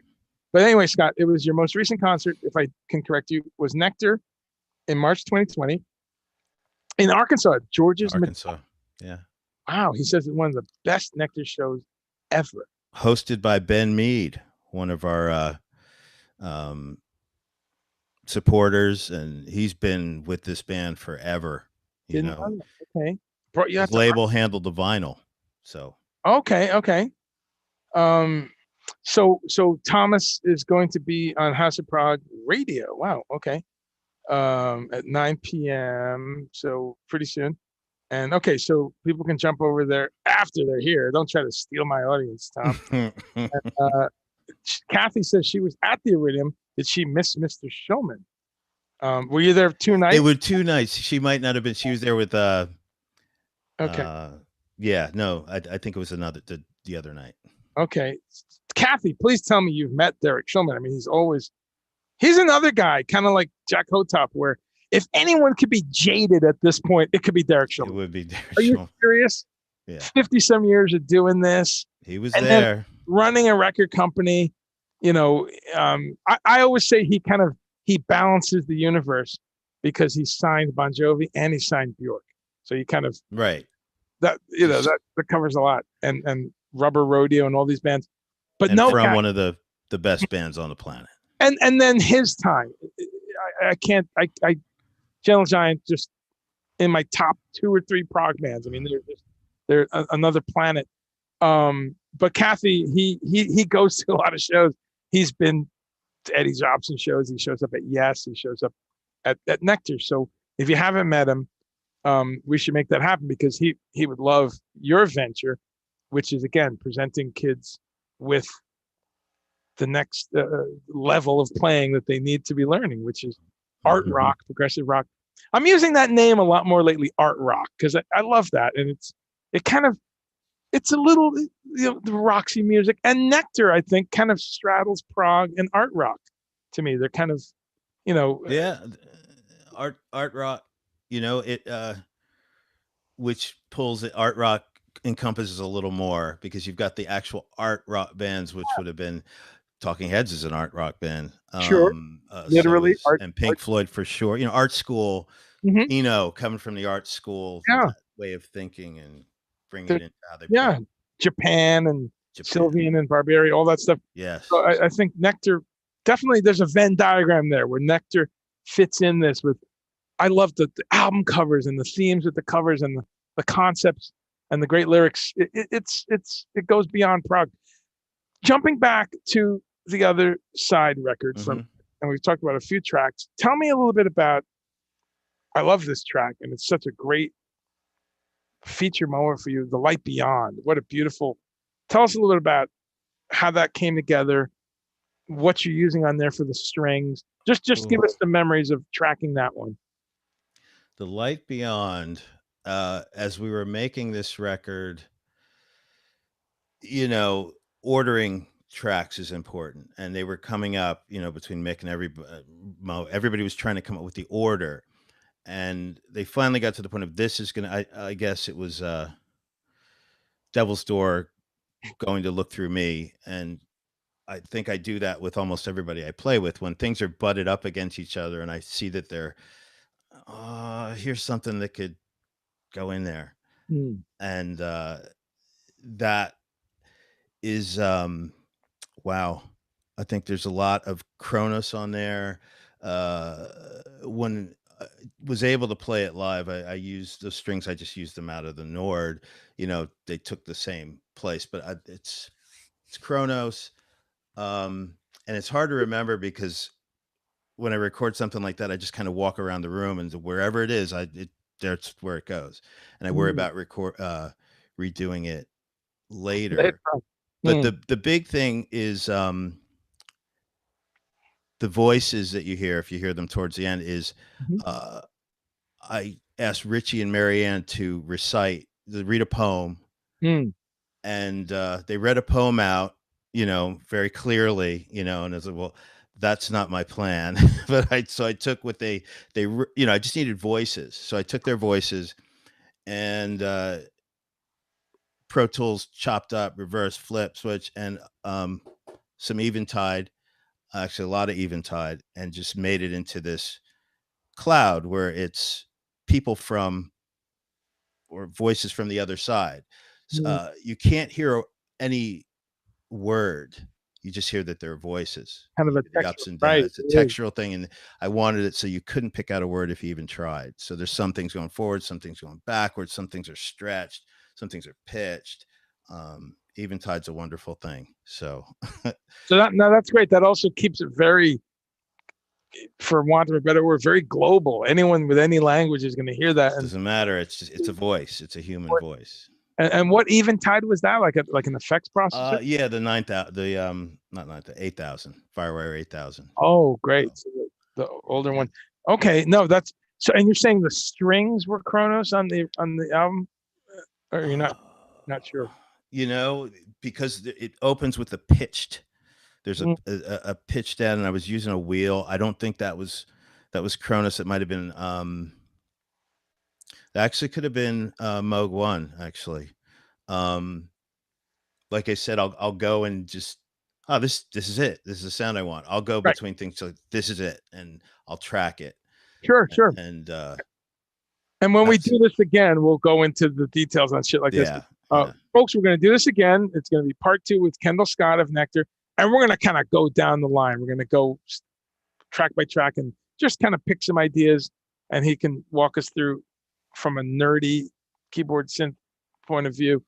But anyway, Scott, it was your most recent concert, if I can correct you, was Nectar in March 2020 in Arkansas, George's. Arkansas. Yeah. Wow, he says it's one of the best Nectar shows ever. Hosted by Ben Mead, one of our um, supporters, and he's been with this band forever. Didn't know that. Okay. Brought you out His to label handled the vinyl. So okay. Um, so Thomas is going to be on House of Prague Radio. Wow, okay. At 9 p.m. So pretty soon. And okay, so people can jump over there after they're here. Don't try to steal my audience, Tom. Uh, Kathy says she was at the Iridium. Did she miss Mr. Showman? Were you there 2 nights? It were 2 nights. She might not have been. She was there with Okay. yeah, no, I think it was the other night. Okay, Kathy, please tell me you've met Derek Shulman. I mean, he's another guy, kind of like Jack Hotop, where if anyone could be jaded at this point, it could be Derek It Shulman. would be Derek Are you Shulman. serious? Yeah, 50 some years of doing this, he was and then there. running a record company. You know, I always say he balances the universe because he signed Bon Jovi and he signed Bjork. So he kind of Right. that covers a lot, and Rubber Rodeo and all these bands. But And no, from one of the best bands on the planet. and then his time, I can't I Gentle Giant just in my top 2 or 3 prog bands. I mean, they're another planet. But Kathy, he goes to a lot of shows. He's been to Eddie Jobson shows. He shows up at Yes. He shows up at NEKTAR. So if you haven't met him, we should make that happen because he would love your venture, which is again presenting kids with the next level of playing that they need to be learning, which is art rock, progressive rock. I'm using that name a lot more lately, art rock, because I love that, and it's a little the Roxy music, and NEKTAR I think kind of straddles prog and art rock. To me, they're kind of Yeah, art rock. It which pulls it. Art rock encompasses a little more because you've got the actual art rock bands, which would have been Talking Heads is an art rock band. sure So literally is and Pink Floyd for sure. Art school. Mm-hmm. Coming from the art school Yeah, way of thinking and bringing they're, it into how they play yeah, Japan and Japan. Sylvian and Barbieri, all that stuff. Yes. So I think NEKTAR definitely. There's a Venn diagram there where NEKTAR fits in this with. I love the album covers and the themes with the covers and the concepts and the great lyrics. It goes beyond prog. Jumping back to the other side record from, and we've talked about a few tracks. Tell me a little bit about. I love this track, and it's such a great feature moment for you. The Light Beyond. What a beautiful. Tell us a little bit about how that came together. What you're using on there for the strings. Just give us the memories of tracking that one. The Light Beyond. As we were making this record, ordering tracks is important, and they were coming up, between Mick and everybody was trying to come up with the order, and they finally got to the point of this is gonna. I guess it was Devil's Door going to look through me, and I think I do that with almost everybody I play with when things are butted up against each other, and I see that they're here's something that could go in there, and that is wow. I think there's a lot of Kronos on there. When I was able to play it live, I used the strings. I just used them out of the Nord. They took the same place, but it's Kronos. And it's hard to remember because when I record something like that, I just kind of walk around the room and wherever it is, that's where it goes. And I worry about redoing it later. But the big thing is the voices that you hear, if you hear them towards the end, is I asked Richie and Marianne to read a poem, and they read a poem out, very clearly, and I said, well, that's not my plan. But I took what they, I just needed voices. So I took their voices and Pro Tools chopped up, reverse, flip, switch, and some Eventide, actually a lot of Eventide, and just made it into this cloud where it's people from or voices from the other side. You can't hear any word. You just hear that they're voices. Kind of a the ups and right. downs. It's a textural thing, and I wanted it so you couldn't pick out a word if you even tried. So there's some things going forward, some things going backwards, some things are stretched, some things are pitched. Eventide's a wonderful thing. So that's great. That also keeps it very, for want of a better word, very global. Anyone with any language is going to hear that. It doesn't matter. It's a voice. It's a human voice. And what Eventide was that? Like an effects processor? Yeah, the 9,000, not 9,000, 8,000, FireWire 8,000. Oh, great. So the older one. Okay, no, that's so. And you're saying the strings were Kronos on the album, or you're not sure? you know, because it opens with a pitched. There's Mm, a pitch down, and I was using a wheel. I don't think that was Cronus. It might have been actually could have been Moog One actually. Um, like I said, I'll go and just this is it. This is the sound I want. I'll go right. between things like this is it, and I'll track it. Sure, sure. And And when we that's do this again, we'll go into the details on shit like this. yeah, yeah. Folks, we're going to do this again. It's going to be part 2 with Kendall Scott of NEKTAR. And we're going to kind of go down the line. We're going to go track by track and just kind of pick some ideas. And he can walk us through from a nerdy keyboard synth point of view,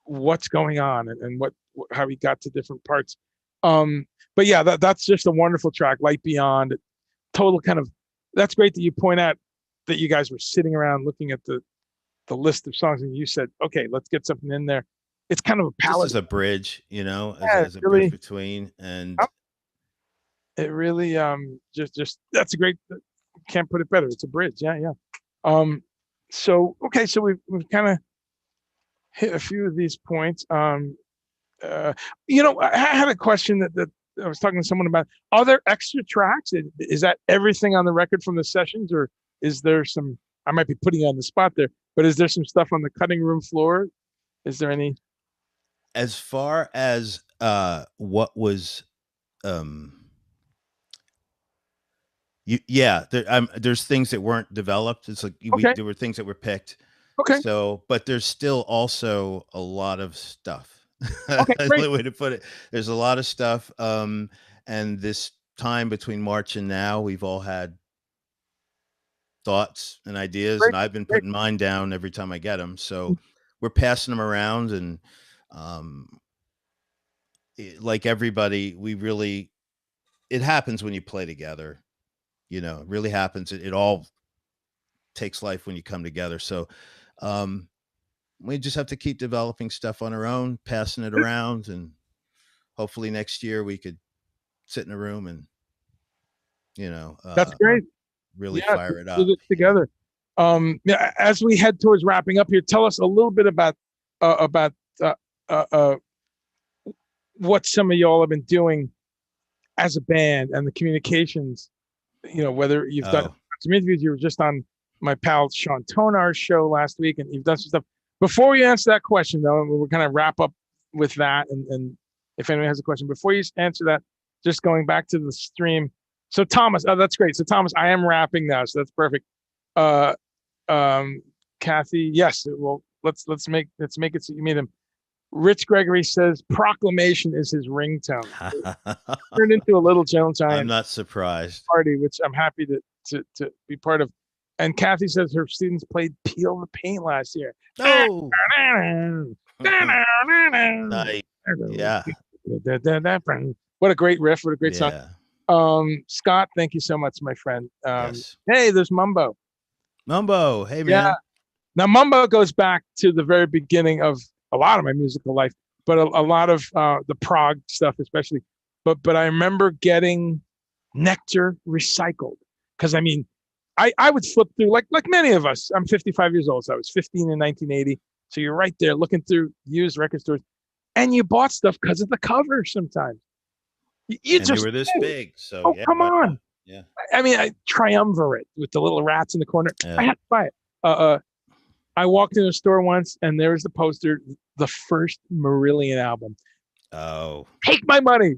what's going on and how he got to different parts. But yeah, that's just a wonderful track, Light Beyond. Total kind of, that's great that you point out that you guys were sitting around looking at the list of songs and you said, okay, let's get something in there. It's kind of a palette. Just as a bridge, you know, as a really, bridge between. And it really just that's a great, can't put it better. It's a bridge. Yeah. So okay, so we've kind of hit a few of these points. You know, I had a question that I was talking to someone about. Are there extra tracks? Is that everything on the record from the sessions, or is there some? I might be putting you on the spot there, but is there some stuff on the cutting room floor? Is there any? as far as what was yeah, there's things that weren't developed. It's like Okay, there were things that were picked. okay, So, but there's still also a lot of stuff. okay, That's great, the way to put it. There's a lot of stuff. And this time between March and now, we've all had thoughts and ideas, great, and I've been great. putting mine down every time I get them. So we're passing them around, and like everybody, it happens when you play together. You know, it really happens. It all takes life when you come together. So we just have to keep developing stuff on our own, passing it around, and hopefully next year we could sit in a room and That's great. really Yeah, fire it do up. this together. Yeah, as we head towards wrapping up here, tell us a little bit about uh, uh, uh, what some of y'all have been doing as a band and the communications. You know, whether you've done some interviews. You were just on my pal Sean Tonar's show last week, and you've done some stuff. Before we answer that question, though, we're going to wrap up with that. And if anyone has a question, before you answer that, just going back to the stream. So Thomas, that's great. So Thomas, I am wrapping now, so that's perfect. Kathy, yes. Well, let's make it so you meet him. Rich Gregory says Proclamation is his ringtone. Turned into a little Gentle Giant. I'm not surprised. Party, which I'm happy to be part of. And Kathy says her students played Peel the Paint last year. Oh, nice. Yeah. What a great riff. What a great Yeah. song. Scott, thank you so much, my friend. Yes. Hey, there's Mumbo. Mumbo, hey man. Yeah. Now Mumbo goes back to the very beginning of a lot of my musical life, but a lot of the prog stuff, especially. But I remember getting NEKTAR recycled because I mean, I would flip through like many of us. I'm 55 years old, so I was 15 in 1980. So you're right there looking through used record stores, and you bought stuff because of the cover. Sometimes you and just they were this big, so oh yeah, come on. Yeah. I mean, I triumvirate with the little rats in the corner. Yeah. I had to buy it. I walked in a store once, and there was the poster, the first Marillion album. Oh, take my money!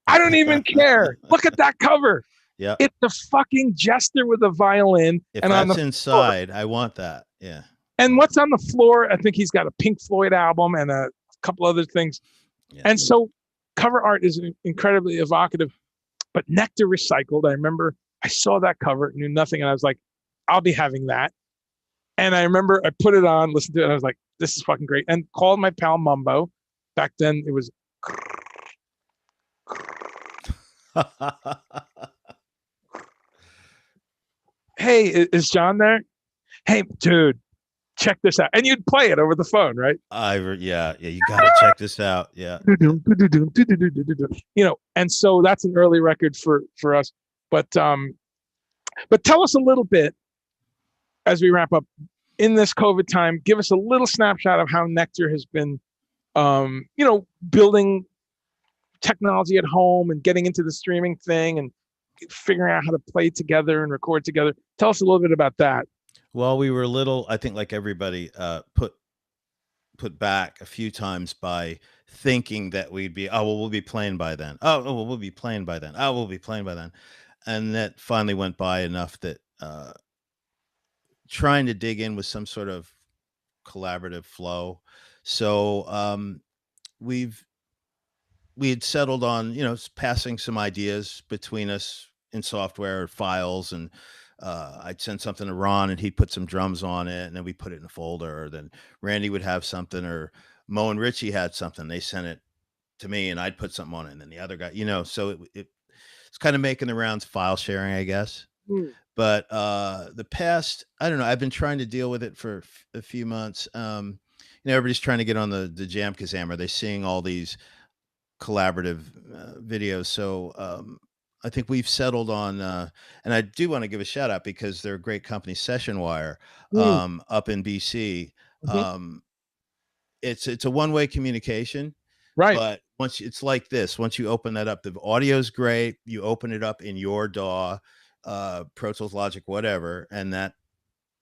I don't even care. Look at that cover. Yeah, it's the fucking jester with a violin. If and that's on the inside, floor, I want that. Yeah. And what's on the floor? I think he's got a Pink Floyd album and a couple other things. Yeah. And so cover art is incredibly evocative. But NEKTAR recycled. I remember I saw that cover, knew nothing, and I was like, I'll be having that. And I remember I put it on, listened to it, and I was like, this is fucking great. And called my pal Mumbo. Back then it was hey, is John there? Hey, dude, check this out. And you'd play it over the phone, right? Yeah, you gotta check this out. Yeah. You know, and so that's an early record for us. But tell us a little bit as we wrap up in this COVID time, give us a little snapshot of how NEKTAR has been, building technology at home and getting into the streaming thing and figuring out how to play together and record together. Tell us a little bit about that. Well, we were a little, I think, like everybody, put back a few times by thinking that we'd be, oh well, we'll be playing by then. Oh well, we'll be playing by then. Oh, we'll be playing by then, and that finally went by enough that trying to dig in with some sort of collaborative flow. So we've we had settled on, passing some ideas between us in software files, and I'd send something to Ron and he'd put some drums on it, and then we put it in a folder. Or then Randy would have something, or Mo and Richie had something, they sent it to me and I'd put something on it, and then the other guy, so it's kind of making the rounds, file sharing, I guess. Hmm. But the past, I don't know, I've been trying to deal with it for a few months. Everybody's trying to get on the Jam Kazam. Are they seeing all these collaborative videos? So I think we've settled on, and I do want to give a shout out because they're a great company, Session Wire, Hmm. up in BC. Mhm. Um, it's a one-way communication, Right. but it's like this, once you open that up, the audio's great. You open it up in your DAW, Pro Tools, Logic, whatever, and that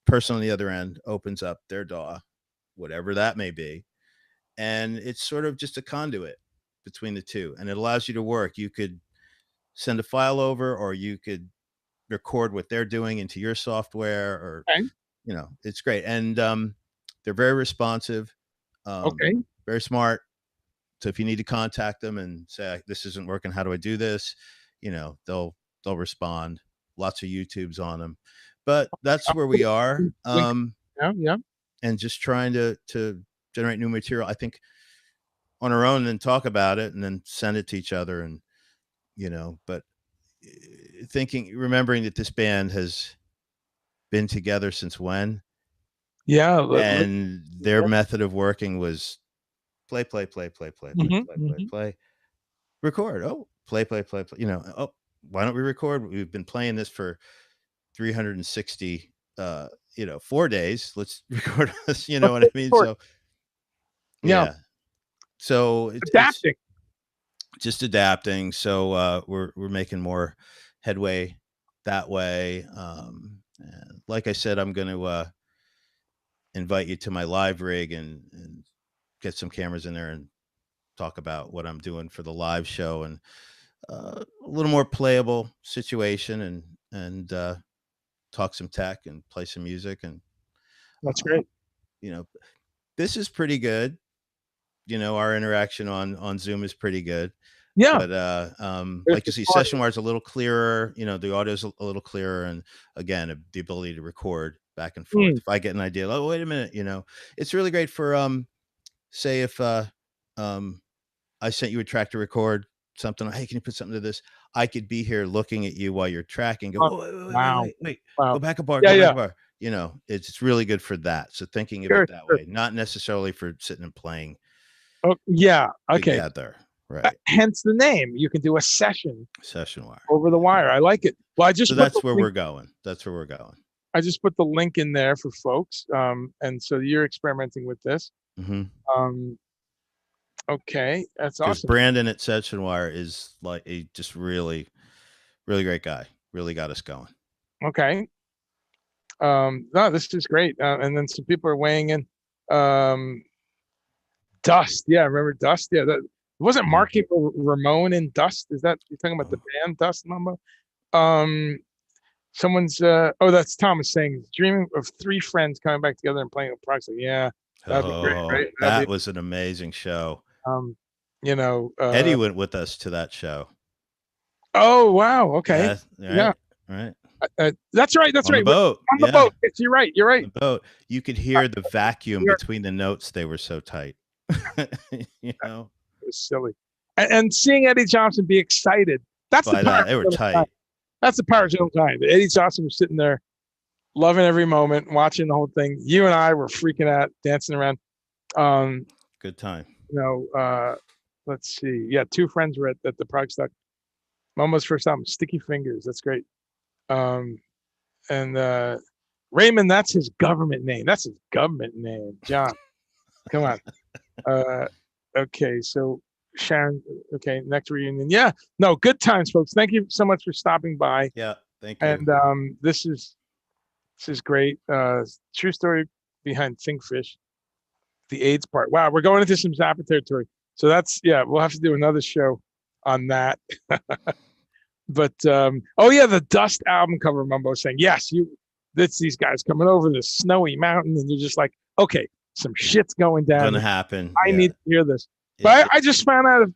person on the other end opens up their DAW, whatever that may be, and it's sort of just a conduit between the two, and it allows you to work. You could send a file over, or you could record what they're doing into your software, or Okay. it's great. And they're very responsive, Okay. very smart. So if you need to contact them and say, this isn't working, how do I do this, they'll respond. Lots of YouTubes on them. But that's I'll where put we it are. link. Yeah. Yeah. And just trying to generate new material, I think, on our own, and talk about it and then send it to each other. And but remembering that this band has been together since when, Yeah. and their method of working was play, play, play, play, play, play, Mhm, play, play, mhm. play, record. Oh, play, play, play, play. Oh, why don't we record? We've been playing this for 360 4 days. Let's record this. You know what I mean? Sure. So Yeah. yeah. So it's Adapting. just adapting. So we're making more headway that way. And like I said, I'm going to invite you to my live rig, and get some cameras in there and talk about what I'm doing for the live show, and a little more playable situation, and talk some tech and play some music. And That's uh, great. you know this is pretty good. Our interaction on Zoom is pretty good. Yeah. But There's like the you see, part. session wire is a little clearer. The audio's a little clearer, and again, the ability to record back and forth. Mm. If I get an idea, oh wait a minute, it's really great for say if um I sent you a track to record something. Hey, can you put something to this? I could be here looking at you while you're tracking. Go, Oh, oh, wait, wait, wait, wow. wait, wait. Go Wow. back a bar. Yeah. Go back Yeah. a bar. It's really good for that. So thinking of Sure. it that Sure. way, not necessarily for sitting and playing Oh, yeah. Okay. together. Right. Hence the name. You can do a session Session wire. over the wire. I like it. Well, I So just put the that's where link. we're going. That's where we're going. I just put the link in there for folks. And so you're experimenting with this. Mm-hmm. Okay, that's Because awesome. Brandon at Session Wire is like a just really, really great guy. Really got us going. Okay. No, this is great. And then some people are weighing in. Um, Dust. Yeah, remember Dust? Yeah, that wasn't Marky Ramone in Dust. Is that you're talking about the band Dust number? Um, someone's that's Thomas saying dreaming of three friends coming back together and playing a project. Yeah, that'd be great, Oh, right? That'd that be was an amazing show. um, you know, Eddie went with us to that show. oh wow, okay. Yeah, Yeah. right. That's right. That's On the right. boat. On the Yeah, boat. Yes, you're right. You're on right. the boat. You could hear the vacuum You're- between the notes. They were so tight. It was silly. And seeing Eddie Johnson be excited. That's the By power. that, they were tight. That's the power zone time. Eddie Johnson was sitting there, loving every moment, watching the whole thing. You and I were freaking out, dancing around. Good time. Let's see. Yeah, two friends were at the Prague Stock. Momo's first album, Sticky Fingers. That's great. And Raymond, that's his government name. That's his government name. John, come on. Okay, so Sharon, okay, next reunion. Yeah, no, good times, folks. Thank you so much for stopping by. Yeah, thank you. And this is great. True story behind Thinkfish, the AIDS part. Wow, we're going into some Zappa territory. So that's, yeah, we'll have to do another show on that. But oh yeah, the Dust album cover. Mumbo saying, yes, that's these guys coming over this snowy mountain, and you're just like, okay, some shit's going down. Gonna happen. I need to hear this. But I just found out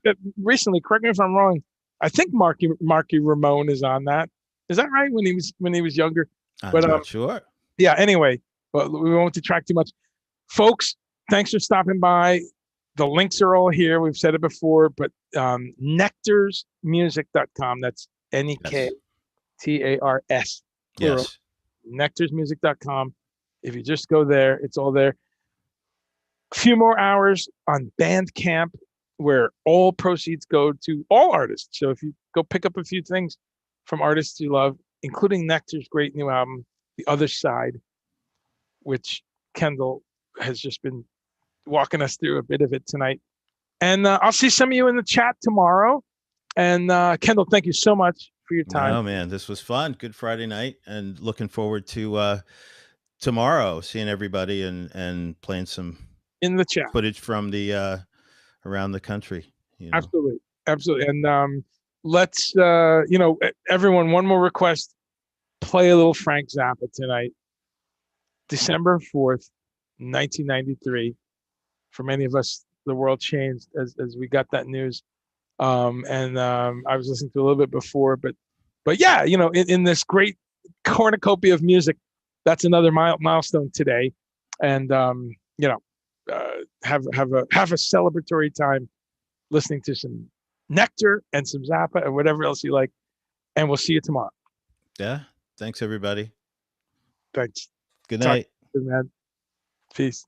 recently. Correct me if I'm wrong. I think Marky Ramone is on that. Is that right? When he was younger. I'm not sure. Yeah. Anyway, but we won't detract too much, folks. Thanks for stopping by. The links are all here. We've said it before, but nektarsmusic.com. That's NEKTARS. Yes. nektarsmusic.com. If you just go there, it's all there. A few more hours on Bandcamp, where all proceeds go to all artists. So if you go pick up a few things from artists you love, including Nektar's great new album, The Other Side, which Kendall has just been walking us through a bit of it tonight. And I'll see some of you in the chat tomorrow. And Kendall, thank you so much for your time. Oh man, this was fun. Good Friday night, and looking forward to tomorrow, seeing everybody and playing some in the chat footage from the around the country. Absolutely. And let's everyone, one more request. Play a little Frank Zappa tonight. December 4th, 1993. For many of us, the world changed as we got that news. I was listening to a little bit before, but yeah, in this great cornucopia of music, that's another milestone today. And have a celebratory time listening to some Nektar and some Zappa and whatever else you like. And we'll see you tomorrow. Yeah. Thanks, everybody. Thanks. Good night. Man. Peace.